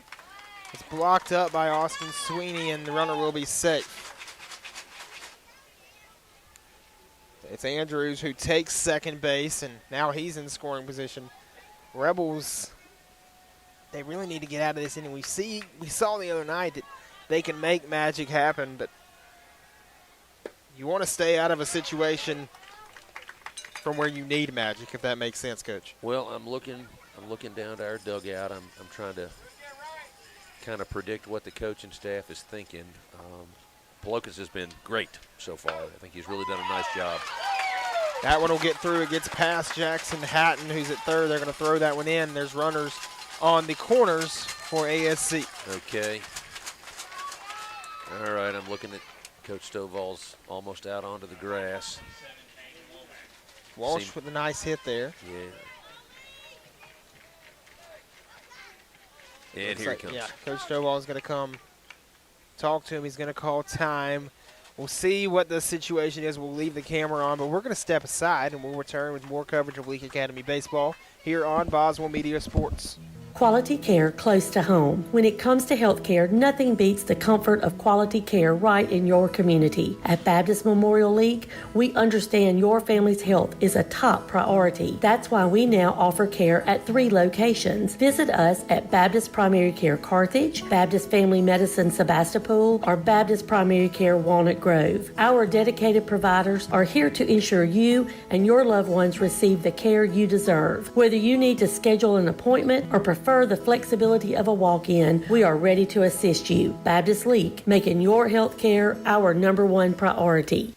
It's blocked up by Austin Sweeney, and the runner will be safe. It's Andrews who takes second base, and now he's in scoring position. Rebels, they really need to get out of this inning. We saw the other night that they can make magic happen, but you want to stay out of a situation from where you need magic, if that makes sense, Coach. Well, I'm looking down to our dugout. I'm trying to kind of predict what the coaching staff is thinking. Pelokas has been great so far. I think he's really done a nice job. That one will get through. It gets past Jackson Hatton, who's at third. They're going to throw that one in. There's runners on the corners for ASC. Okay. All right, I'm looking at Coach Stovall's almost out onto the grass. Walsh with a nice hit there. Yeah. And here he comes. Yeah, Coach Stovall is going to come talk to him. He's going to call time. We'll see what the situation is. We'll leave the camera on, but we're going to step aside, and we'll return with more coverage of Leake Academy baseball here on Boswell Media Sports. Quality care close to home. When it comes to health care, nothing beats the comfort of quality care right in your community. At Baptist Memorial League, we understand your family's health is a top priority. That's why we now offer care at 3 locations. Visit us at Baptist Primary Care Carthage, Baptist Family Medicine Sebastopol, or Baptist Primary Care Walnut Grove. Our dedicated providers are here to ensure you and your loved ones receive the care you deserve. Whether you need to schedule an appointment or prefer the flexibility of a walk-in, we are ready to assist you. Baptist League, making your health care our #1 priority.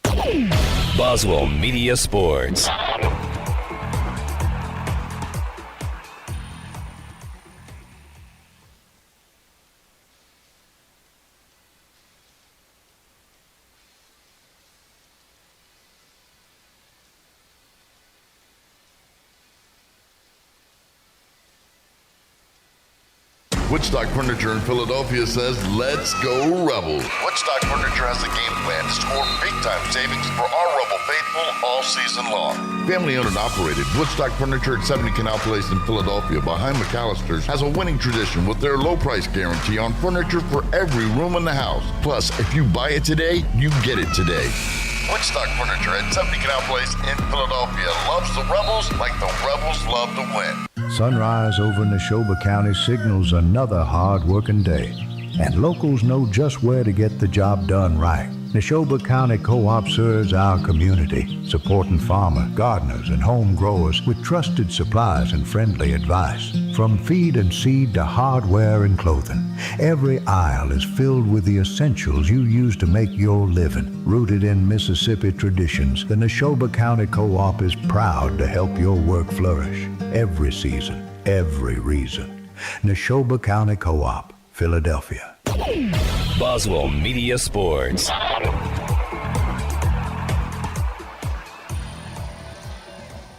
Boswell Media Sports. Woodstock Furniture in Philadelphia says, let's go Rebels. Woodstock Furniture has a game plan to score big-time savings for our Rebel faithful all season long. Family-owned and operated, Woodstock Furniture at 70 Canal Place in Philadelphia behind McAllister's has a winning tradition with their low price guarantee on furniture for every room in the house. Plus, if you buy it today, you get it today. Woodstock Furniture at 70 Canal Place in Philadelphia loves the Rebels like the Rebels love to win. Sunrise over Neshoba County signals another hard-working day, and locals know just where to get the job done right. Neshoba County Co-op serves our community, supporting farmers, gardeners, and home growers with trusted supplies and friendly advice. From feed and seed to hardware and clothing, every aisle is filled with the essentials you use to make your living. Rooted in Mississippi traditions, the Neshoba County Co-op is proud to help your work flourish. Every season, every reason. Neshoba County Co-op, Philadelphia. Boswell Media Sports.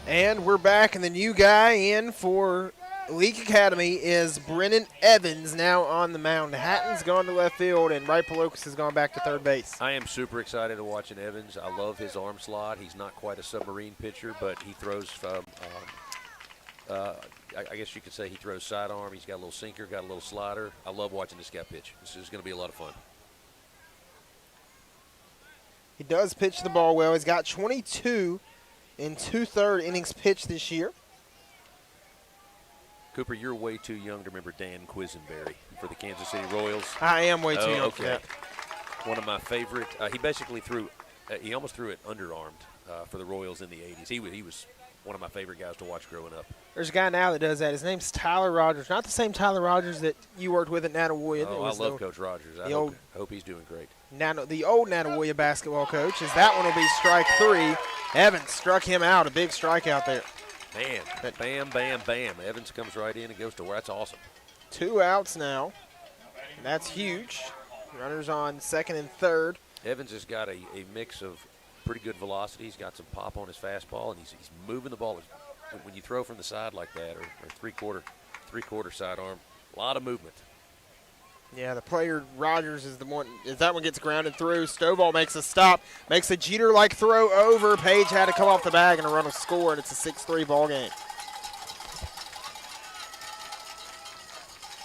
And we're back, and the new guy in for Leake Academy is Brennan Evans, now on the mound. Hatton's gone to left field, and Wright Pelokas has gone back to third base. I am super excited to watching Evans. I love his arm slot. He's not quite a submarine pitcher, but he throws from I guess you could say he throws sidearm. He's got a little sinker, got a little slider. I love watching this guy pitch. This is going to be a lot of fun. He does pitch the ball well. He's got 22 in 2/3 innings pitched this year. Cooper, you're way too young to remember Dan Quisenberry for the Kansas City Royals. I am way too young for that. One of my favorite. He basically threw. He almost threw it underarmed for the Royals in the 80s. He was one of my favorite guys to watch growing up. There's a guy now that does that. His name's Tyler Rogers. Not the same Tyler Rogers that you worked with at Natawoya. Oh, I love Coach Rogers. I hope he's doing great. The old Natawoya basketball coach. As that one will be strike 3. Evans struck him out. A big strikeout there. Man, bam, bam, bam. Evans comes right in and goes to where. That's awesome. 2 outs now. That's huge. Runners on second and third. Evans has got a mix of pretty good velocity. He's got some pop on his fastball, and he's moving the ball. When you throw from the side like that, or three-quarter sidearm, a lot of movement. Yeah, the player, Rogers, is the one. If that one gets grounded through, Stovall makes a stop, makes a Jeter-like throw over. Page had to come off the bag and a run will score, and it's a 6-3 ball game.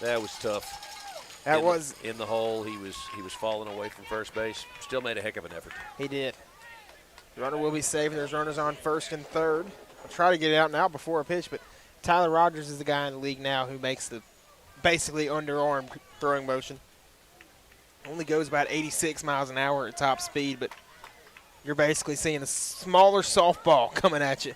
That was tough. That was in the hole. He was falling away from first base. Still made a heck of an effort. He did. The runner will be safe, and there's runners on first and third. I'll try to get it out and out before a pitch, but Tyler Rogers is the guy in the league now who makes the basically underarm throwing motion. Only goes about 86 miles an hour at top speed, but you're basically seeing a smaller softball coming at you.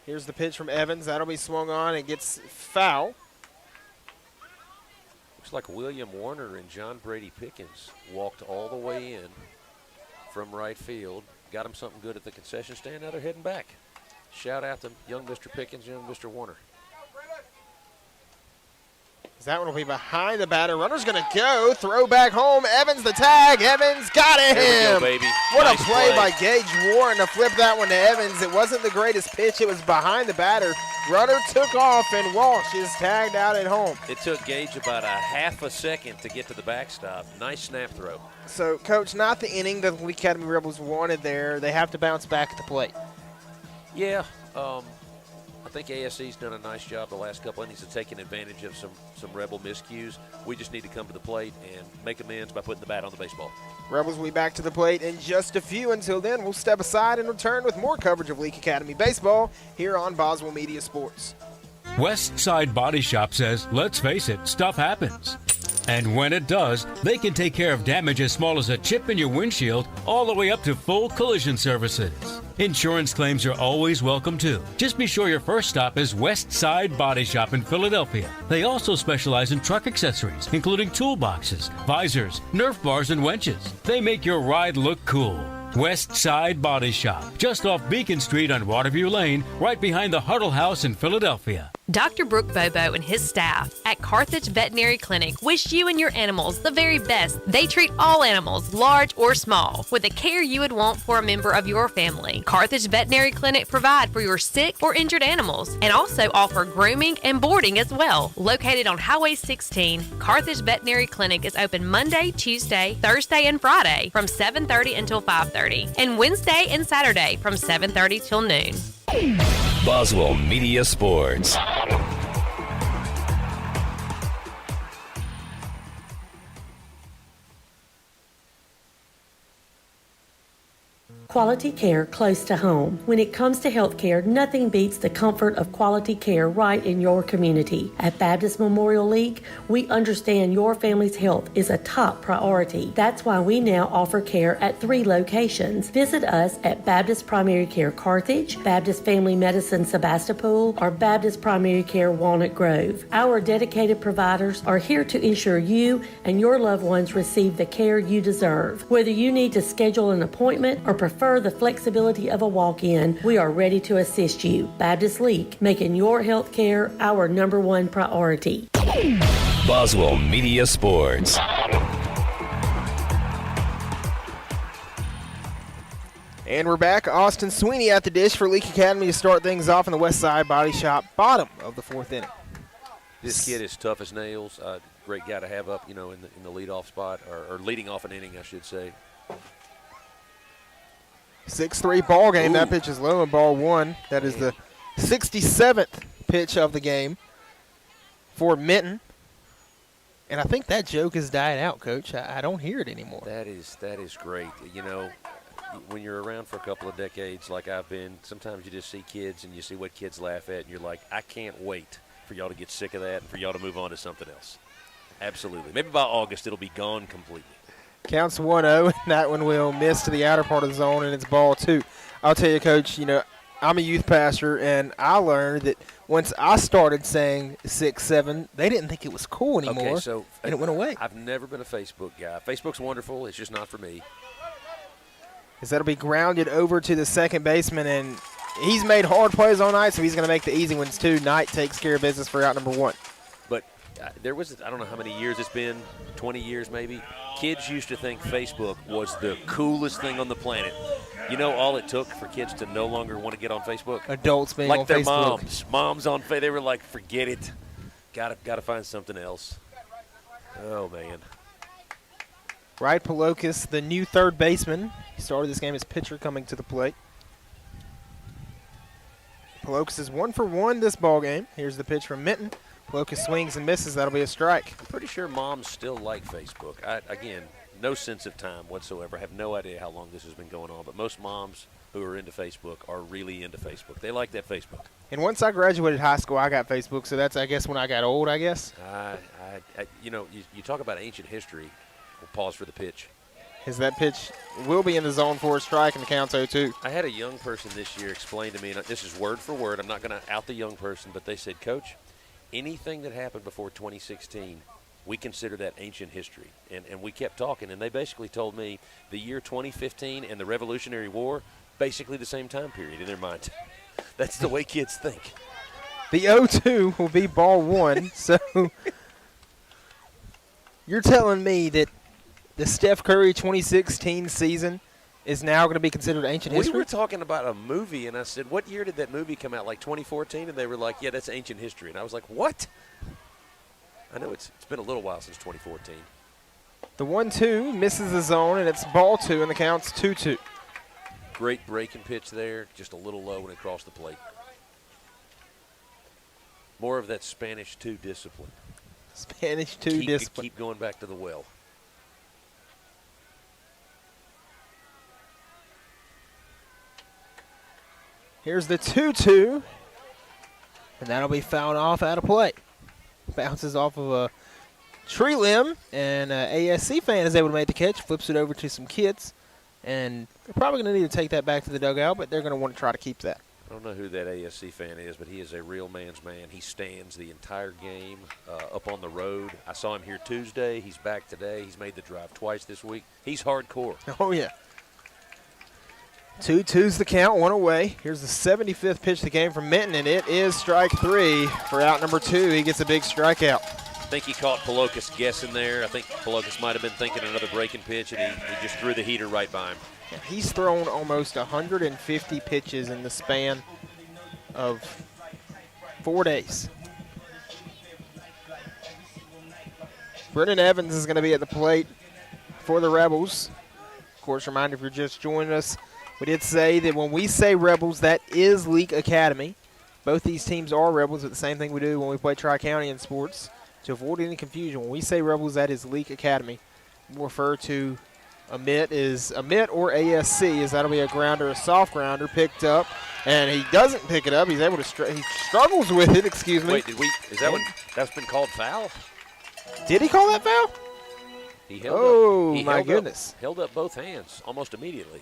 Here's the pitch from Evans. That'll be swung on. It gets foul. Looks like William Warner and John Brady Pickens walked all the way in from right field. Got him something good at the concession stand. Now they're heading back. Shout out to young Mr. Pickens, young Mr. Warner. That one will be behind the batter. Runner's going to go. Throw back home. Evans the tag. Evans got him. There we go, baby. What nice a play by Gage Warren to flip that one to Evans. It wasn't the greatest pitch. It was behind the batter. Runner took off, and Walsh is tagged out at home. It took Gage about a half a second to get to the backstop. Nice snap throw. So, Coach, not the inning that the Leake Academy Rebels wanted there. They have to bounce back at the plate. Yeah. I think ASC's done a nice job the last couple innings of taking advantage of some Rebel miscues. We just need to come to the plate and make amends by putting the bat on the baseball. Rebels will be back to the plate in just a few. Until then, we'll step aside and return with more coverage of Leake Academy baseball here on Boswell Media Sports. West Side Body Shop says, let's face it, stuff happens. And when it does, they can take care of damage as small as a chip in your windshield all the way up to full collision services. Insurance claims are always welcome too. Just be sure your first stop is West Side Body Shop in Philadelphia. They also specialize in truck accessories, including toolboxes, visors, Nerf bars, and winches. They make your ride look cool. West Side Body Shop, just off Beacon Street on Waterview Lane, right behind the Huddle House in Philadelphia. Dr. Brooke Bobo and his staff at Carthage Veterinary Clinic wish you and your animals the very best. They treat all animals, large or small, with the care you would want for a member of your family. Carthage Veterinary Clinic provide for your sick or injured animals and also offer grooming and boarding as well. Located on Highway 16, Carthage Veterinary Clinic is open Monday, Tuesday, Thursday, and Friday from 7:30 until 5:30, and Wednesday and Saturday from 7:30 till noon. Boswell Media Sports. Quality care close to home. When it comes to health care, nothing beats the comfort of quality care right in your community. At Baptist Memorial League, we understand your family's health is a top priority. That's why we now offer care at 3 locations. Visit us at Baptist Primary Care Carthage, Baptist Family Medicine Sebastopol, or Baptist Primary Care Walnut Grove. Our dedicated providers are here to ensure you and your loved ones receive the care you deserve. Whether you need to schedule an appointment or prefer the flexibility of a walk-in, we are ready to assist you. Baptist League, making your health care our #1 priority. Boswell Media Sports. And we're back. Austin Sweeney at the dish for Leake Academy to start things off in the West Side Body Shop, bottom of the 4th inning. This kid is tough as nails. Great guy to have up, in the leadoff spot, or leading off an inning, I should say. 6-3 ball game. Ooh. That pitch is low and ball 1. That is the 67th pitch of the game for Minton. And I think that joke has died out, Coach. I don't hear it anymore. That is great. When you're around for a couple of decades like I've been, sometimes you just see kids and you see what kids laugh at, and you're like, I can't wait for y'all to get sick of that and for y'all to move on to something else. Absolutely. Maybe by August it'll be gone completely. Counts 1-0, and that one will miss to the outer part of the zone, and it's ball 2. I'll tell you, Coach, I'm a youth pastor, and I learned that once I started saying 6-7, they didn't think it was cool anymore, Okay, so and it went away. I've never been a Facebook guy. Facebook's wonderful. It's just not for me. Because that'll be grounded over to the second baseman, and he's made hard plays all night, so he's going to make the easy ones too. Knight takes care of business for out number 1. But there was, I don't know how many years it's been, 20 years maybe. Kids used to think Facebook was the coolest thing on the planet. You know, all it took for kids to no longer want to get on Facebook? Adults being like on their Facebook. Moms on Facebook. They were like, forget it. Gotta find something else. Oh, man. Wright Palokas, the new third baseman. He started this game as pitcher coming to the plate. Palokas is 1 for 1 this ball game. Here's the pitch from Minton. Palokas swings and misses. That'll be a strike. I'm pretty sure moms still like Facebook. Again, no sense of time whatsoever. I have no idea how long this has been going on, but most moms who are into Facebook are really into Facebook. They like that Facebook. And once I graduated high school, I got Facebook, so that's, I guess, when I got old, I guess. You know, you talk about ancient history. We'll pause for the pitch. As that pitch will be in the zone for a strike, and the count's 0-2. I had a young person this year explain to me, and this is word for word, I'm not going to out the young person, but they said, Coach, anything that happened before 2016, we consider that ancient history. And we kept talking, and they basically told me the year 2015 and the Revolutionary War, basically the same time period in their mind. That's the way kids think. The 0-2 will be ball 1, so you're telling me that the Steph Curry 2016 season is now going to be considered ancient history? We were talking about a movie, and I said, what year did that movie come out, like 2014? And they were like, yeah, that's ancient history. And I was like, what? I know it's been a little while since 2014. The 1-2 misses the zone, and it's ball 2, and the count's 2-2. Great breaking pitch there, just a little low when it crossed the plate. More of that Spanish 2 discipline. Spanish 2 discipline. Keep going back to the well. Here's the 2-2, and that'll be fouled off out of play. Bounces off of a tree limb, and an ASC fan is able to make the catch, flips it over to some kids, and they're probably going to need to take that back to the dugout, but they're going to want to try to keep that. I don't know who that ASC fan is, but he is a real man's man. He stands the entire game up on the road. I saw him here Tuesday. He's back today. He's made the drive twice this week. He's hardcore. Oh, yeah. 2-2's the count, 1 away. Here's the 75th pitch of the game from Minton, and it is strike 3 for out number 2. He gets a big strikeout. I think he caught Palokas guessing there. I think Palokas might have been thinking another breaking pitch, and he just threw the heater right by him. Yeah, he's thrown almost 150 pitches in the span of 4 days. Brendan Evans is going to be at the plate for the Rebels. Of course, reminder if you're just joining us, we did say that when we say Rebels, that is Leake Academy. Both these teams are Rebels, but the same thing we do when we play Tri-County in sports. To avoid any confusion, when we say Rebels, that is Leake Academy. We'll refer to Amite or ASC, as that'll be a grounder, a soft grounder picked up, and he doesn't pick it up. He's able to he struggles with it. Excuse me. Wait, is that that's been called foul? Did he call that foul? He held my goodness! Held up both hands almost immediately.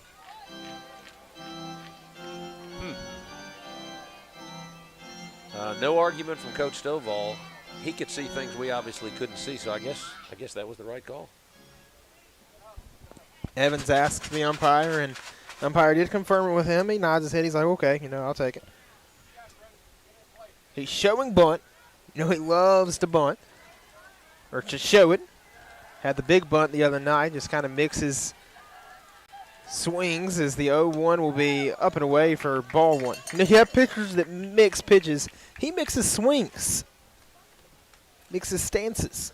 No argument from Coach Stovall. He could see things we obviously couldn't see, so I guess that was the right call. Evans asks the umpire, and the umpire did confirm it with him. He nods his head. He's like, okay, I'll take it. He's showing bunt. He loves to bunt, or to show it. Had the big bunt the other night, just kind of mixes swings as the 0-1 will be up and away for ball 1. You have pitchers that mix pitches. He mixes swings, mixes stances.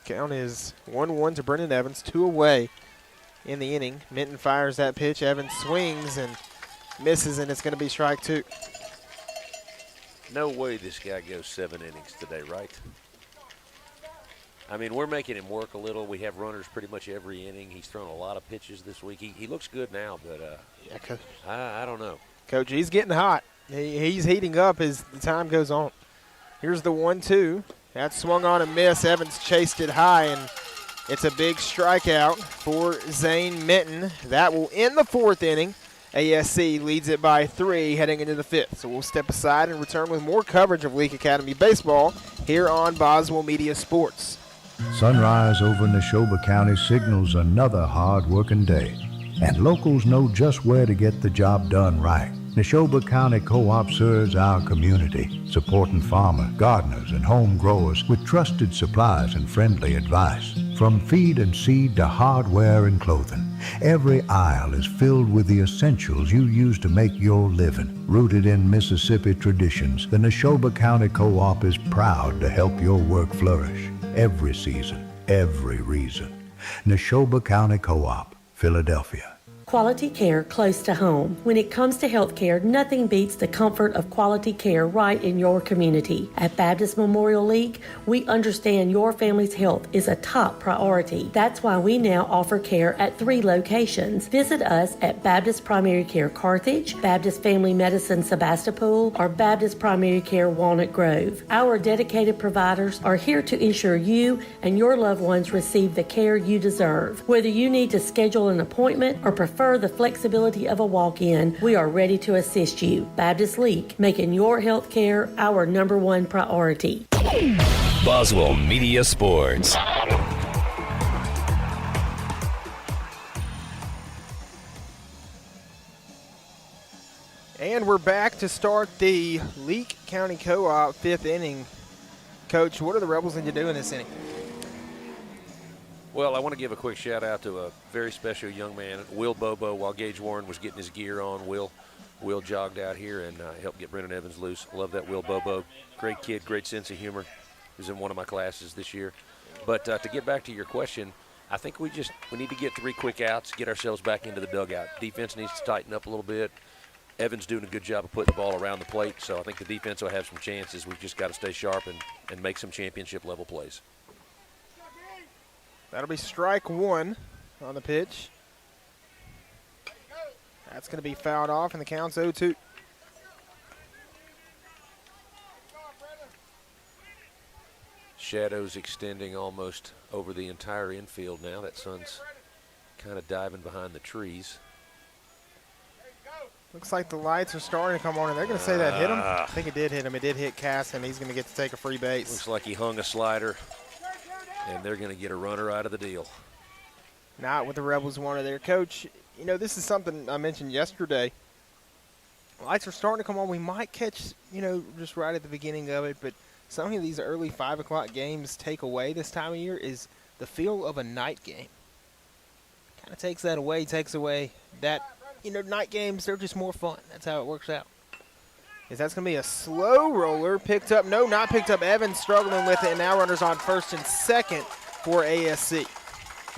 Count is 1-1 to Brendan Evans, 2 away in the inning. Minton fires that pitch. Evans swings and misses, and it's going to be strike 2. No way this guy goes 7 innings today, right? I mean, we're making him work a little. We have runners pretty much every inning. He's thrown a lot of pitches this week. He looks good now, but yeah, Coach. I don't know. Coach, he's getting hot. He's heating up as the time goes on. Here's the 1-2. That swung on and missed. Evans chased it high, and it's a big strikeout for Zane Minton. That will end the 4th inning. ASC leads it by 3 heading into the 5th. So we'll step aside and return with more coverage of Leake Academy baseball here on Boswell Media Sports. Sunrise over Neshoba County signals another hard-working day, and locals know just where to get the job done right. Neshoba County Co-op serves our community, supporting farmers, gardeners, and home growers with trusted supplies and friendly advice. From feed and seed to hardware and clothing, every aisle is filled with the essentials you use to make your living. Rooted in Mississippi traditions, the Neshoba County Co-op is proud to help your work flourish every season, every reason. Neshoba County Co-op, Philadelphia. Quality care close to home. When it comes to health care, nothing beats the comfort of quality care right in your community. At Baptist Memorial League, we understand your family's health is a top priority. That's why we now offer care at 3 locations. Visit us at Baptist Primary Care Carthage, Baptist Family Medicine Sebastopol, or Baptist Primary Care Walnut Grove. Our dedicated providers are here to ensure you and your loved ones receive the care you deserve. Whether you need to schedule an appointment or prefer the flexibility of a walk-in, we are ready to assist you. Baptist League, making your health care our #1 priority. Boswell Media Sports. And we're back to start the Leake County Co-op 5th inning. Coach, what do the Rebels need to do in this inning? Well, I want to give a quick shout out to a very special young man, Will Bobo. While Gage Warren was getting his gear on, Will jogged out here and helped get Brennan Evans loose. Love that Will Bobo. Great kid, great sense of humor. He was in one of my classes this year. But to get back to your question, I think we need to get 3 quick outs, get ourselves back into the dugout. Defense needs to tighten up a little bit. Evans doing a good job of putting the ball around the plate, so I think the defense will have some chances. We've just got to stay sharp and make some championship-level plays. That'll be strike 1 on the pitch. That's going to be fouled off, and the count's 0-2. Shadows extending almost over the entire infield now. That sun's kind of diving behind the trees. Looks like the lights are starting to come on, and they're going to say that hit him. I think it did hit him. It did hit Cass, and he's going to get to take a free base. Looks like he hung a slider, and they're going to get a runner out of the deal. Not what the Rebels wanted there. Coach, you know, this is something I mentioned yesterday. Lights are starting to come on. We might catch, just right at the beginning of it, but something these early 5 o'clock games take away this time of year is the feel of a night game. Kind of takes that away, that, night games, they're just more fun. That's how it works out. That's going to be a slow roller. Picked up, no, not picked up. Evans struggling with it, and now runners on first and second for ASC.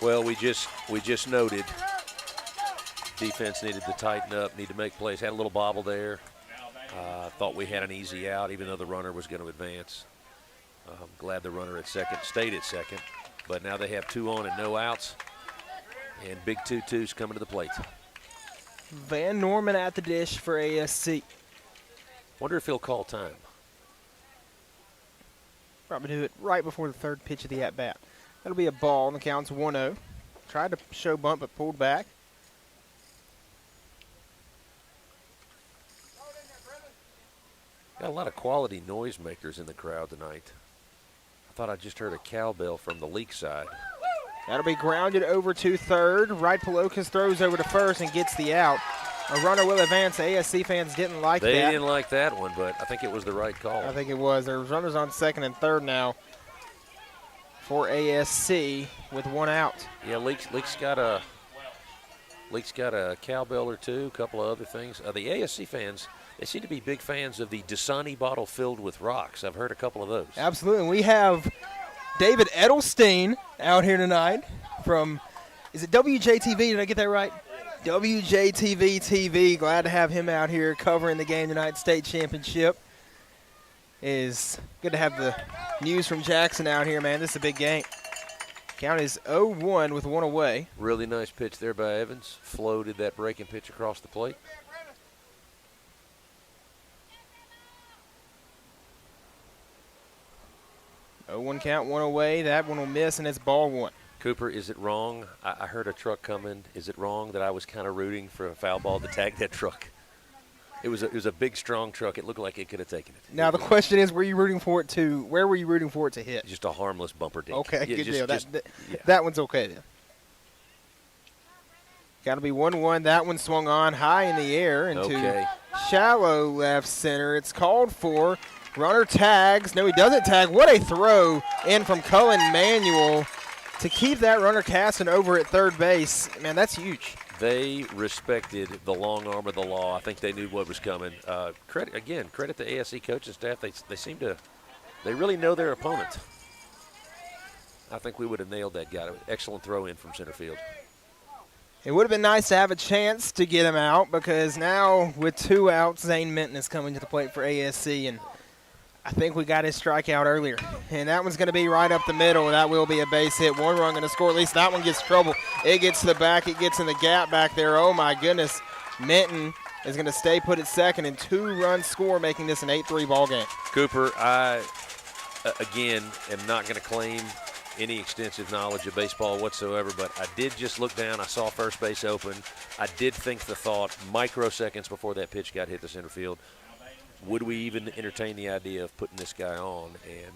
Well, we just noted defense needed to tighten up, need to make plays. Had a little bobble there. Thought we had an easy out, even though the runner was going to advance. Glad the runner at second stayed at second. But now they have 2 on and no outs. And big 2-2's coming to the plate. Van Norman at the dish for ASC. Wonder if he'll call time. Probably do it right before the 3rd pitch of the at-bat. That'll be a ball, and the count's 1-0. Tried to show bunt, but pulled back. Got a lot of quality noisemakers in the crowd tonight. I thought I just heard a cowbell from the Leake side. That'll be grounded over to third. Right Pelokas throws over to first and gets the out. A runner will advance. ASC fans didn't like that. They didn't like that one, but I think it was the right call. I think it was. There's runners on second and third now for ASC with 1 out. Yeah, Leake's got a cowbell or 2, a couple of other things. The ASC fans, they seem to be big fans of the Dasani bottle filled with rocks. I've heard a couple of those. Absolutely. And we have David Edelstein out here tonight from, is it WJTV? Did I get that right? WJTV TV. Glad to have him out here covering the game tonight, state championship. Is good to have the news from Jackson out here, man. This is a big game. Count is 0-1 with 1 away. Really nice pitch there by Evans. Floated that breaking pitch across the plate. One count, 1 away. That one will miss, and it's ball 1. Cooper, is it wrong? I heard a truck coming. Is it wrong that I was kind of rooting for a foul ball to tag that truck? It was a big, strong truck. It looked like it could have taken it. Now, the question is, where were you rooting for it to hit? Just a harmless bumper dink. Okay, good deal. That one's okay then. Got to be 1-1. That one swung on high in the air into shallow left center. It's called for. Runner tags. No, he doesn't tag. What a throw in from Cullen Manuel to keep that runner casting over at third base. Man, that's huge. They respected the long arm of the law. I think they knew what was coming. Credit the ASC coaching staff. They really know their opponent. I think we would have nailed that guy. Excellent throw in from center field. It would have been nice to have a chance to get him out because now with 2 outs, Zane Minton is coming to the plate for ASC, and I think we got his strikeout earlier. And that one's going to be right up the middle. That will be a base hit. 1 run going to score. At least that one gets trouble. It gets to the back. It gets in the gap back there. Oh, my goodness. Minton is going to stay put at second and 2-run score, making this an 8-3 ball game. Cooper, I, again, am not going to claim any extensive knowledge of baseball whatsoever, but I did just look down. I saw first base open. I did think the thought microseconds before that pitch got hit to center field, would we even entertain the idea of putting this guy on? And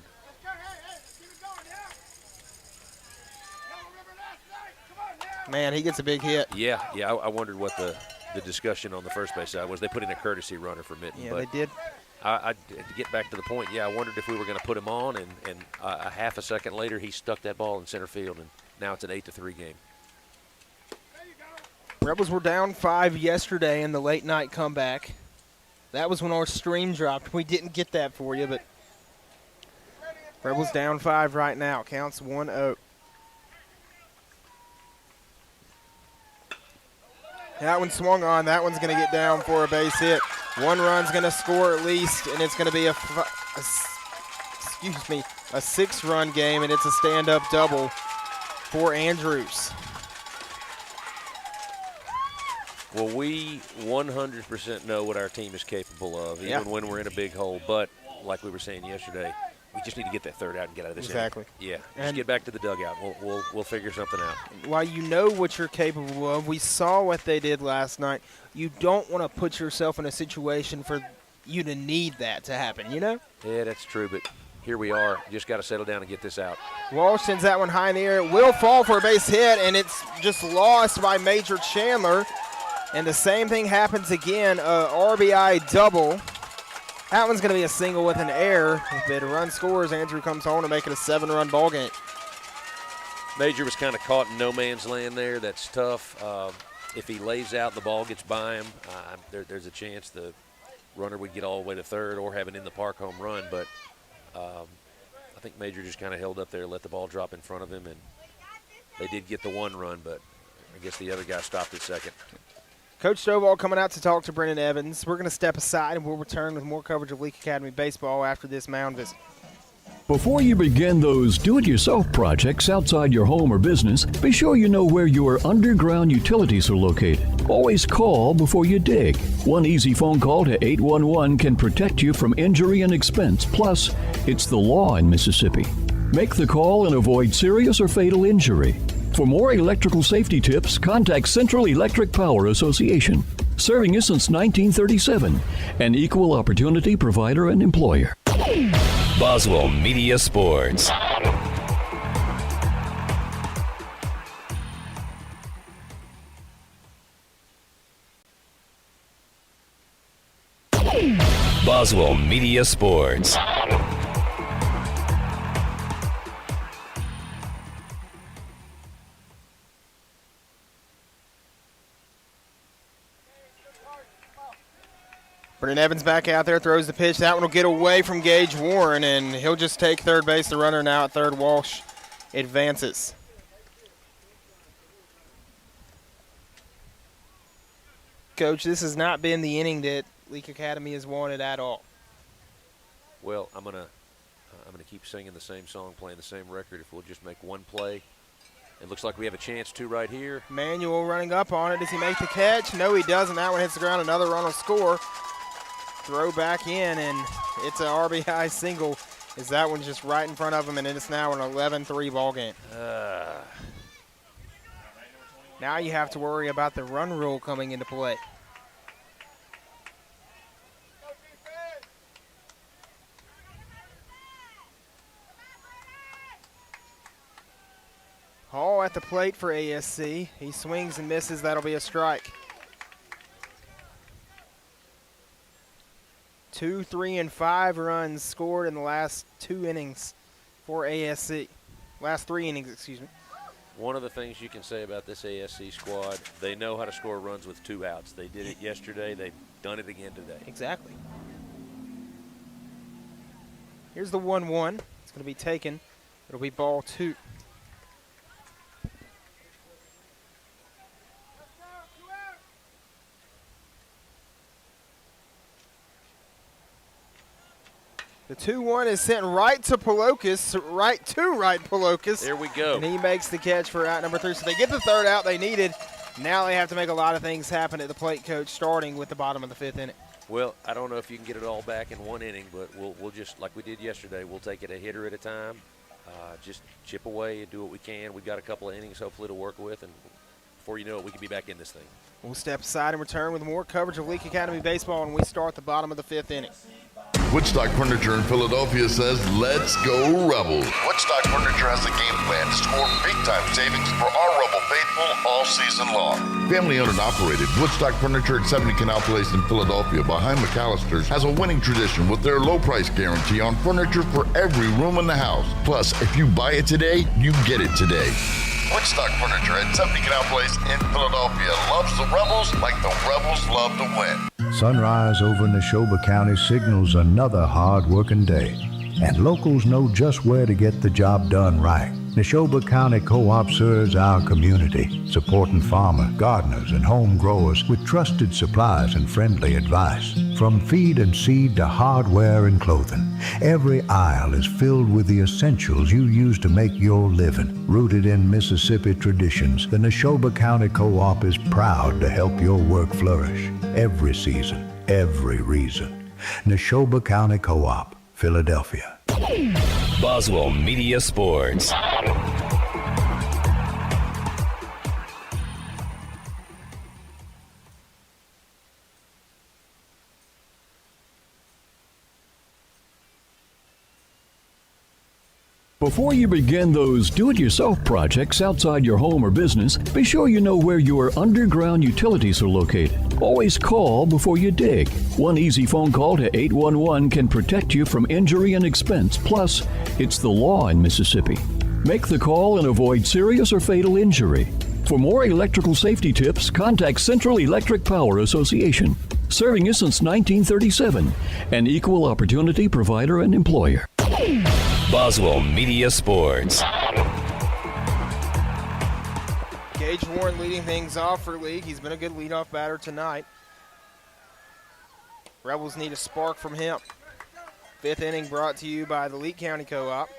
man, he gets a big hit. Yeah, I wondered what the discussion on the first base side was. They put in a courtesy runner for Minton. Yeah, but they did. I to get back to the point, I wondered if we were going to put him on, and a half a second later he stuck that ball in center field, and now it's an 8-3 game. Rebels were down 5 yesterday in the late night comeback. That was when our stream dropped. We didn't get that for you, but Rebels down 5 right now. Counts 1-0. That one swung on. That one's going to get down for a base hit. 1 run's going to score at least, and it's going to be a 6-run game, and it's a stand-up double for Andrews. Well, we 100% know what our team is capable of, even when we're in a big hole. But like we were saying yesterday, we just need to get that third out and get out of this. Exactly. Inning. Yeah, just get back to the dugout. We'll figure something out. While you know what you're capable of, we saw what they did last night. You don't want to put yourself in a situation for you to need that to happen, you know? Yeah, that's true, but here we are. Just got to settle down and get this out. Walsh sends that one high in the air. It will fall for a base hit, and it's just lost by Major Chandler. And the same thing happens again, RBI double. That one's going to be a single with an error. If a run scores, Andrew comes home to make it a 7-run ball game. Major was kind of caught in no man's land there. That's tough. If he lays out, the ball gets by him. There's a chance the runner would get all the way to third or have an in-the-park home run. But I think Major just kind of held up there, let the ball drop in front of him, and they did get the 1 run, but I guess the other guy stopped at second. Coach Stovall coming out to talk to Brennan Evans. We're going to step aside, and we'll return with more coverage of Leake Academy baseball after this mound visit. Before you begin those do-it-yourself projects outside your home or business, be sure you know where your underground utilities are located. Always call before you dig. One easy phone call to 811 can protect you from injury and expense. Plus, it's the law in Mississippi. Make the call and avoid serious or fatal injury. For more electrical safety tips, contact Central Electric Power Association, serving you since 1937, an equal opportunity provider and employer. Boswell Media Sports. Boswell Media Sports. Brennan Evans back out there, throws the pitch. That one will get away from Gage Warren, and he'll just take third base. The runner now at third. Walsh advances. Coach, this has not been the inning that Leake Academy has wanted at all. Well, I'm gonna keep singing the same song, playing the same record. If we'll just make one play, it looks like we have a chance to right here. Manuel running up on it. Does he make the catch? No, he doesn't. That one hits the ground. Another run will score. Throw back in, and it's an RBI single as that one's just right in front of him, and it's now an 11-3 ball game. Now you have to worry about the run rule coming into play. Hall at the plate for ASC. He swings and misses. That'll be a strike. 2, 3, and 5 runs scored in the last 2 innings for ASC. Last 3 innings, excuse me. One of the things you can say about this ASC squad, they know how to score runs with 2 outs. They did it yesterday. They've done it again today. Exactly. Here's the 1-1. It's going to be taken. It'll be ball 2. The 2-1 is sent right to Palokas, right Palokas. There we go. And he makes the catch for out number 3. So they get the 3rd out they needed. Now they have to make a lot of things happen at the plate, Coach, starting with the bottom of the 5th inning. Well, I don't know if you can get it all back in 1 inning, but we'll just, like we did yesterday, we'll take it a hitter at a time. Just chip away and do what we can. We've got a couple of innings, hopefully, to work with, and before you know it, we can be back in this thing. We'll step aside and return with more coverage of Leake Academy baseball, and we start the bottom of the 5th inning. Woodstock Furniture in Philadelphia says, let's go Rebels. Woodstock Furniture has a game plan to score big-time savings for our Rebel faithful all season long. Family-owned and operated, Woodstock Furniture at 70 Canal Place in Philadelphia behind McAllister's has a winning tradition with their low-price guarantee on furniture for every room in the house. Plus, if you buy it today, you get it today. Woodstock Furniture at 70 Canal Place in Philadelphia loves the Rebels like the Rebels love to win. Sunrise over Neshoba County signals another hard-working day, and locals know just where to get the job done right. Neshoba County Co-op serves our community, supporting farmers, gardeners, and home growers with trusted supplies and friendly advice. From feed and seed to hardware and clothing, every aisle is filled with the essentials you use to make your living. Rooted in Mississippi traditions, the Neshoba County Co-op is proud to help your work flourish. Every season, every reason. Neshoba County Co-op, Philadelphia. Boswell Media Sports. Before you begin those do-it-yourself projects outside your home or business, be sure you know where your underground utilities are located. Always call before you dig. One easy phone call to 811 can protect you from injury and expense. Plus, it's the law in Mississippi. Make the call and avoid serious or fatal injury. For more electrical safety tips, contact Central Electric Power Association, serving you since 1937, an equal opportunity provider and employer. Boswell Media Sports. Gage Warren leading things off for League. He's been a good leadoff batter tonight. Rebels need a spark from him. 5th inning brought to you by the Leake County Co-op.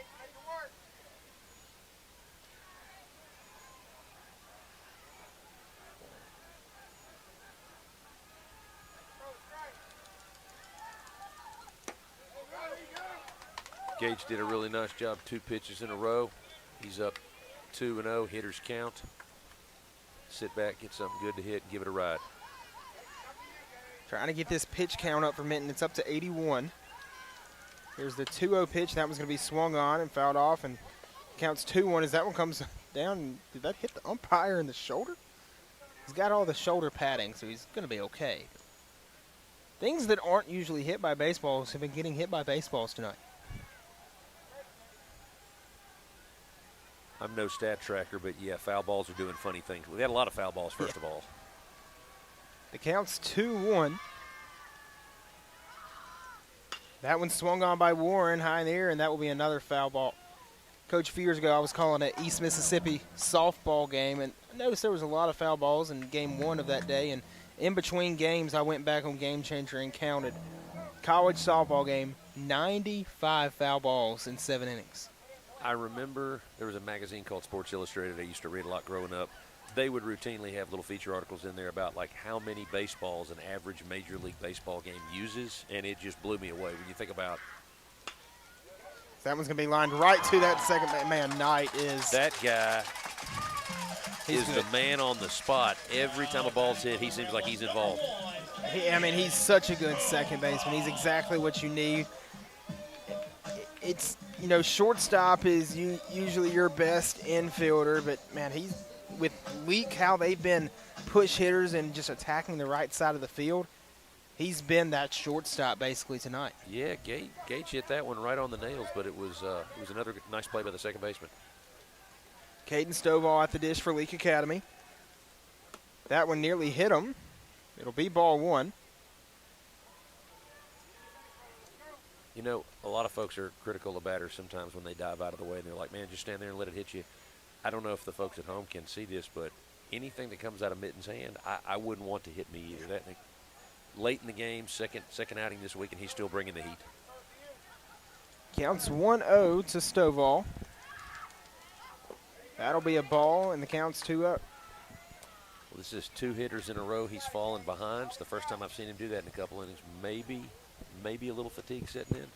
Gage did a really nice job, 2 pitches in a row. He's up 2-0, hitters count. Sit back, get something good to hit, and give it a ride. Trying to get this pitch count up for Minton. It's up to 81. Here's the 2-0 pitch. That one's going to be swung on and fouled off, and counts 2-1 as that one comes down. Did that hit the umpire in the shoulder? He's got all the shoulder padding, so he's going to be okay. Things that aren't usually hit by baseballs have been getting hit by baseballs tonight. I'm no stat tracker, but yeah, foul balls are doing funny things. We've had a lot of foul balls, first of all. The count's 2-1. That one swung on by Warren high in the air, and that will be another foul ball. Coach, a few years ago, I was calling an East Mississippi softball game, and I noticed there was a lot of foul balls in game 1 of that day, and in between games, I went back on Game Changer and counted. College softball game, 95 foul balls in 7 innings. I remember there was a magazine called Sports Illustrated I used to read a lot growing up. They would routinely have little feature articles in there about like how many baseballs an average Major League Baseball game uses, and it just blew me away when you think about. That one's going to be lined right to that second man. Knight is. That guy is the man on the spot. Every time a ball's hit, he seems like he's involved. He's such a good second baseman. He's exactly what you need. It's, shortstop is usually your best infielder, but, man, he's with Leake, how they've been push hitters and just attacking the right side of the field. He's been that shortstop basically tonight. Yeah, Gage hit that one right on the nails, but it was another nice play by the second baseman. Caden Stovall at the dish for Leake Academy. That one nearly hit him. It'll be ball one. You know, a lot of folks are critical of batters sometimes when they dive out of the way, and they're like, man, just stand there and let it hit you. I don't know if the folks at home can see this, but anything that comes out of Mitten's hand, I wouldn't want to hit me either. That late in the game, second outing this week, and he's still bringing the heat. Counts 1-0 to Stovall. That'll be a ball, and the count's 2-0. Well, this is 2 hitters in a row he's fallen behind. It's the first time I've seen him do that in a couple innings. Maybe a little fatigue setting in.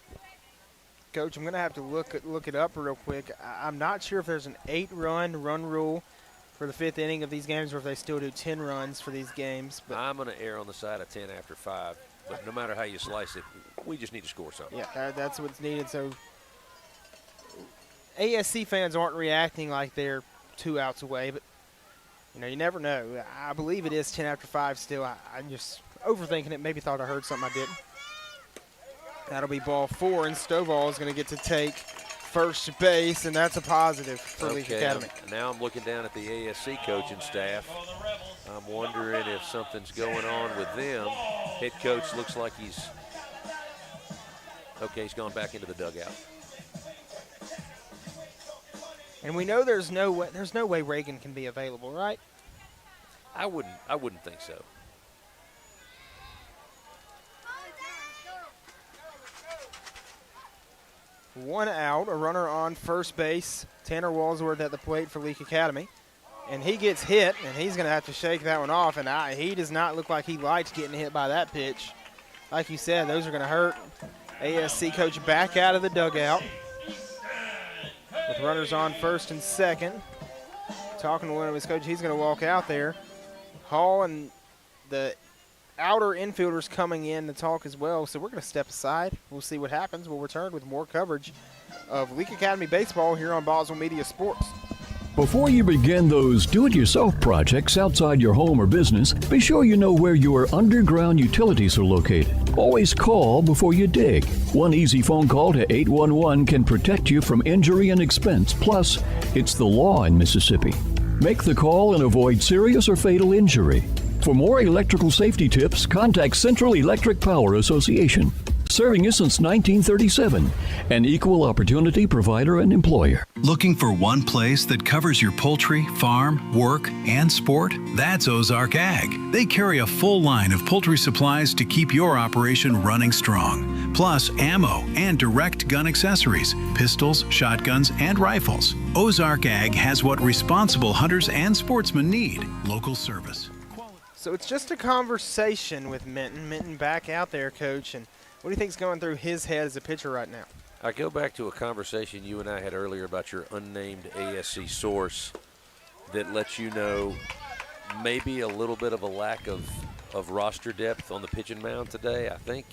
Coach, I'm going to have to look it up real quick. I'm not sure if there's an 8-run rule for the 5th inning of these games, or if they still do 10 runs for these games. But I'm going to err on the side of 10 after 5. But no matter how you slice it, we just need to score something. Yeah, that's what's needed. So ASC fans aren't reacting like they're 2 outs away, but you never know. I believe it is 10 after 5 still. I'm just overthinking it. Maybe thought I heard something I didn't. That'll be ball 4, and Stovall is going to get to take first base, and that's a positive for Leake Academy. Now I'm looking down at the ASC coaching staff. I'm wondering if something's going on with them. Head coach looks like he's gone back into the dugout. And we know there's no way Reagan can be available, right? I wouldn't think so. One out, a runner on first base. Tanner Walsworth at the plate for Leake Academy. And he gets hit, and he's going to have to shake that one off. And he does not look like he liked getting hit by that pitch. Like you said, those are going to hurt. ASC coach back out of the dugout with runners on first and second. Talking to one of his coaches, he's going to walk out there. Hall and the outer infielders coming in to talk as well. So we're going to step aside. We'll see what happens. We'll return with more coverage of Leake Academy baseball here on Boswell Media Sports. Before you begin those do-it-yourself projects outside your home or business, be sure you know where your underground utilities are located. Always call before you dig. One easy phone call to 811 can protect you from injury and expense. Plus, it's the law in Mississippi. Make the call and avoid serious or fatal injury. For more electrical safety tips, contact Central Electric Power Association, serving you since 1937, an equal opportunity provider and employer. Looking for one place that covers your poultry, farm, work, and sport? That's Ozark Ag. They carry a full line of poultry supplies to keep your operation running strong. Plus ammo and direct gun accessories, pistols, shotguns, and rifles. Ozark Ag has what responsible hunters and sportsmen need: local service. So it's just a conversation with Minton. Minton back out there, Coach. And what do you think's going through his head as a pitcher right now? I go back to a conversation you and I had earlier about your unnamed ASC source that lets you know maybe a little bit of a lack of roster depth on the pitching mound today. I think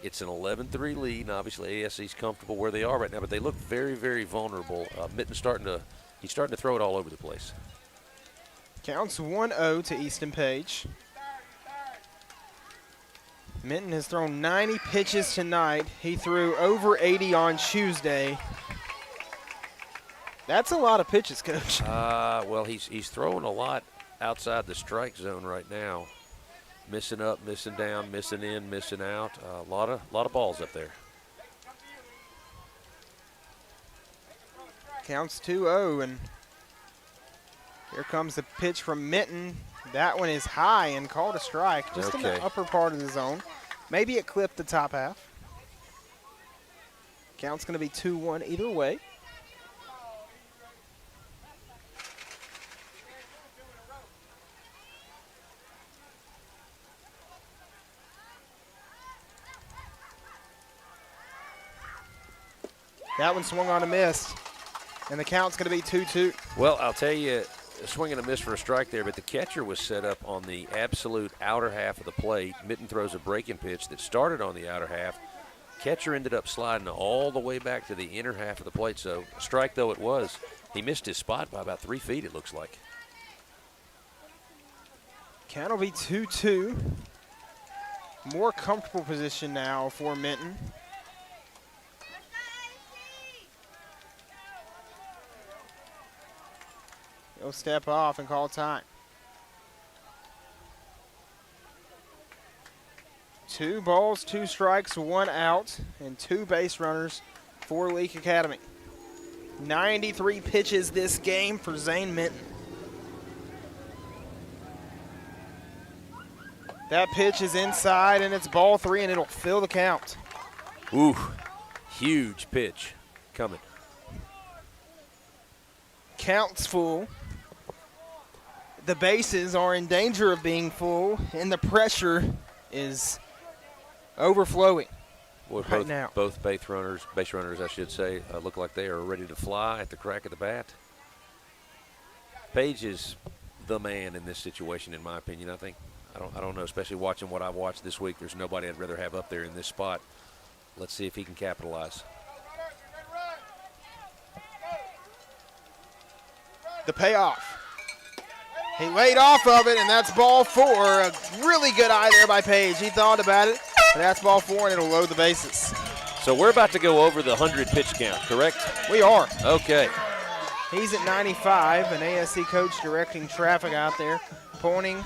it's an 11-3 lead, and obviously ASC's comfortable where they are right now, but they look very, very vulnerable. Mitten's starting to throw it all over the place. Counts 1-0 to Easton Page. Minton has thrown 90 pitches tonight. He threw over 80 on Tuesday. That's a lot of pitches, Coach. Well, he's throwing a lot outside the strike zone right now. Missing up, missing down, missing in, missing out. A lot of balls up there. Counts 2-0, and here comes the pitch from Minton. That one is high and called a strike, just in the upper part of the zone. Maybe it clipped the top half. Count's going to be 2-1 either way. That one swung on a miss, and the count's going to be 2-2. Well, I'll tell you, a swing and a miss for a strike there, but the catcher was set up on the absolute outer half of the plate. Mitten throws a breaking pitch that started on the outer half. Catcher ended up sliding all the way back to the inner half of the plate, so a strike though it was, he missed his spot by about 3 feet, it looks like. Count will be 2-2. More comfortable position now for Minton. He'll step off and call time. 2 balls, 2 strikes, 1 out, and 2 base runners for Leake Academy. 93 pitches this game for Zane Minton. That pitch is inside, and it's ball 3, and it'll fill the count. Ooh, huge pitch coming. Count's full. The bases are in danger of being full, and the pressure is overflowing right now. Both base runners, I should say, look like they are ready to fly at the crack of the bat. Page is the man in this situation, in my opinion. I don't know, especially watching what I've watched this week. There's nobody I'd rather have up there in this spot. Let's see if he can capitalize. The payoff. He laid off of it, and that's ball 4. A really good eye there by Page. He thought about it, but that's ball 4, and it'll load the bases. So we're about to go over the 100 pitch count, correct? We are. Okay. He's at 95, an ASC coach directing traffic out there, pointing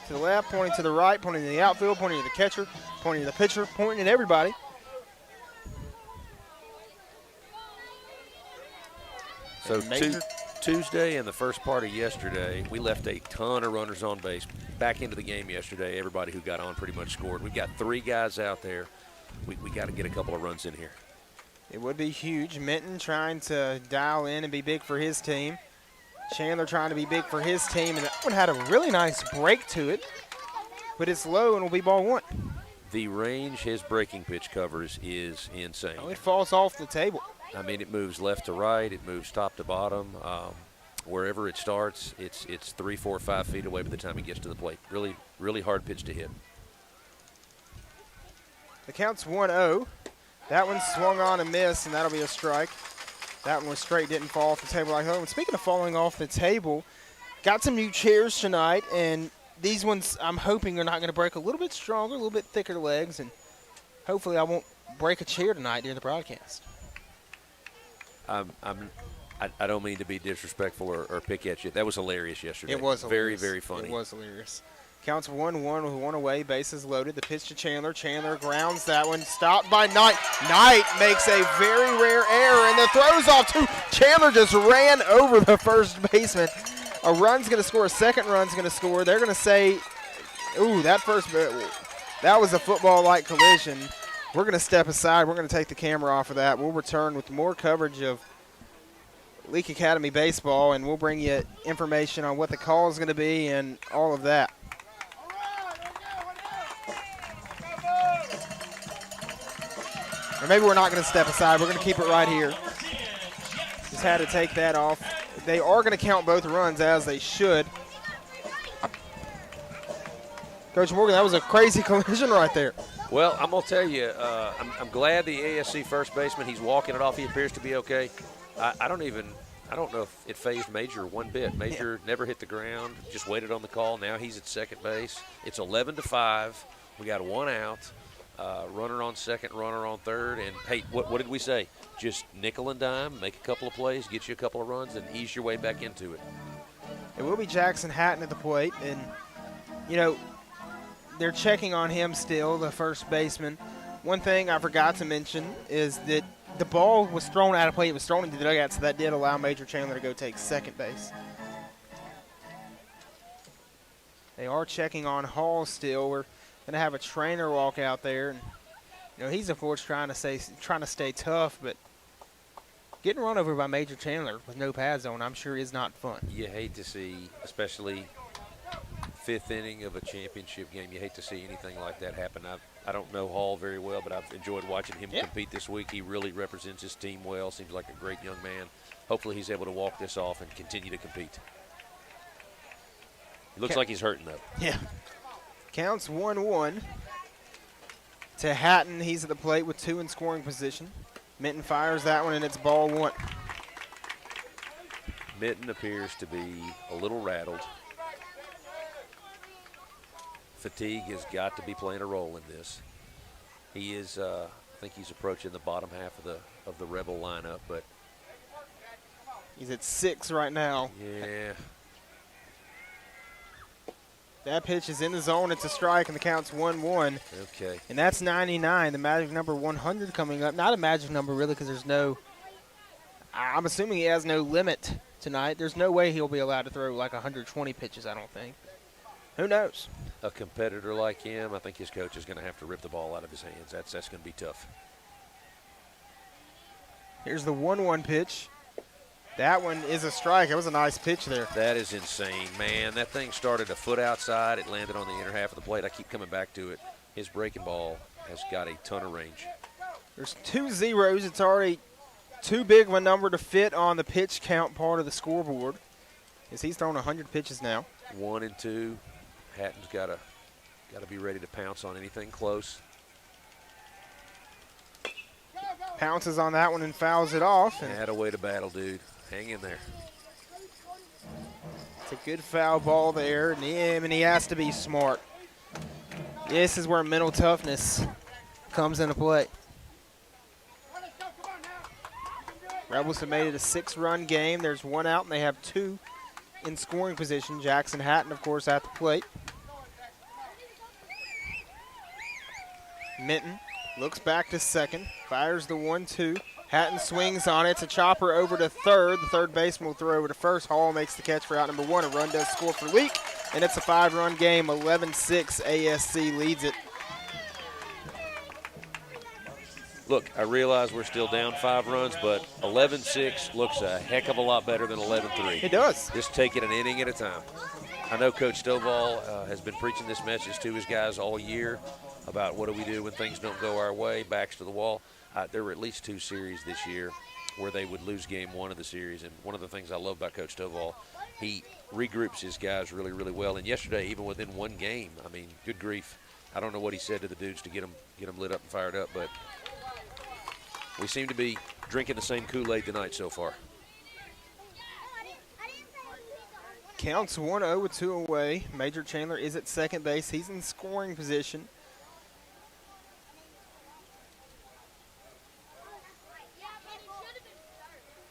to the left, pointing to the right, pointing to the outfield, pointing to the catcher, pointing to the pitcher, pointing at everybody. So Tuesday and the first part of yesterday, we left a ton of runners on base. Back into the game yesterday, everybody who got on pretty much scored. We've got 3 guys out there. We got to get a couple of runs in here. It would be huge. Minton trying to dial in and be big for his team. Chandler trying to be big for his team. And that one had a really nice break to it, but it's low and will be ball 1. The range his breaking pitch covers is insane. Oh, it falls off the table. I mean, it moves left to right. It moves top to bottom. Wherever it starts, it's 3, 4, 5 feet away by the time it gets to the plate. Really, really hard pitch to hit. The count's 1-0. That one swung on and missed, and that'll be a strike. That one was straight, didn't fall off the table like that one. Speaking of falling off the table, got some new chairs tonight, and these ones I'm hoping are not going to break. A little bit stronger, a little bit thicker legs, and hopefully I won't break a chair tonight during the broadcast. I don't mean to be disrespectful or pick at you. That was hilarious yesterday. It was hilarious. Very, very funny. It was hilarious. Counts 1-1 with 1 away. Bases loaded. The pitch to Chandler. Chandler grounds that one. Stopped by Knight. Knight makes a very rare error, and the throw's off too. Chandler just ran over the first baseman. A run's going to score. A second run's going to score. They're going to say, ooh, that was a football-like collision. We're going to step aside. We're going to take the camera off of that. We'll return with more coverage of Leake Academy baseball, and we'll bring you information on what the call is going to be and all of that. Or maybe we're not going to step aside. We're going to keep it right here. Just had to take that off. They are going to count both runs as they should. Coach Morgan, that was a crazy collision right there. Well, I'm going to tell you, I'm glad the ASC first baseman, he's walking it off. He appears to be okay. I don't know if it phased Major one bit. Major never hit the ground, just waited on the call. Now he's at second base. It's 11-5. We got 1 out. Runner on second, runner on third. And, hey, what did we say? Just nickel and dime, make a couple of plays, get you a couple of runs, and ease your way back into it. It will be Jackson Hatton at the plate. And, you know, they're checking on him still, the first baseman. One thing I forgot to mention is that the ball was thrown out of play. It was thrown into the dugout, so that did allow Major Chandler to go take second base. They are checking on Hall still. We're going to have a trainer walk out there. And, you know, he's, of course, trying to stay tough, but getting run over by Major Chandler with no pads on, I'm sure, is not fun. You hate to see, especially fifth inning of a championship game, you hate to see anything like that happen. I don't know Hall very well, but I've enjoyed watching him compete this week. He really represents his team well. Seems like a great young man. Hopefully he's able to walk this off and continue to compete. It looks like he's hurting, though. Yeah. Counts 1-1 to Hatton. He's at the plate with 2 in scoring position. Minton fires that one, and it's ball 1. Minton appears to be a little rattled. fatigue has got to be playing a role in this. He is, I think he's approaching the bottom half of the Rebel lineup, but he's at 6 right now. Yeah. That pitch is in the zone. It's a strike, and the count's 1-1. Okay. And that's 99, the magic number 100 coming up. Not a magic number, really, because there's no – I'm assuming he has no limit tonight. There's no way he'll be allowed to throw like 120 pitches, I don't think. Who knows? A competitor like him, I think his coach is going to have to rip the ball out of his hands. That's going to be tough. Here's the 1-1 pitch. That one is a strike. It was a nice pitch there. That is insane, man. That thing started a foot outside. It landed on the inner half of the plate. I keep coming back to it. His breaking ball has got a ton of range. There's 2 zeros. It's already too big of a number to fit on the pitch count part of the scoreboard, as he's thrown 100 pitches now. 1 and 2. Hatton's got to be ready to pounce on anything close. Pounces on that one and fouls it off. Had a way to battle, dude. Hang in there. It's a good foul ball there, and he has to be smart. This is where mental toughness comes into play. Rebels have made it a 6-run game. There's 1 out, and they have 2 in scoring position. Jackson Hatton, of course, at the plate. Minton looks back to second, fires the 1-2. Hatton swings on it. It's a chopper over to third. The third baseman will throw over to first. Hall makes the catch for out number 1. A run does score for Leake, and it's a 5-run game. 11-6, ASC leads it. Look, I realize we're still down 5 runs, but 11-6 looks a heck of a lot better than 11-3. It does. Just take it an inning at a time. I know Coach Stovall has been preaching this message to his guys all year about what do we do when things don't go our way, backs to the wall. There were at least 2 series this year where they would lose game 1 of the series, and one of the things I love about Coach Stovall, he regroups his guys really, really well. And yesterday, even within 1 game, I mean, good grief. I don't know what he said to the dudes to get them lit up and fired up, but we seem to be drinking the same Kool-Aid tonight so far. Counts 1-0 with 2 away. Major Chandler is at second base. He's in scoring position.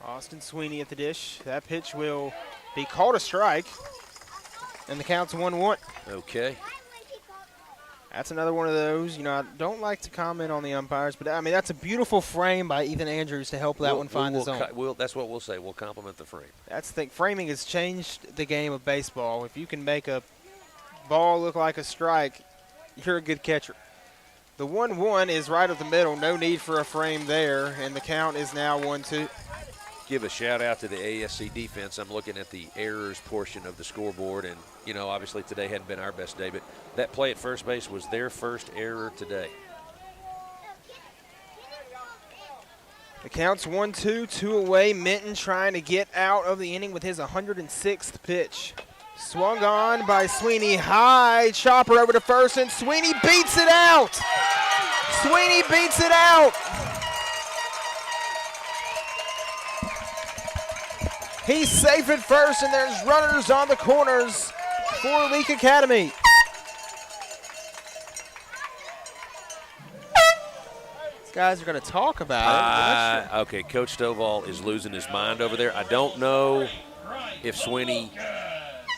Austin Sweeney at the dish. That pitch will be called a strike, and the count's 1-1. Okay. That's another one of those. You know, I don't like to comment on the umpires, but, I mean, that's a beautiful frame by Ethan Andrews to help that one find the zone. That's what we'll say. We'll compliment the frame. That's the thing. Framing has changed the game of baseball. If you can make a ball look like a strike, you're a good catcher. The 1-1 is right up the middle. No need for a frame there, and the count is now 1-2. Give a shout out to the ASC defense. I'm looking at the errors portion of the scoreboard, and you know, obviously today hadn't been our best day, but that play at first base was their first error today. The count's 1-2, 2 away. Minton trying to get out of the inning with his 106th pitch. Swung on by Sweeney, high chopper over to first, and Sweeney beats it out. Sweeney beats it out. He's safe at first, and there's runners on the corners for Leake Academy. These guys are going to talk about it. Okay, Coach Stovall is losing his mind over there. I don't know if Sweeney,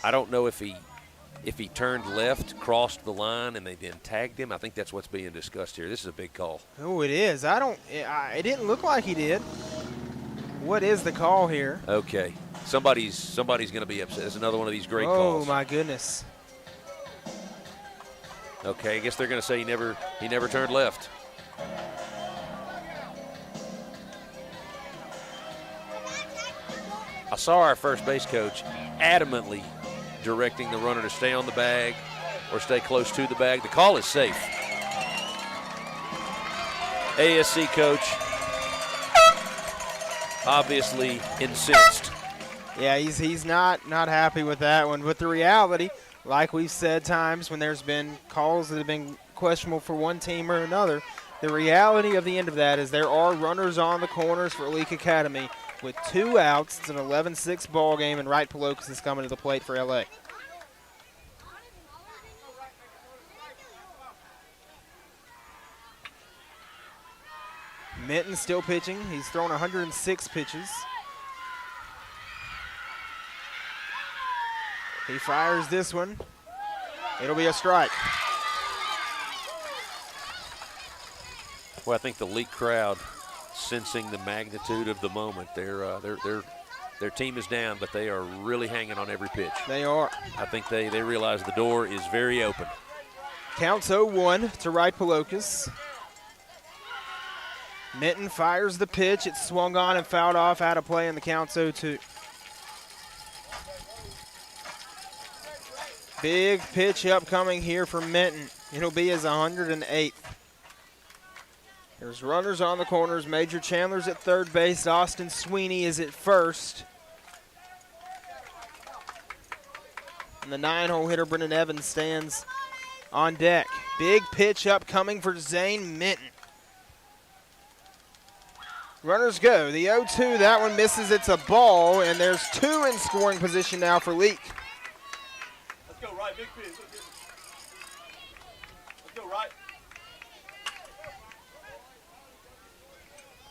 I don't know if he turned left, crossed the line, and they then tagged him. I think that's what's being discussed here. This is a big call. Oh, it is. It didn't look like he did. What is the call here? Okay. Somebody's going to be upset. It's another one of these great calls. Oh, my goodness. Okay, I guess they're going to say he never turned left. I saw our first base coach adamantly directing the runner to stay on the bag or stay close to the bag. The call is safe. ASC coach obviously incensed. Yeah, he's not happy with that one. But the reality, like we've said times when there's been calls that have been questionable for one team or another, the reality of the end of that is there are runners on the corners for Leake Academy with 2 outs. It's an 11-6 ball game, and Wright Pelokas is coming to the plate for LA. Minton still pitching. He's thrown 106 pitches. He fires this one. It'll be a strike. Well, I think the Leake crowd, sensing the magnitude of the moment, their team is down, but they are really hanging on every pitch. They are. I think they realize the door is very open. Counts 0-1 to right Palokas. Minton fires the pitch. It's swung on and fouled off out of play, and the count's 0-2. Big pitch upcoming here for Minton. It'll be his 108th. There's runners on the corners. Major Chandler's at third base. Austin Sweeney is at first. And the 9-hole hitter, Brendan Evans, stands on deck. Big pitch upcoming for Zane Minton. Runners go. The 0-2, that one misses. It's a ball, and there's two in scoring position now for Leake. Let's go right, big pitch. Let's go right.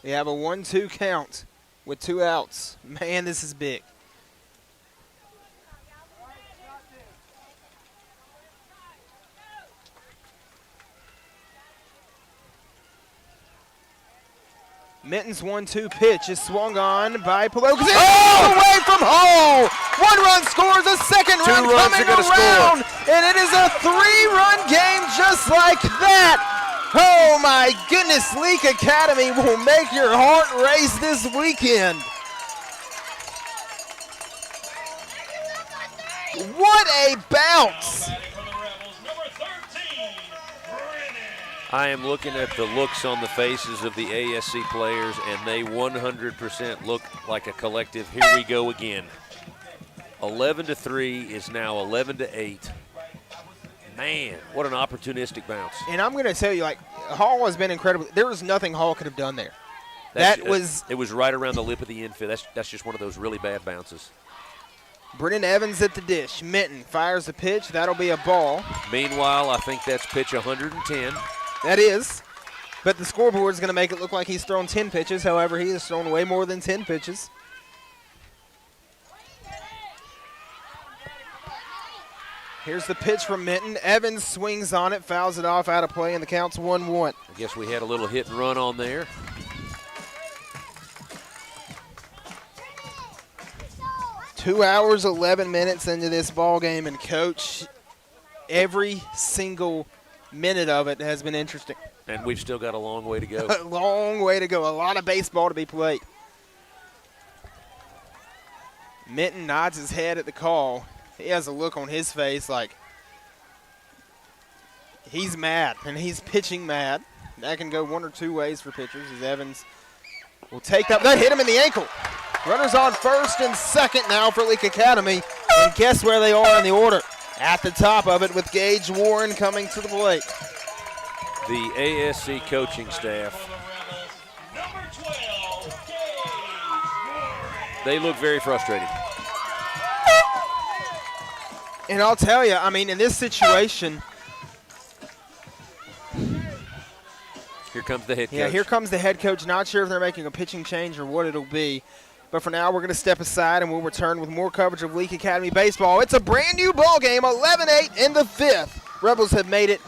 We have a 1-2 count with 2 outs. Man, this is big. Minton's 1-2 pitch is swung on by Palokas. Oh! Away from home! 1 run scores, a second run coming around, and it is a 3-run game just like that. Oh my goodness, Leake Academy will make your heart race this weekend. What a bounce! I am looking at the looks on the faces of the ASC players, and they 100% look like a collective. Here we go again. 11-3 is now 11-8. Man, what an opportunistic bounce. And I'm going to tell you, like, Hall has been incredible. There was nothing Hall could have done there. It was right around the lip of the infield. That's just one of those really bad bounces. Brennan Evans at the dish. Minton fires the pitch. That'll be a ball. Meanwhile, I think that's pitch 110. That is. But the scoreboard is going to make it look like he's thrown 10 pitches. However, he has thrown way more than 10 pitches. Here's the pitch from Minton. Evans swings on it, fouls it off out of play, and the count's 1-1. I guess we had a little hit and run on there. Two hours, 11 minutes into this ball game, and Coach, every single minute of it has been interesting. And we've still got a long way to go. A long way to go. A lot of baseball to be played. Minton nods his head at the call. He has a look on his face like he's mad, and he's pitching mad. That can go one or two ways for pitchers, as Evans will take that. That hit him in the ankle. Runners on first and second now for Leake Academy. And guess where they are in the order? At the top of it with Gage Warren coming to the plate. The ASC coaching staff, they look very frustrated. And I'll tell you, I mean, in this situation, here comes the head coach. Yeah, here comes the head coach. Not sure if they're making a pitching change or what it'll be. But for now, we're going to step aside, and we'll return with more coverage of Leake Academy baseball. It's a brand-new ball game, 11-8 in the fifth. Rebels have made it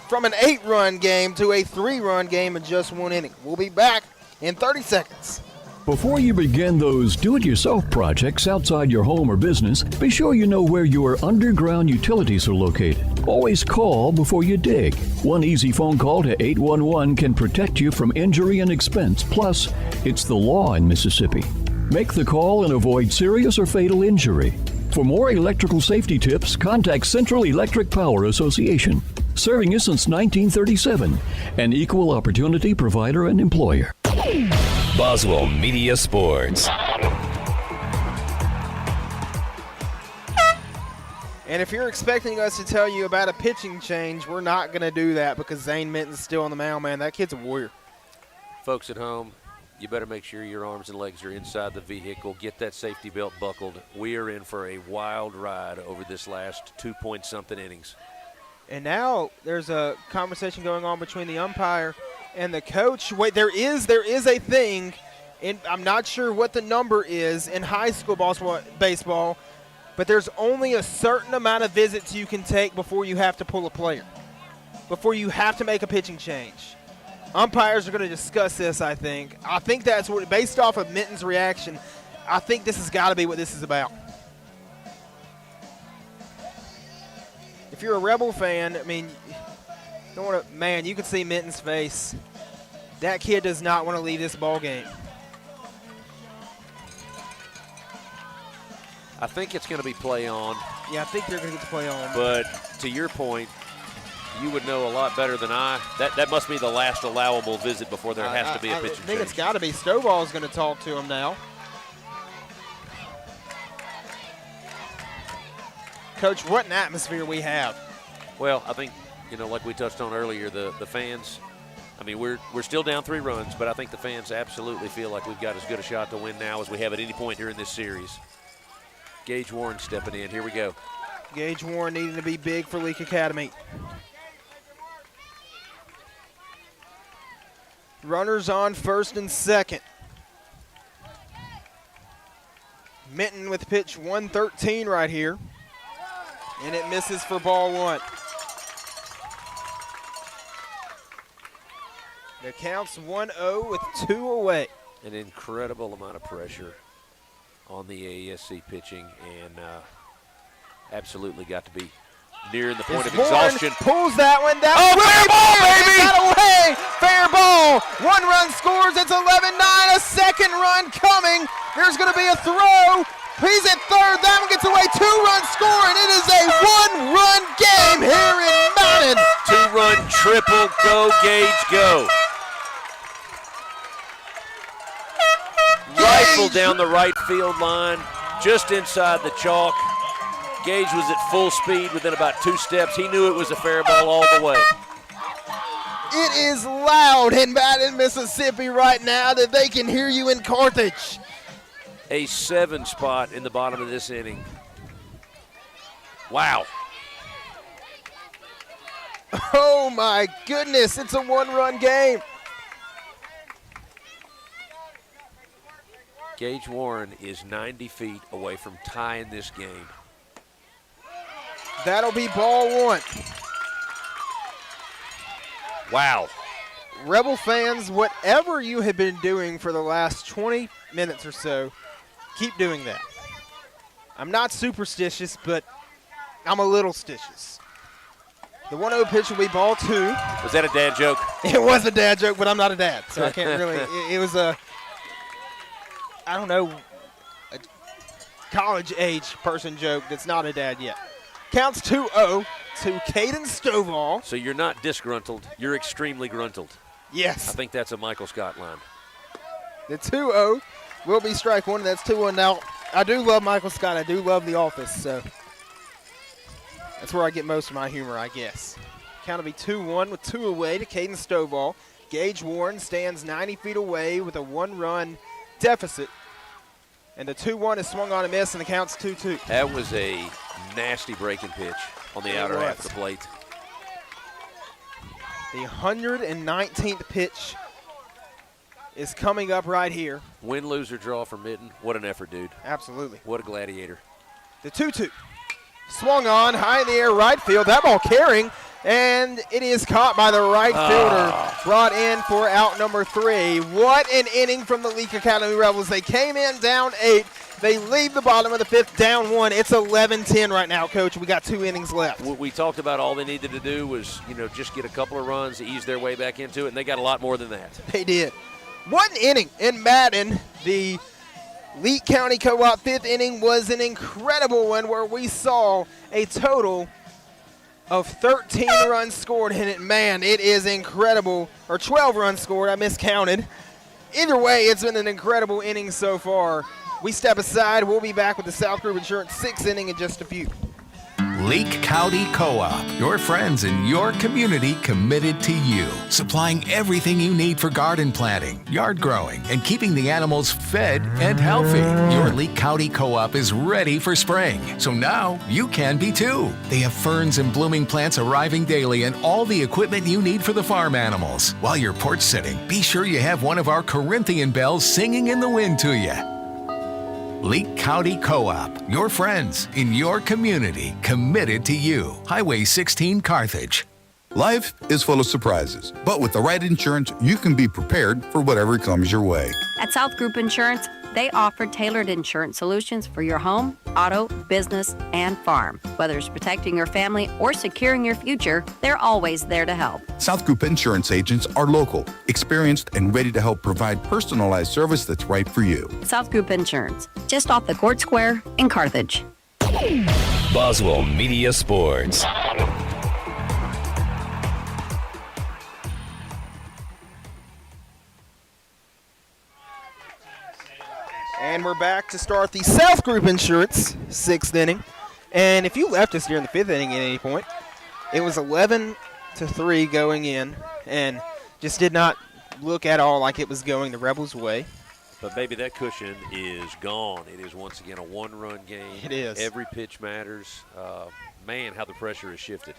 from an 8-run game to a 3-run game in just 1 inning. We'll be back in 30 seconds. Before you begin those do-it-yourself projects outside your home or business, be sure you know where your underground utilities are located. Always call before you dig. One easy phone call to 811 can protect you from injury and expense. Plus, it's the law in Mississippi. Make the call and avoid serious or fatal injury. For more electrical safety tips, contact Central Electric Power Association, serving you since 1937, an equal opportunity provider and employer. Boswell Media Sports. And if you're expecting us to tell you about a pitching change, we're not going to do that because Zane Minton's still on the mound, man. That kid's a warrior. Folks at home, you better make sure your arms and legs are inside the vehicle. Get that safety belt buckled. We are in for a wild ride over this last 2-point-something innings. And now there's a conversation going on between the umpire And the coach, wait, there is a thing, and I'm not sure what the number is in high school baseball, but there's only a certain amount of visits you can take before you have to pull a player, before you have to make a pitching change. Umpires are going to discuss this, I think. I think that's what, based off of Minton's reaction, I think this has got to be what this is about. If you're a Rebel fan, I mean, don't want to, man, you can see Minton's face. That kid does not want to leave this ball game. I think it's going to be play on. Yeah, I think they're going to get to play on. But to your point, you would know a lot better than I. That must be the last allowable visit before there has to be a pitching change. I think it's got to be. Stovall is going to talk to him now. Coach, what an atmosphere we have. Well, I think, like we touched on earlier, the fans, I mean, we're still down 3 runs, but I think the fans absolutely feel like we've got as good a shot to win now as we have at any point during this series. Gage Warren stepping in. Here we go. Gage Warren needing to be big for Leake Academy. Runners on first and second. Minton with pitch 113 right here. And it misses for ball 1. The count's 1-0 with 2 away. An incredible amount of pressure on the AESC pitching, and absolutely got to be nearing the point of exhaustion. Pulls that one down. Oh, fair ball, baby! Got away! Fair ball. 1 run scores. It's 11-9. A second run coming. There's going to be a throw. He's at third. That one gets away. 2-run score, and it is a 1-run game here in Madden. 2-run triple. Go, Gage, go. Rifle down the right field line, just inside the chalk. Gage was at full speed within about 2 steps. He knew it was a fair ball all the way. It is loud in Madden, Mississippi right now that they can hear you in Carthage. A 7 spot in the bottom of this inning. Wow. Oh my goodness, it's a 1-run game. Gage Warren is 90 feet away from tying this game. That'll be ball 1. Wow. Rebel fans, whatever you have been doing for the last 20 minutes or so, keep doing that. I'm not superstitious, but I'm a little stitious. The 1-0 pitch will be ball 2. Was that a dad joke? It was a dad joke, but I'm not a dad, so I can't really. It was a, I don't know, a college-age person joke that's not a dad yet. Counts 2-0 to Caden Stovall. So you're not disgruntled, you're extremely gruntled. Yes. I think that's a Michael Scott line. The 2-0 will be strike 1, and that's 2-1. Now, I do love Michael Scott. I do love The Office, so that's where I get most of my humor, I guess. Count will be 2-1 with 2 away to Caden Stovall. Gage Warren stands 90 feet away with a 1-run deficit. And the 2-1 is swung on a miss, and the count's 2-2. That was a nasty breaking pitch on the outer half of the plate. The 119th pitch is coming up right here. Win, lose, or draw for Minton. What an effort, dude. Absolutely. What a gladiator. The 2-2. Swung on, high in the air, right field. That ball carrying, and it is caught by the right fielder. Brought in for out number 3. What an inning from the Leake Academy Rebels. They came in down 8. They leave the bottom of the 5th down 1. It's 11-10 right now, Coach. We got 2 innings left. We talked about all they needed to do was, just get a couple of runs to ease their way back into it, and they got a lot more than that. They did. One inning in Madden. The Leake County Co-op 5th inning was an incredible one where we saw a total of 13 runs scored in it. Man, it is incredible. Or 12 runs scored. I miscounted. Either way, it's been an incredible inning so far. We step aside. We'll be back with the South Group Insurance 6th inning in just a few. Leake County Co-op, your friends in your community committed to you. Supplying everything you need for garden planting, yard growing, and keeping the animals fed and healthy. Your Leake County Co-op is ready for spring, so now you can be too. They have ferns and blooming plants arriving daily and all the equipment you need for the farm animals. While you're porch sitting, be sure you have one of our Corinthian bells singing in the wind to you. Leake County Co-op, your friends in your community, committed to you. Highway 16 Carthage. Life is full of surprises, but with the right insurance, you can be prepared for whatever comes your way. At South Group Insurance, they offer tailored insurance solutions for your home, auto, business, and farm. Whether it's protecting your family or securing your future, they're always there to help. South Group Insurance agents are local, experienced, and ready to help provide personalized service that's right for you. South Group Insurance, just off the Court Square in Carthage. Boswell Media Sports. And we're back to start the South Group Insurance 6th inning. And if you left us during the 5th inning at any point, it was 11-3 going in, and just did not look at all like it was going the Rebels' way. But, baby, that cushion is gone. It is once again a one-run game. It is. Every pitch matters. Man, how the pressure has shifted.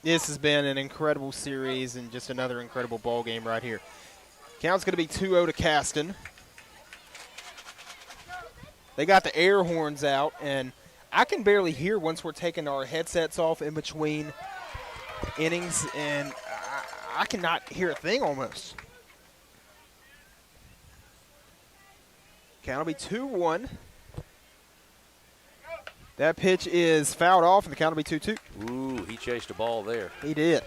This has been an incredible series and just another incredible ball game right here. Count's going to be 2-0 to Caston. They got the air horns out, and I can barely hear once we're taking our headsets off in between innings, and I cannot hear a thing almost. Count will be 2-1. That pitch is fouled off, and the count will be 2-2. Ooh, he chased a ball there. He did.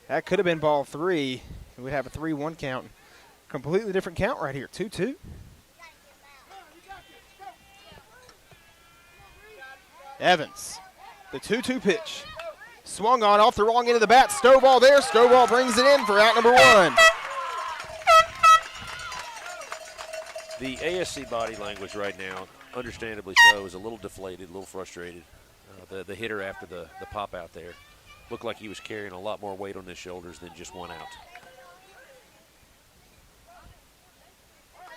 That could have been ball 3. We'd have a 3-1 count. Completely different count right here, 2-2. Evans, the 2-2 pitch. Swung on off the wrong end of the bat. Stovall there. Stovall brings it in for out number 1. The ASC body language right now, understandably so, is a little deflated, a little frustrated. The hitter after the pop out there looked like he was carrying a lot more weight on his shoulders than just one out.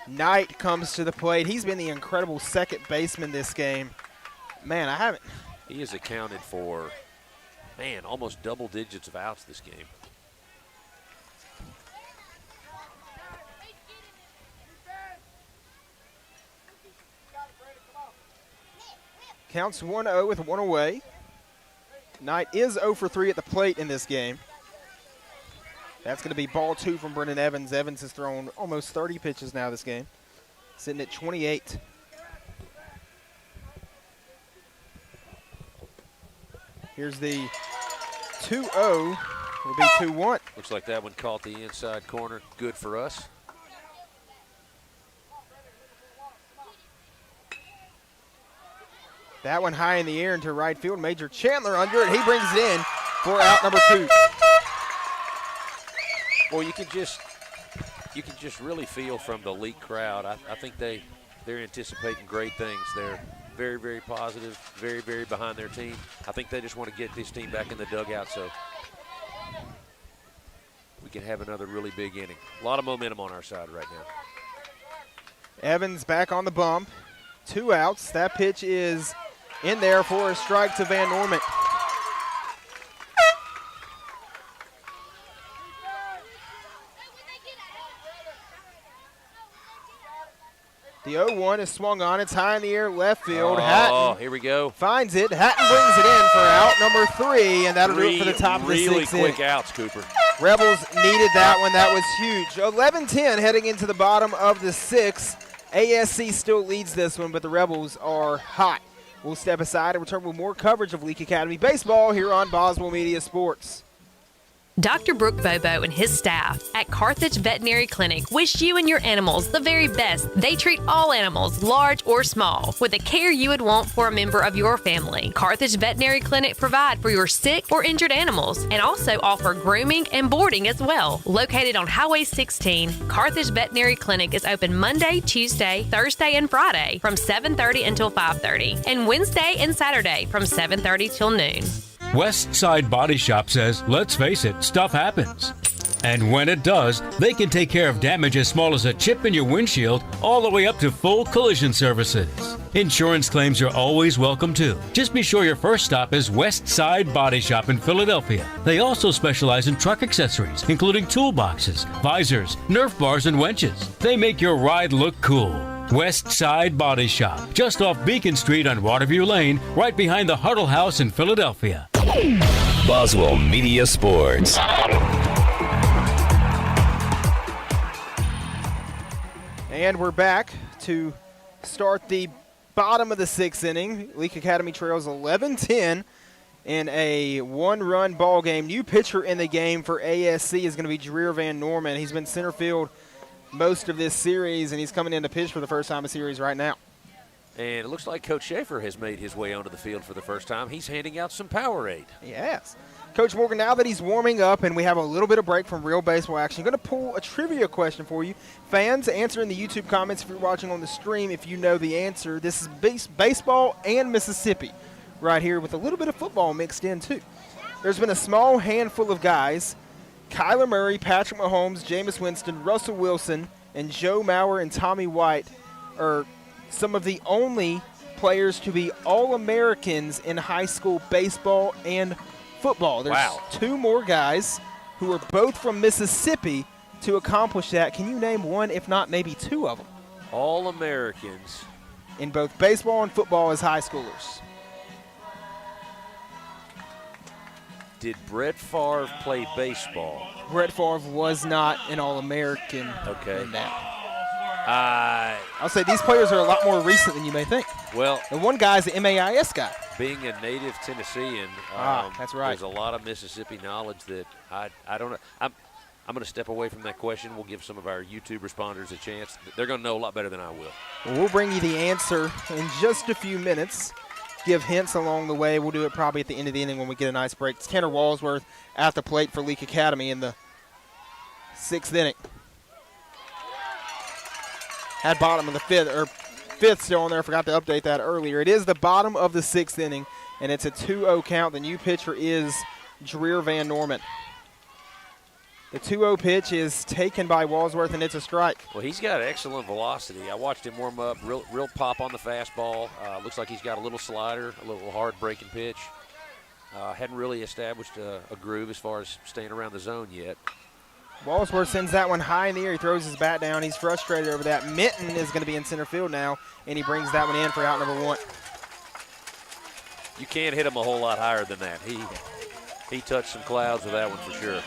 Knight comes to the plate. He's been the incredible second baseman this game. Man, I haven't. He has accounted for, man, almost double digits of outs this game. Counts 1-0 with 1 away. Knight is 0 for 3 at the plate in this game. That's going to be ball 2 from Brendan Evans. Evans has thrown almost 30 pitches now this game, sitting at 28. Here's the 2-0. Will be 2-1. Looks like that one caught the inside corner. Good for us. That one high in the air into right field. Major Chandler under it. He brings it in for out number 2. Well, you can just really feel from the Leake crowd. I think they're anticipating great things. They're very, very positive, very, very behind their team. I think they just want to get this team back in the dugout so we can have another really big inning. A lot of momentum on our side right now. Evans back on the bump. 2 outs. That pitch is in there for a strike to Van Norman. The 0-1 is swung on. It's high in the air, left field. Oh, Hatton here we go. finds it. Hatton brings it in for out number 3, and that'll do it for the top of the 6th Really inning. quick outs, Cooper. Rebels needed that one. That was huge. 11-10 heading into the bottom of the 6th. ASC still leads this one, but the Rebels are hot. We'll step aside and return with more coverage of Leake Academy baseball here on Boswell Media Sports. Dr. Brooke Bobo and his staff at Carthage Veterinary Clinic wish you and your animals the very best. They treat all animals, large or small, with the care you would want for a member of your family. Carthage Veterinary Clinic provide for your sick or injured animals and also offer grooming and boarding as well. Located on Highway 16, Carthage Veterinary Clinic is open Monday, Tuesday, Thursday, and Friday from 7:30 until 5:30, and Wednesday and Saturday from 7:30 till noon. West Side Body Shop says, let's face it, stuff happens. And when it does, they can take care of damage as small as a chip in your windshield all the way up to full collision services. Insurance claims are always welcome too. Just be sure your first stop is West Side Body Shop in Philadelphia. They also specialize in truck accessories, including toolboxes, visors, Nerf bars, and winches. They make your ride look cool. West Side Body Shop, just off Beacon Street on Waterview Lane, right behind the Huddle House in Philadelphia. Boswell Media Sports. And we're back to start the bottom of the sixth inning. Leake Academy trails 11-10 in a one-run ball game. New pitcher in the game for ASC is going to be Dreer Van Norman. He's been center field most of this series, and he's coming in to pitch for the first time in the series right now. And it looks like Coach Schaefer has made his way onto the field for the first time. He's handing out some Powerade. Yes. Coach Morgan, now that he's warming up and we have a little bit of break from real baseball action, I'm going to pull a trivia question for you. Fans, answer in the YouTube comments if you're watching on the stream if you know the answer. This is baseball and Mississippi right here with a little bit of football mixed in too. There's been a small handful of guys, Kyler Murray, Patrick Mahomes, Jameis Winston, Russell Wilson, and Joe Mauer and Tommy White are some of the only players to be All-Americans in high school baseball and football. There's two more guys who are both from Mississippi to accomplish that. Can you name one, if not maybe two of them? All-Americans. In both baseball and football as high schoolers. Did Brett Favre play baseball? Brett Favre was not an All-American in that. I'll say these players are a lot more recent than you may think. Well, the one guy's the MAIS guy. Being a native Tennessean, that's right. There's a lot of Mississippi knowledge that I don't know. I'm going to step away from that question. We'll give some of our YouTube responders a chance. They're going to know a lot better than I will. Well, we'll bring you the answer in just a few minutes. Give hints along the way. We'll do it probably at the end of the inning when we get a nice break. It's Tanner Walsworth at the plate for Leake Academy in the sixth inning. Had bottom of the fifth still on there. Forgot to update that earlier. It is the bottom of the sixth inning, and it's a 2-0 count. The new pitcher is Dreer Van Norman. The 2-0 pitch is taken by Walsworth, and it's a strike. Well, he's got excellent velocity. I watched him warm up. Real pop on the fastball. Looks like he's got a little slider, a little hard breaking pitch. Hadn't really established a groove as far as staying around the zone yet. Walsworth sends that one high in the air. He throws his bat down. He's frustrated over that. Minton is going to be in center field now, and he brings that one in for out number one. You can't hit him a whole lot higher than that. He touched some clouds with that one for sure.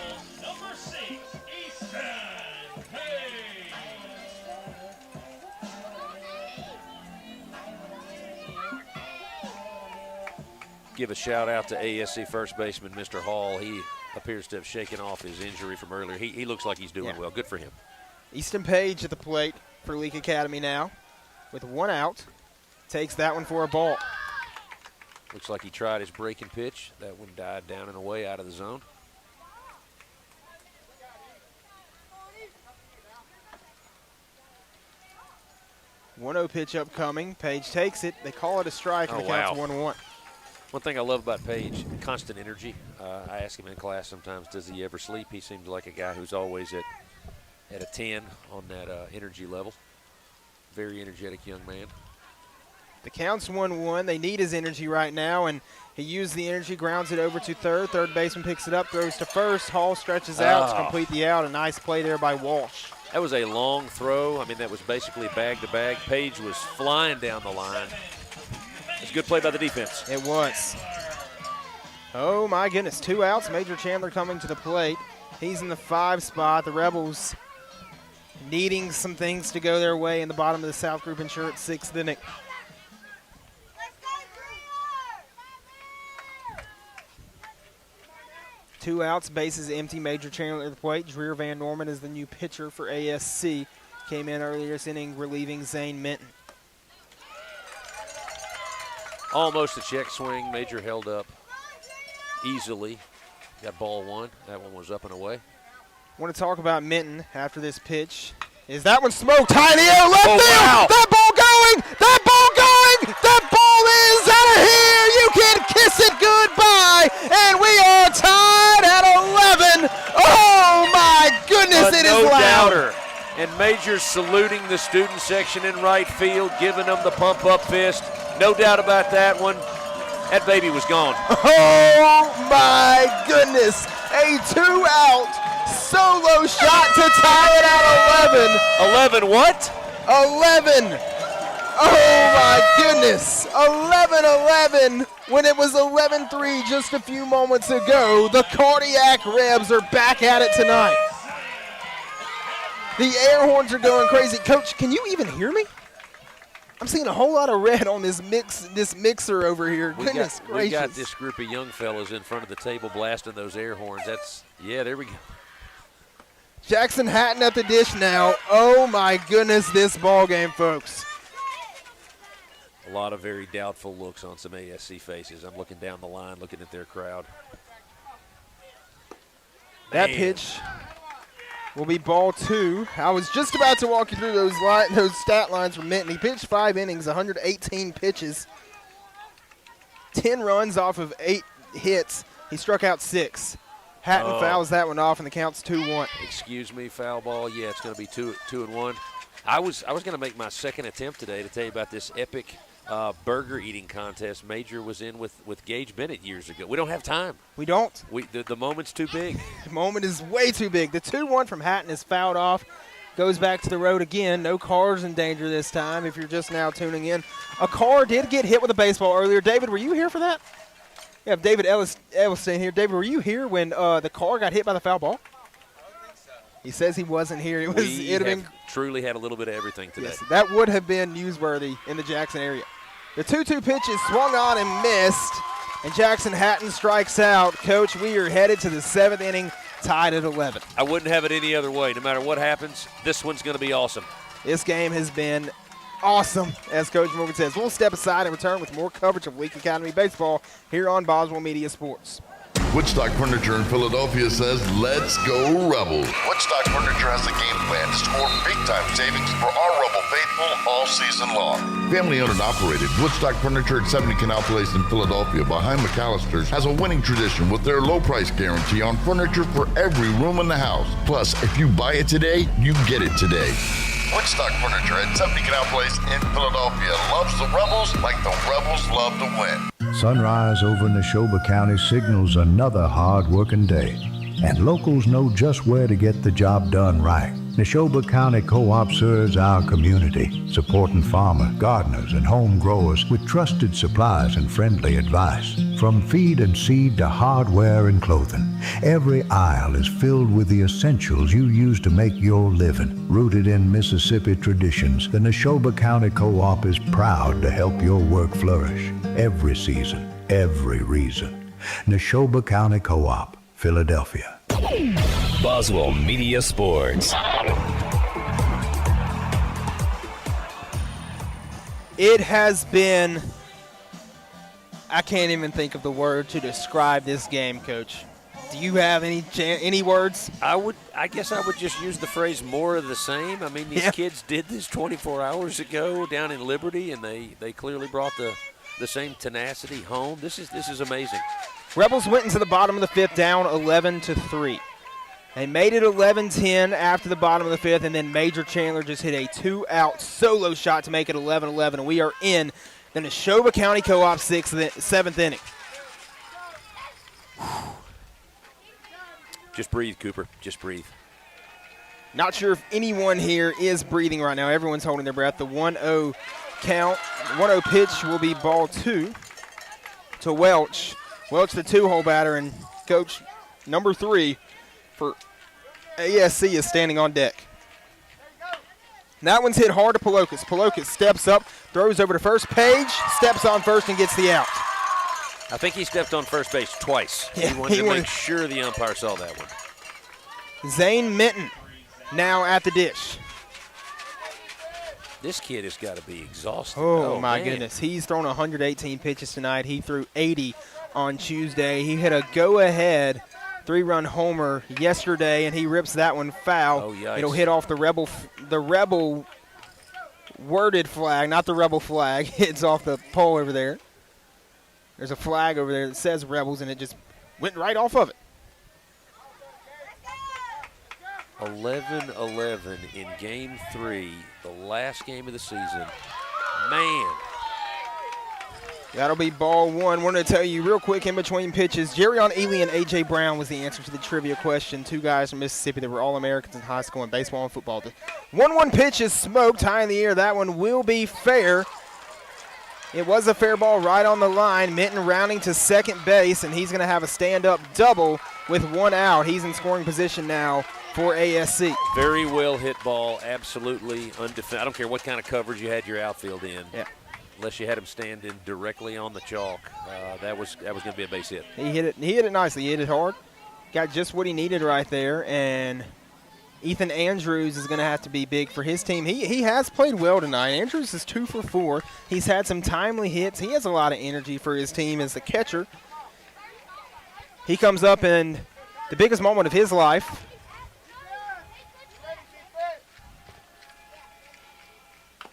Give a shout out to ASC first baseman Mr. Hall. He appears to have shaken off his injury from earlier. He looks like he's doing well. Good for him. Easton Page at the plate for Leake Academy now with one out. Takes that one for a ball. Looks like he tried his breaking pitch. That one died down and away out of the zone. One 1-0 pitch upcoming. Page takes it. They call it a strike, and the count's 1-1. One thing I love about Page, constant energy. I ask him in class sometimes, does he ever sleep? He seems like a guy who's always at a 10 on that energy level. Very energetic young man. The count's 1-1. They need his energy right now, and he used the energy, grounds it over to third. Third baseman picks it up, throws to first. Hall stretches out to complete the out. A nice play there by Walsh. That was a long throw. I mean, that was basically bag to bag. Page was flying down the line. It's a good play by the defense. It was. Oh, my goodness. 2 outs. Major Chandler coming to the plate. He's in the 5 spot. The Rebels needing some things to go their way in the bottom of the South Group Insurance 6th inning. 2 outs, bases empty. Major Chandler at the plate. Dreer Van Norman is the new pitcher for ASC. Came in earlier this inning relieving Zane Minton. Almost a check swing. Major held up easily. Got ball 1. That one was up and away. Want to talk about Minton after this pitch. Is that one smoked high in the air? Left field! Wow. That ball going! That ball going! That ball is out of here! You can kiss it goodbye! And we are tied at 11! Oh my goodness, it is loud! No-doubter. And Major's saluting the student section in right field, giving them the pump-up fist. No doubt about that one. That baby was gone. Oh my goodness! A 2-out solo shot to tie it at 11. 11 what? 11. Oh my goodness. 11-11 when it was 11-3 just a few moments ago. The Cardiac Rebs are back at it tonight. The air horns are going crazy. Coach, can you even hear me? I'm seeing a whole lot of red on this mixer over here. Goodness gracious. We got this group of young fellas in front of the table blasting those air horns. Yeah, there we go. Jackson Hatton at the dish now. Oh my goodness, this ball game, folks. A lot of very doubtful looks on some ASC faces. I'm looking down the line, looking at their crowd. That pitch will be ball 2. I was just about to walk you through those stat lines from Minton. He pitched 5 innings, 118 pitches, 10 runs off of 8 hits. He struck out 6. Hatton fouls that one off, and the count's 2-1. Excuse me, foul ball. Yeah, it's going to be 2-1. I was going to make my second attempt today to tell you about this epic burger eating contest Major was in with Gage Bennett years ago. We don't have time. We don't. The moment's too big. The moment is way too big. The 2-1 from Hatton is fouled off. Goes back to the road again. No cars in danger this time if you're just now tuning in. A car did get hit with a baseball earlier. David, were you here for that? We have David Elliston here. David, were you here when the car got hit by the foul ball? I don't think so. He says he wasn't here. Truly had a little bit of everything today. Yes, that would have been newsworthy in the Jackson area. The 2-2 pitch is swung on and missed, and Jackson Hatton strikes out. Coach, we are headed to the 7th inning, tied at 11. I wouldn't have it any other way. No matter what happens, this one's going to be awesome. This game has been awesome, as Coach Morgan says. We'll step aside and return with more coverage of Leake Academy baseball here on Boswell Media Sports. Woodstock Furniture in Philadelphia says, let's go Rebels. Woodstock Furniture has a game plan to score big-time savings for our Rebel faithful all season long. Family-owned and operated, Woodstock Furniture at 70 Canal Place in Philadelphia behind McAllister's has a winning tradition with their low price guarantee on furniture for every room in the house. Plus, if you buy it today, you get it today. Woodstock Furniture at 70 Canal Place in Philadelphia loves the Rebels like the Rebels love to win. Sunrise over Neshoba County signals another hard-working day, and locals know just where to get the job done right. Neshoba County Co-op serves our community, supporting farmers, gardeners, and home growers with trusted supplies and friendly advice. From feed and seed to hardware and clothing, every aisle is filled with the essentials you use to make your living. Rooted in Mississippi traditions, the Neshoba County Co-op is proud to help your work flourish. Every season, every reason. Neshoba County Co-op, Philadelphia. Boswell Media Sports. It has been, I can't even think of the word to describe this game, Coach. Do you have any words? I guess I would just use the phrase more of the same. I mean, these kids did this 24 hours ago down in Liberty, and they clearly brought the same tenacity home. This is amazing. Rebels went into the bottom of the 5th down 11-3. They made it 11-10 after the bottom of the 5th, and then Major Chandler just hit a 2-out solo shot to make it 11-11, and we are in the Neshoba County Co-op 7th inning. Just breathe, Cooper. Just breathe. Not sure if anyone here is breathing right now. Everyone's holding their breath. The 1-0 count, 1-0 pitch will be ball 2 to Welch. Welch, the 2-hole batter, and Coach number 3 for ASC is standing on deck. And that one's hit hard to Pelokas. Pelokas steps up, throws over to first. Page steps on first and gets the out. I think he stepped on first base twice. Yeah, he wanted to make sure the umpire saw that one. Zane Minton now at the dish. This kid has got to be exhausted. Oh my man. goodness. He's thrown 118 pitches tonight. He threw 80 on Tuesday. He hit a go-ahead 3-run homer yesterday, and he rips that one foul. Oh, yikes. It'll hit off the Rebel worded flag, not the Rebel flag. It's off the pole over there. There's a flag over there that says Rebels, and it just went right off of it. 11-11 in Game 3, the last game of the season. Man. That'll be ball one. We're going to tell you real quick in between pitches, Jerrion Ely and A.J. Brown was the answer to the trivia question. Two guys from Mississippi that were All-Americans in high school in baseball and football. The 1-1 pitch is smoked high in the air. That one will be fair. It was a fair ball right on the line. Minton rounding to second base, and he's going to have a stand-up double with one out. He's in scoring position now for ASC. Very well hit ball, absolutely undefended. I don't care what kind of coverage you had your outfield in. Yeah. Unless you had him standing directly on the chalk, that was going to be a base hit. He hit it nicely. He hit it hard. Got just what he needed right there, and Ethan Andrews is going to have to be big for his team. He has played well tonight. Andrews is 2 for 4. He's had some timely hits. He has a lot of energy for his team as the catcher. He comes up in the biggest moment of his life.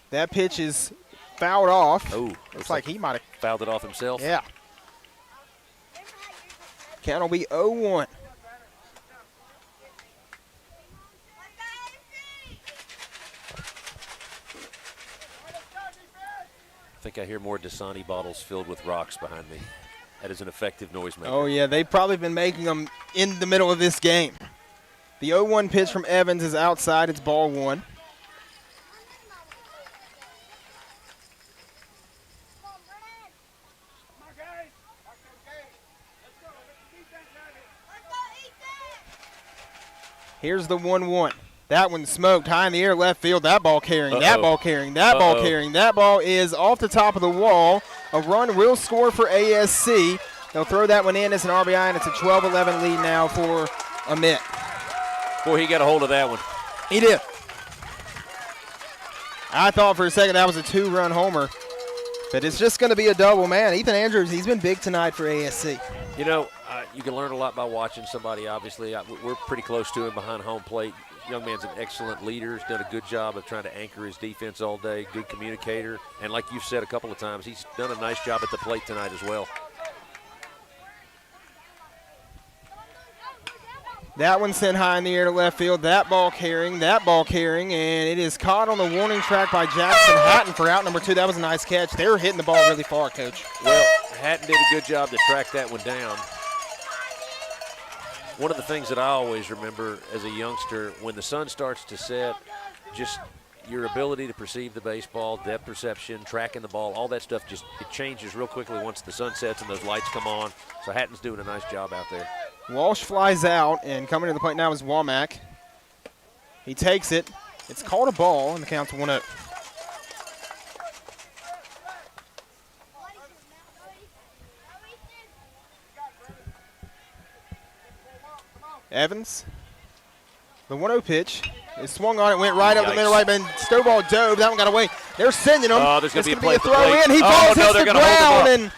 That pitch is fouled off. Oh, looks like he might have fouled it off himself. Yeah. Count will be 0-1. I think I hear more Dasani bottles filled with rocks behind me. That is an effective noisemaker. Oh, yeah, they've probably been making them in the middle of this game. The 0-1 pitch from Evans is outside. It's ball one. Here's the 1-1. That one smoked high in the air, left field. That ball carrying, that ball carrying, that ball carrying. That ball is off the top of the wall. A run will score for ASC. They'll throw that one in as an RBI, and it's a 12-11 lead now for Amite. Boy, he got a hold of that one. He did. I thought for a second that was a 2-run homer, but it's just going to be a double. Man, Ethan Andrews, he's been big tonight for ASC. You know, you can learn a lot by watching somebody, obviously. We're pretty close to him behind home plate. Young man's an excellent leader. He's done a good job of trying to anchor his defense all day. Good communicator. And like you've said a couple of times, he's done a nice job at the plate tonight as well. That one sent high in the air to left field. That ball carrying, and it is caught on the warning track by Jackson Hatton for out number 2. That was a nice catch. They were hitting the ball really far, Coach. Well, Hatton did a good job to track that one down. One of the things that I always remember as a youngster, when the sun starts to set, just your ability to perceive the baseball, depth perception, tracking the ball, all that stuff, just it changes real quickly once the sun sets and those lights come on. So Hatton's doing a nice job out there. Walsh flies out, and coming to the plate now is Womack. He takes it. It's called a ball, and the count's 1-0. Evans, the 1-0 pitch is swung on. It went right up the middle right, but Stovall dove. That one got away. They're sending him. Oh, there's going to be a play throw in. He falls, hits the ground, and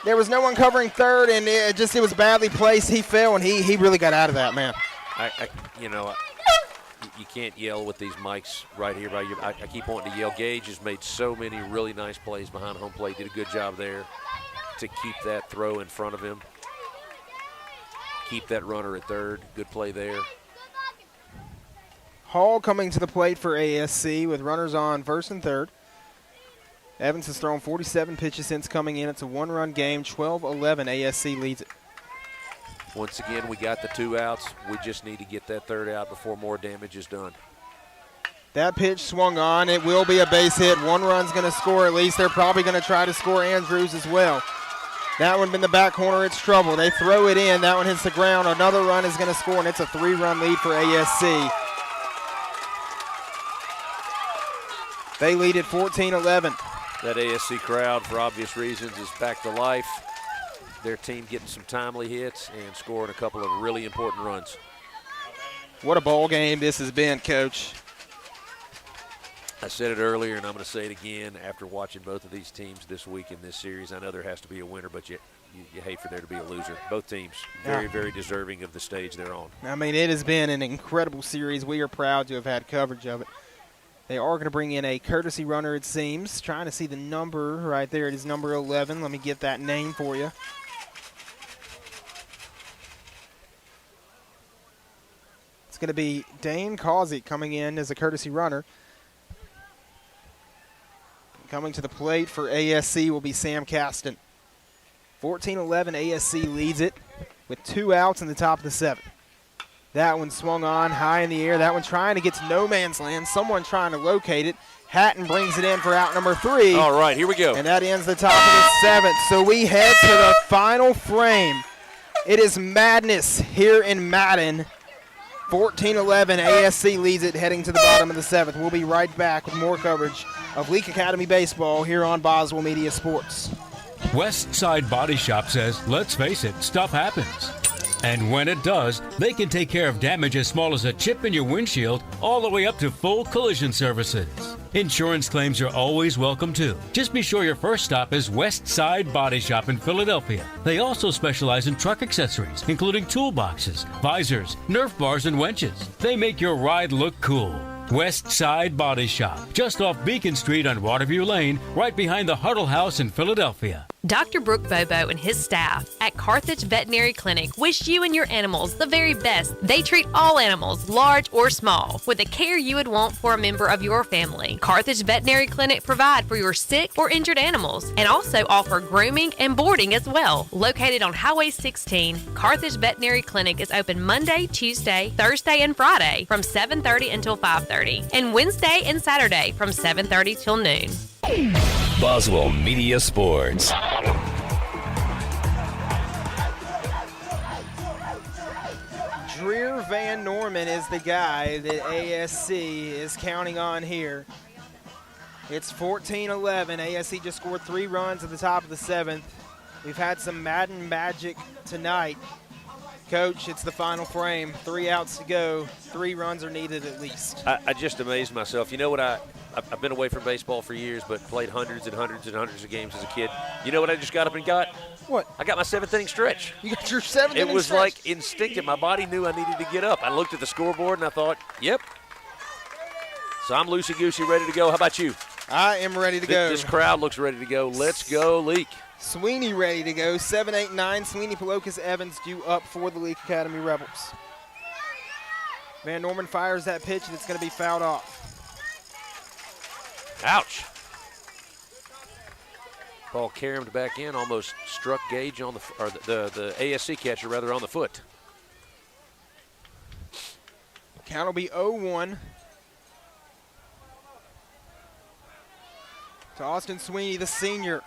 there was no one covering third, and it was badly placed. He fell, and he really got out of that, man. You can't yell with these mics right here. I keep wanting to yell. Gage has made so many really nice plays behind home plate. Did a good job there to keep that throw in front of him. Keep that runner at third. Good play there. Hall coming to the plate for ASC with runners on first and third. Evans has thrown 47 pitches since coming in. It's a 1-run game, 12-11. ASC leads it. Once again, we got the 2 outs. We just need to get that third out before more damage is done. That pitch swung on. It will be a base hit. 1 run's going to score at least. They're probably going to try to score Andrews as well. That one in the back corner, it's trouble. They throw it in. That one hits the ground. Another run is going to score, and it's a 3-run lead for ASC. They lead at 14-11. That ASC crowd, for obvious reasons, is back to life. their team getting some timely hits and scoring a couple of really important runs. What a ball game this has been, Coach. I said it earlier, and I'm going to say it again after watching both of these teams this week in this series. I know there has to be a winner, but you hate for there to be a loser. Both teams very, very deserving of the stage they're on. I mean, it has been an incredible series. We are proud to have had coverage of it. They are going to bring in a courtesy runner, it seems. Trying to see the number right there. It is number 11. Let me get that name for you. It's going to be Dane Causey coming in as a courtesy runner. Coming to the plate for ASC will be Sam Caston. 14-11, ASC leads it with 2 outs in the top of the 7th. That one swung on high in the air. That one trying to get to no man's land. Someone trying to locate it. Hatton brings it in for out number 3. All right, here we go. And that ends the top of the 7th. So we head to the final frame. It is madness here in Madden. 14-11, ASC leads it heading to the bottom of the 7th. We'll be right back with more coverage of Leake Academy Baseball here on Boswell Media Sports. West Side Body Shop says, let's face it, stuff happens. And when it does, they can take care of damage as small as a chip in your windshield all the way up to full collision services. Insurance claims are always welcome too. Just be sure your first stop is West Side Body Shop in Philadelphia. They also specialize in truck accessories, including toolboxes, visors, Nerf bars, and winches. They make your ride look cool. West Side Body Shop, just off Beacon Street on Waterview Lane, right behind the Huddle House in Philadelphia. Dr. Brooke Bobo and his staff at Carthage Veterinary Clinic wish you and your animals the very best. They treat all animals, large or small, with the care you would want for a member of your family. Carthage Veterinary Clinic provide for your sick or injured animals and also offer grooming and boarding as well. Located on Highway 16, Carthage Veterinary Clinic is open Monday, Tuesday, Thursday, and Friday from 7:30 until 5:30, and Wednesday and Saturday from 7:30 till noon. Boswell Media Sports. Dreer Van Norman is the guy that ASC is counting on here. It's 14-11. ASC just scored 3 runs at the top of the 7th. We've had some Madden magic tonight. Coach, it's the final frame. 3 outs to go. 3 runs are needed at least. I just amazed myself. You know what? I've been away from baseball for years, but played hundreds and hundreds and hundreds of games as a kid. You know what I just got up and got? What? I got my 7th inning stretch. You got your 7th inning stretch? It was like instinctive. My body knew I needed to get up. I looked at the scoreboard and I thought, yep. So I'm loosey-goosey, ready to go. How about you? I am ready to go. This crowd looks ready to go. Let's go, Leake. Sweeney ready to go. 7, 8, 9. Sweeney, Palokas, Evans due up for the Leake Academy Rebels. Van Norman fires that pitch, and it's going to be fouled off. Ouch. Ball caromed back in, almost struck Gage on the ASC catcher rather on the foot. Count will be 0-1 to Austin Sweeney, the senior.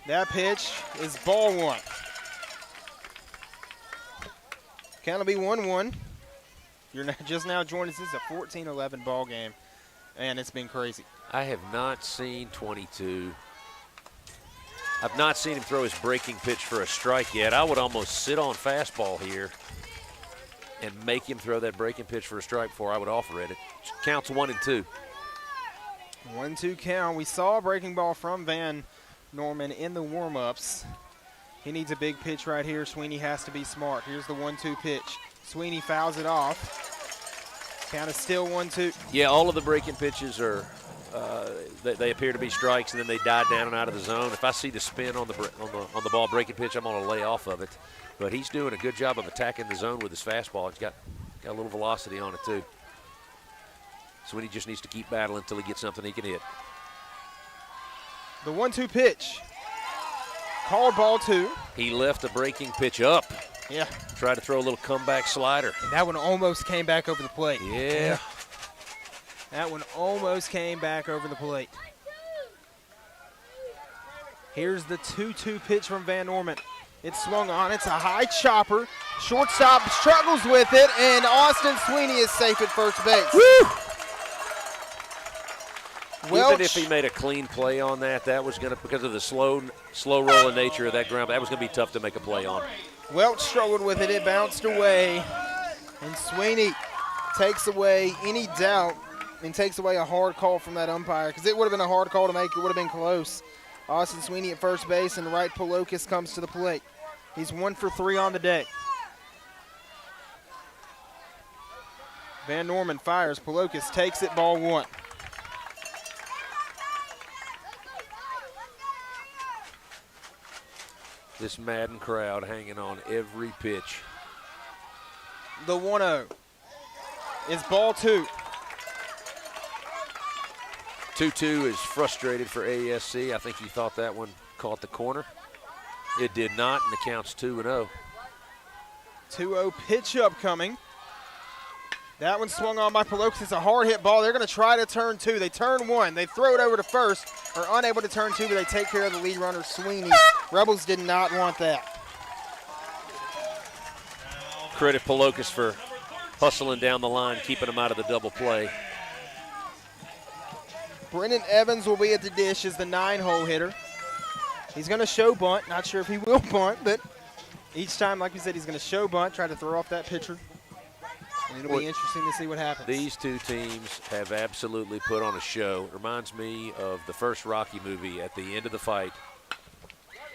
That pitch is ball 1. Count will be 1-1. You're just now joining us. This is a 14-11 ball game, and it's been crazy. I have not seen 22. I've not seen him throw his breaking pitch for a strike yet. I would almost sit on fastball here and make him throw that breaking pitch for a strike before I would offer it. It counts 1 and 2. 1-2 count. We saw a breaking ball from Van Norman in the warm-ups. He needs a big pitch right here. Sweeney has to be smart. Here's the 1-2 pitch. Sweeney fouls it off. Count is still 1-2. Yeah, all of the breaking pitches are they appear to be strikes, and then they die down and out of the zone. If I see the spin on the ball breaking pitch, I'm going to lay off of it. But he's doing a good job of attacking the zone with his fastball. He's got a little velocity on it too. Sweeney just needs to keep battling until he gets something he can hit. The 1-2 pitch. Called ball 2. He left a breaking pitch up. Yeah. Tried to throw a little comeback slider. And that one almost came back over the plate. Yeah. That one almost came back over the plate. Here's the 2-2 pitch from Van Norman. It's swung on. It's a high chopper. Shortstop struggles with it, and Austin Sweeney is safe at first base. Woo! Even if he made a clean play on that, that was going to, because of the slow rolling nature of that ground, that was going to be tough to make a play on. Welch struggled with it. It bounced away. And Sweeney takes away any doubt and takes away a hard call from that umpire, because it would have been a hard call to make. It would have been close. Austin Sweeney at first base, and Wright Polokis comes to the plate. He's 1 for 3 on the day. Van Norman fires. Polokis takes it, ball 1. This Madden crowd hanging on every pitch. The 1-0 is ball 2. 2-2 is frustrated for ASC. I think he thought that one caught the corner. It did not, and the count's 2-0. 2-0 pitch upcoming. That one swung on by Polokis. It's a hard hit ball. They're going to try to turn 2. They turn 1. They throw it over to first. Are unable to turn 2, but they take care of the lead runner, Sweeney. Rebels did not want that. Credit Polokis for hustling down the line, keeping him out of the double play. Brendan Evans will be at the dish as the 9-hole hitter. He's going to show bunt. Not sure if he will bunt, but each time, like we said, he's going to show bunt, try to throw off that pitcher. And it'll be interesting to see what happens. These two teams have absolutely put on a show. It reminds me of the first Rocky movie at the end of the fight.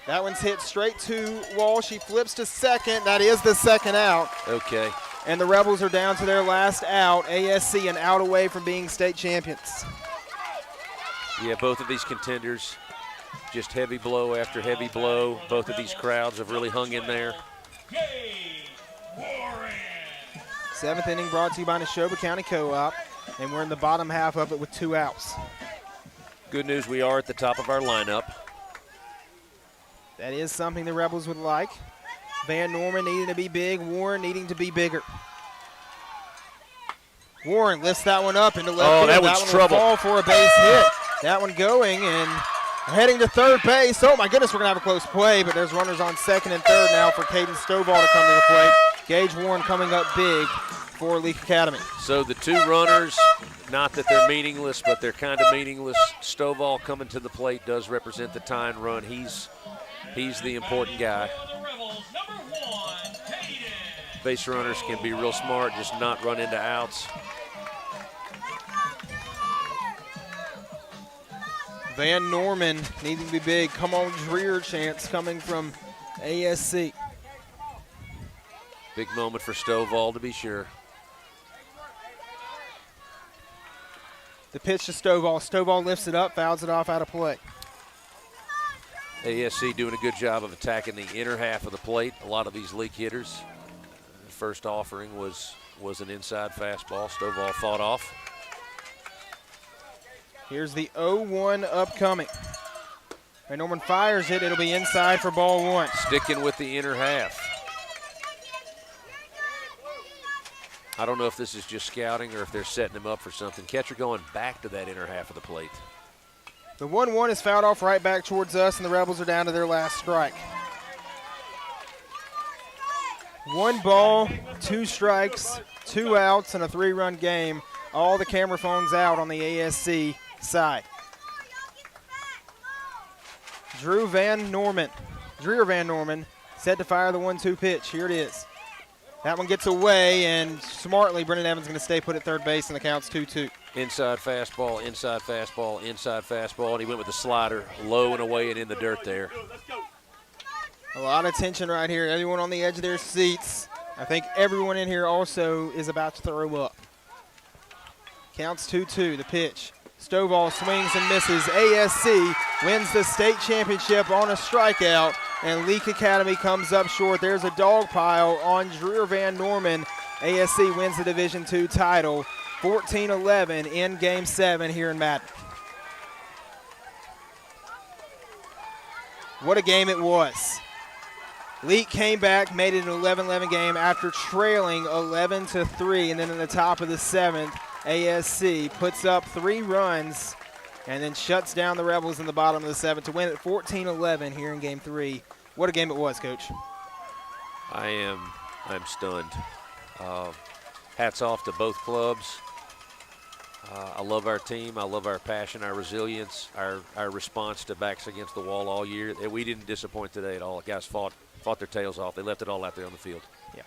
That one's hit straight to Walsh. He flips to second. That is the second out. Okay. And the Rebels are down to their last out. ASC an out away from being state champions. Yeah, both of these contenders, just heavy blow after heavy blow. Both of these crowds have really hung in there. 7th inning brought to you by Neshoba County Co-op, and we're in the bottom half of it with 2 outs. Good news, we are at the top of our lineup. That is something the Rebels would like. Van Norman needing to be big, Warren needing to be bigger. Warren lifts that one up into left field. That one's trouble. Will fall for a base hit. That one going and heading to third base. Oh my goodness, we're gonna have a close play, but there's runners on second and third now for Caden Stovall to come to the plate. Gage Warren coming up big for Leake Academy. So the 2 runners, not that they're meaningless, but they're kind of meaningless. Stovall coming to the plate does represent the tie and run. He's the important guy. Base runners can be real smart, just not run into outs. Van Norman needing to be big. Come on, Dreer chance coming from ASC. Big moment for Stovall to be sure. The pitch to Stovall. Stovall lifts it up, fouls it off out of play. ASC doing a good job of attacking the inner half of the plate. A lot of these Leake hitters. The first offering was an inside fastball. Stovall fought off. Here's the 0-1 upcoming. Van Norman fires it. It'll be inside for ball 1. Sticking with the inner half. I don't know if this is just scouting or if they're setting him up for something. Catcher going back to that inner half of the plate. The 1-1 is fouled off right back towards us, and the Rebels are down to their last strike. 1 ball, 2 strikes, 2 outs, and a 3-run game. All the camera phones out on the ASC side. Dreer Van Norman set to fire the 1-2 pitch. Here it is. That one gets away, and smartly, Brendan Evans going to stay put at third base, and the count's 2-2. Inside fastball, inside fastball, inside fastball, and he went with the slider low and away and in the dirt there. A lot of tension right here. Everyone on the edge of their seats. I think everyone in here also is about to throw up. Counts 2-2, the pitch. Stovall swings and misses. ASC wins the state championship on a strikeout, and Leake Academy comes up short. There's a dog pile on Dreer Van Norman. ASC wins the Division II title, 14-11 in Game 7 here in Madden. What a game it was. Leake came back, made it an 11-11 game after trailing 11-3, and then in the top of the 7th, ASC puts up 3 runs and then shuts down the Rebels in the bottom of the 7th to win it 14-11 here in Game 3. What a game it was, Coach. I'm stunned. Hats off to both clubs. I love our team. I love our passion, our resilience, our response to backs against the wall all year. We didn't disappoint today at all. The guys fought their tails off. They left it all out there on the field. Yeah.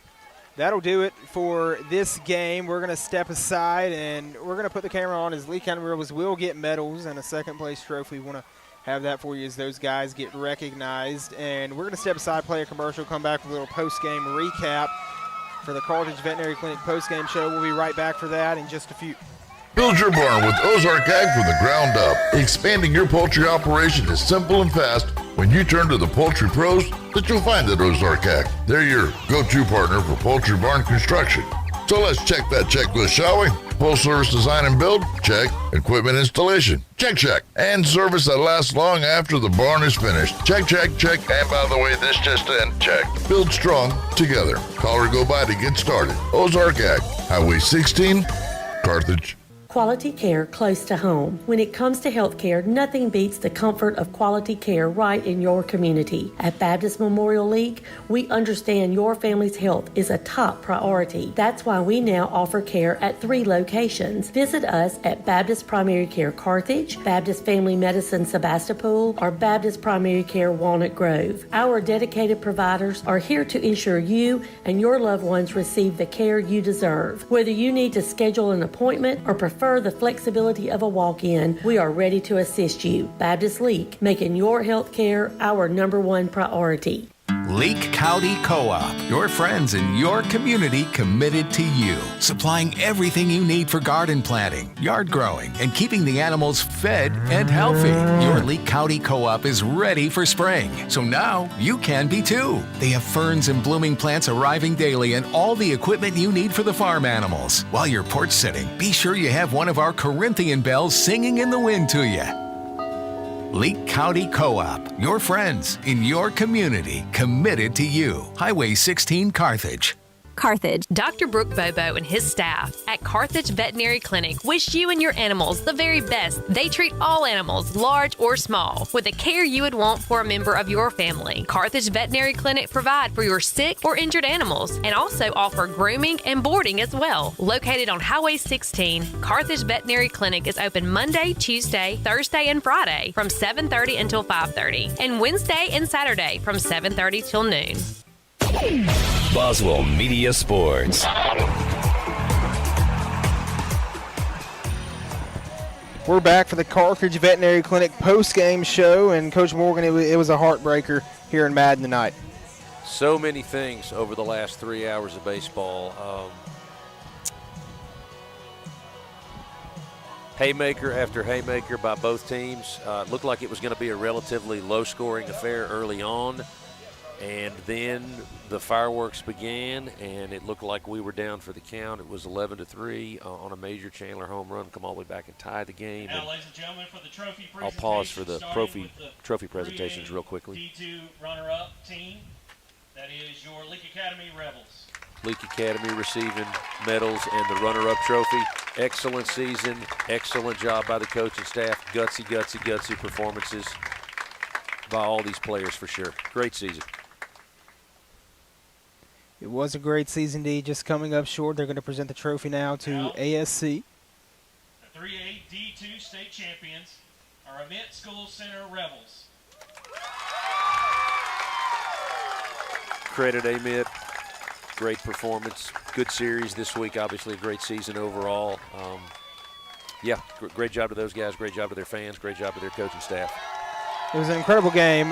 That'll do it for this game. We're going to step aside, and we're going to put the camera on as Leake Academy Rebels will get medals and a second-place trophy. We want to have that for you as those guys get recognized. And we're going to step aside, play a commercial, come back with a little post-game recap for the Carthage Veterinary Clinic post-game show. We'll be right back for that in just a few. Build your barn with Ozark Ag from the ground up. Expanding your poultry operation is simple and fast when you turn to the poultry pros that you'll find at Ozark Ag. They're your go-to partner for poultry barn construction. So let's check that checklist, shall we? Full service design and build? Check. Equipment installation? Check. And service that lasts long after the barn is finished? Check. And by the way, this just in? Check. Build strong together. Call or go by to get started. Ozark Ag, Highway 16, Carthage. Quality care close to home. When it comes to health care, nothing beats the comfort of quality care right in your community. At Baptist Memorial League, we understand your family's health is a top priority. That's why we now offer care at 3 locations. Visit us at Baptist Primary Care Carthage, Baptist Family Medicine Sebastopol, or Baptist Primary Care Walnut Grove. Our dedicated providers are here to ensure you and your loved ones receive the care you deserve. Whether you need to schedule an appointment or prefer the flexibility of a walk-in, we are ready to assist you. Baptist Leake, making your health care our #1 priority. Leake County Co-op, your friends in your community committed to you. Supplying everything you need for garden planting, yard growing, and keeping the animals fed and healthy. Your Leake County Co-op is ready for spring, so now you can be too. They have ferns and blooming plants arriving daily and all the equipment you need for the farm animals. While you're porch sitting, be sure you have one of our Corinthian bells singing in the wind to you. Leake County Co-op, your friends in your community, committed to you. Highway 16, Carthage. Carthage. Dr. Brooke Bobo and his staff at Carthage Veterinary Clinic wish you and your animals the very best. They treat all animals, large or small, with the care you would want for a member of your family. Carthage Veterinary Clinic provide for your sick or injured animals and also offer grooming and boarding as well. Located on Highway 16, Carthage Veterinary Clinic is open Monday, Tuesday, Thursday, and Friday from 7:30 until 5:30, and Wednesday and Saturday from 7:30 till noon. Boswell Media Sports. We're back for the Carthage Veterinary Clinic post-game show, and Coach Morgan, it was a heartbreaker here in Madden tonight. So many things over the last 3 hours of baseball. Haymaker after haymaker by both teams. Looked like it was going to be a relatively low-scoring affair early on. And then the fireworks began, and it looked like we were down for the count. It was 11-3 on a Major Chandler home run, come all the way back and tie the game. Now, ladies and gentlemen, for the trophy presentation, I'll pause for the trophy presentations real quickly. D2 runner-up team, that is your Leake Academy Rebels. Leake Academy receiving medals and the runner-up trophy. Excellent season, excellent job by the coaching staff. Gutsy performances by all these players for sure. Great season. It was a great season, D. Just coming up short. They're going to present the trophy now to ASC. The 3A D2 state champions are Amite School Center Rebels. Credit Amite. Great performance. Good series this week. Obviously a great season overall. Great job to those guys. Great job to their fans. Great job to their coaching staff. It was an incredible game.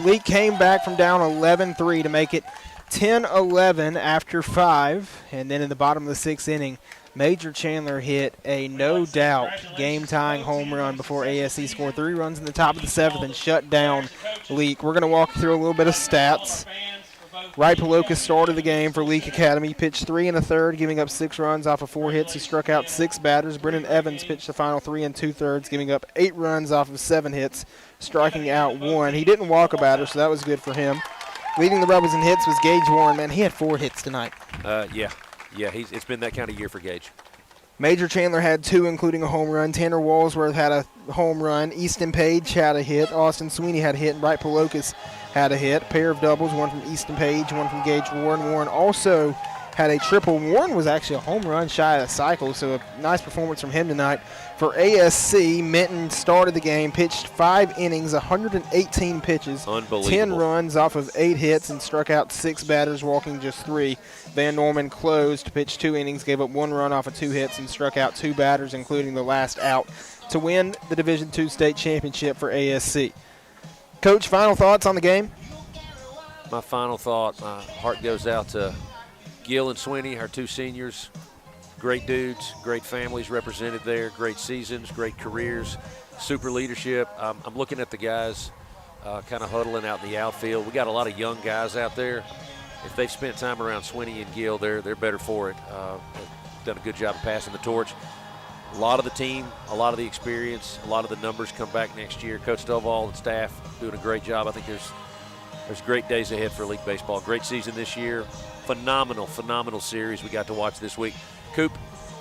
Leake came back from down 11-3 to make it 10-11 after 5, and then in the bottom of the 6th inning, Major Chandler hit a no-doubt game-tying home run before ASC scored 3 runs in the top of the 7th and shut down Leake. We're going to walk through a little bit of stats. Wright Palokas started the game for Leake Academy, pitched 3 1/3, giving up 6 runs off of 4 hits. He struck out 6 batters. Brennan Evans pitched the final 3 2/3, giving up 8 runs off of 7 hits, striking out 1. He didn't walk a batter, so that was good for him. Leading the Rebels in hits was Gage Warren. Man, he had 4 hits tonight. It's been that kind of year for Gage. Major Chandler had 2, including a home run. Tanner Walsworth had a home run. Easton Page had a hit. Austin Sweeney had a hit. And Wright Palokas had a hit. A pair of doubles, one from Easton Page, one from Gage Warren. Warren also had a triple. Warren was actually a home run shy of a cycle, so a nice performance from him tonight. For ASC, Minton started the game, pitched 5 innings, 118 pitches, Unbelievable. 10 runs off of 8 hits, and struck out 6 batters, walking just 3. Van Norman closed, pitched 2 innings, gave up 1 run off of 2 hits, and struck out 2 batters, including the last out, to win the Division II state championship for ASC. Coach, final thoughts on the game? My final thought, my heart goes out to Gil and Sweeney, our 2 seniors. Great dudes, great families represented there, great seasons, great careers, super leadership. I'm looking at the guys kind of huddling out in the outfield. We got a lot of young guys out there. If they've spent time around Sweeney and Gil, they're better for it. They've done a good job of passing the torch. A lot of the team, a lot of the experience, a lot of the numbers come back next year. Coach Stovall and staff doing a great job. I think there's great days ahead for League baseball. Great season this year. Phenomenal series we got to watch this week. Coop,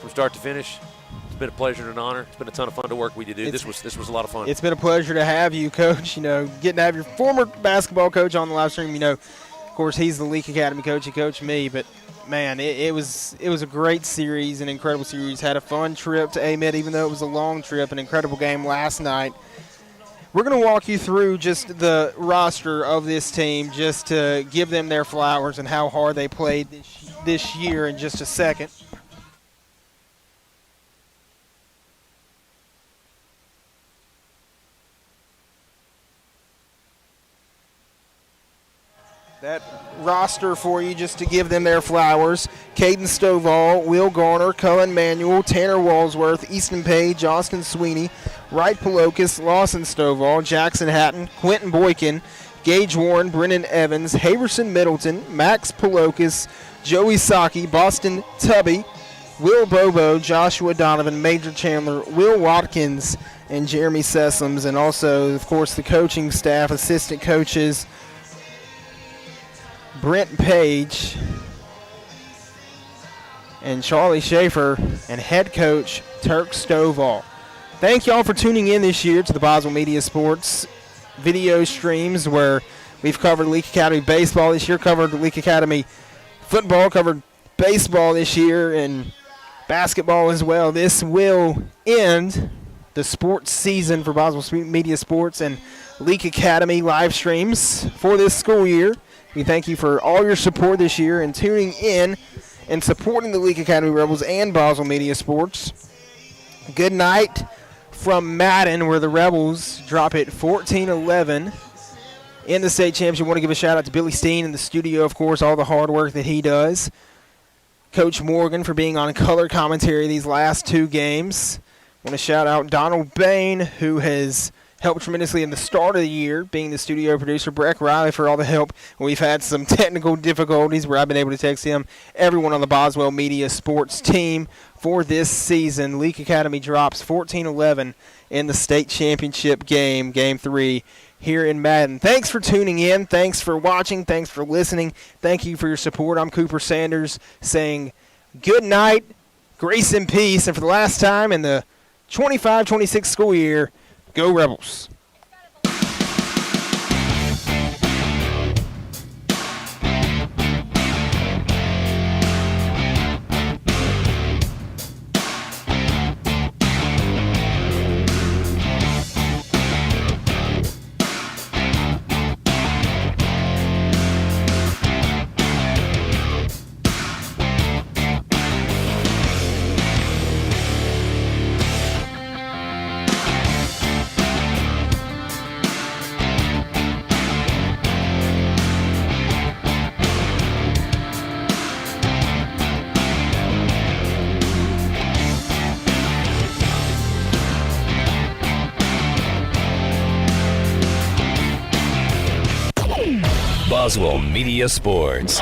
from start to finish, it's been a pleasure and an honor. It's been a ton of fun to work with you, dude. This was a lot of fun. It's been a pleasure to have you, Coach. You know, getting to have your former basketball coach on the live stream. You know, of course, he's the Leake Academy coach. He coached me, but man, it was a great series, an incredible series. Had a fun trip to Amite, even though it was a long trip. An incredible game last night. We're going to walk you through just the roster of this team, just to give them their flowers and how hard they played this year in just a second. That roster for you, just to give them their flowers. Caden Stovall, Will Garner, Cullen Manuel, Tanner Walsworth, Easton Page, Austin Sweeney, Wright Palokas, Lawson Stovall, Jackson Hatton, Quentin Boykin, Gage Warren, Brennan Evans, Haverson Middleton, Max Palokas, Joey Saki, Boston Tubby, Will Bobo, Joshua Donovan, Major Chandler, Will Watkins, and Jeremy Sessoms. And also, of course, the coaching staff, assistant coaches, Brent Page and Charlie Schaefer, and head coach Turk Stovall. Thank y'all for tuning in this year to the Boswell Media Sports video streams, where we've covered Leake Academy baseball this year, covered Leake Academy football, covered baseball this year, and basketball as well. This will end the sports season for Boswell Media Sports and Leake Academy live streams for this school year. We thank you for all your support this year and tuning in and supporting the Leake Academy Rebels and Boswell Media Sports. Good night from Madden, where the Rebels drop it 14-11 in the state championship. I want to give a shout out to Billy Steen in the studio, of course, all the hard work that he does. Coach Morgan for being on color commentary these last 2 games. I want to shout out Donald Bain, who has helped tremendously in the start of the year, being the studio producer. Breck Riley for all the help. We've had some technical difficulties where I've been able to text him. Everyone on the Boswell Media Sports team for this season. Leake Academy drops 14-11 in the state championship game, Game 3, here in Madden. Thanks for tuning in. Thanks for watching. Thanks for listening. Thank you for your support. I'm Cooper Sanders saying good night, grace and peace. And for the last time in the 25-26 school year, go Rebels. Boswell Media Sports.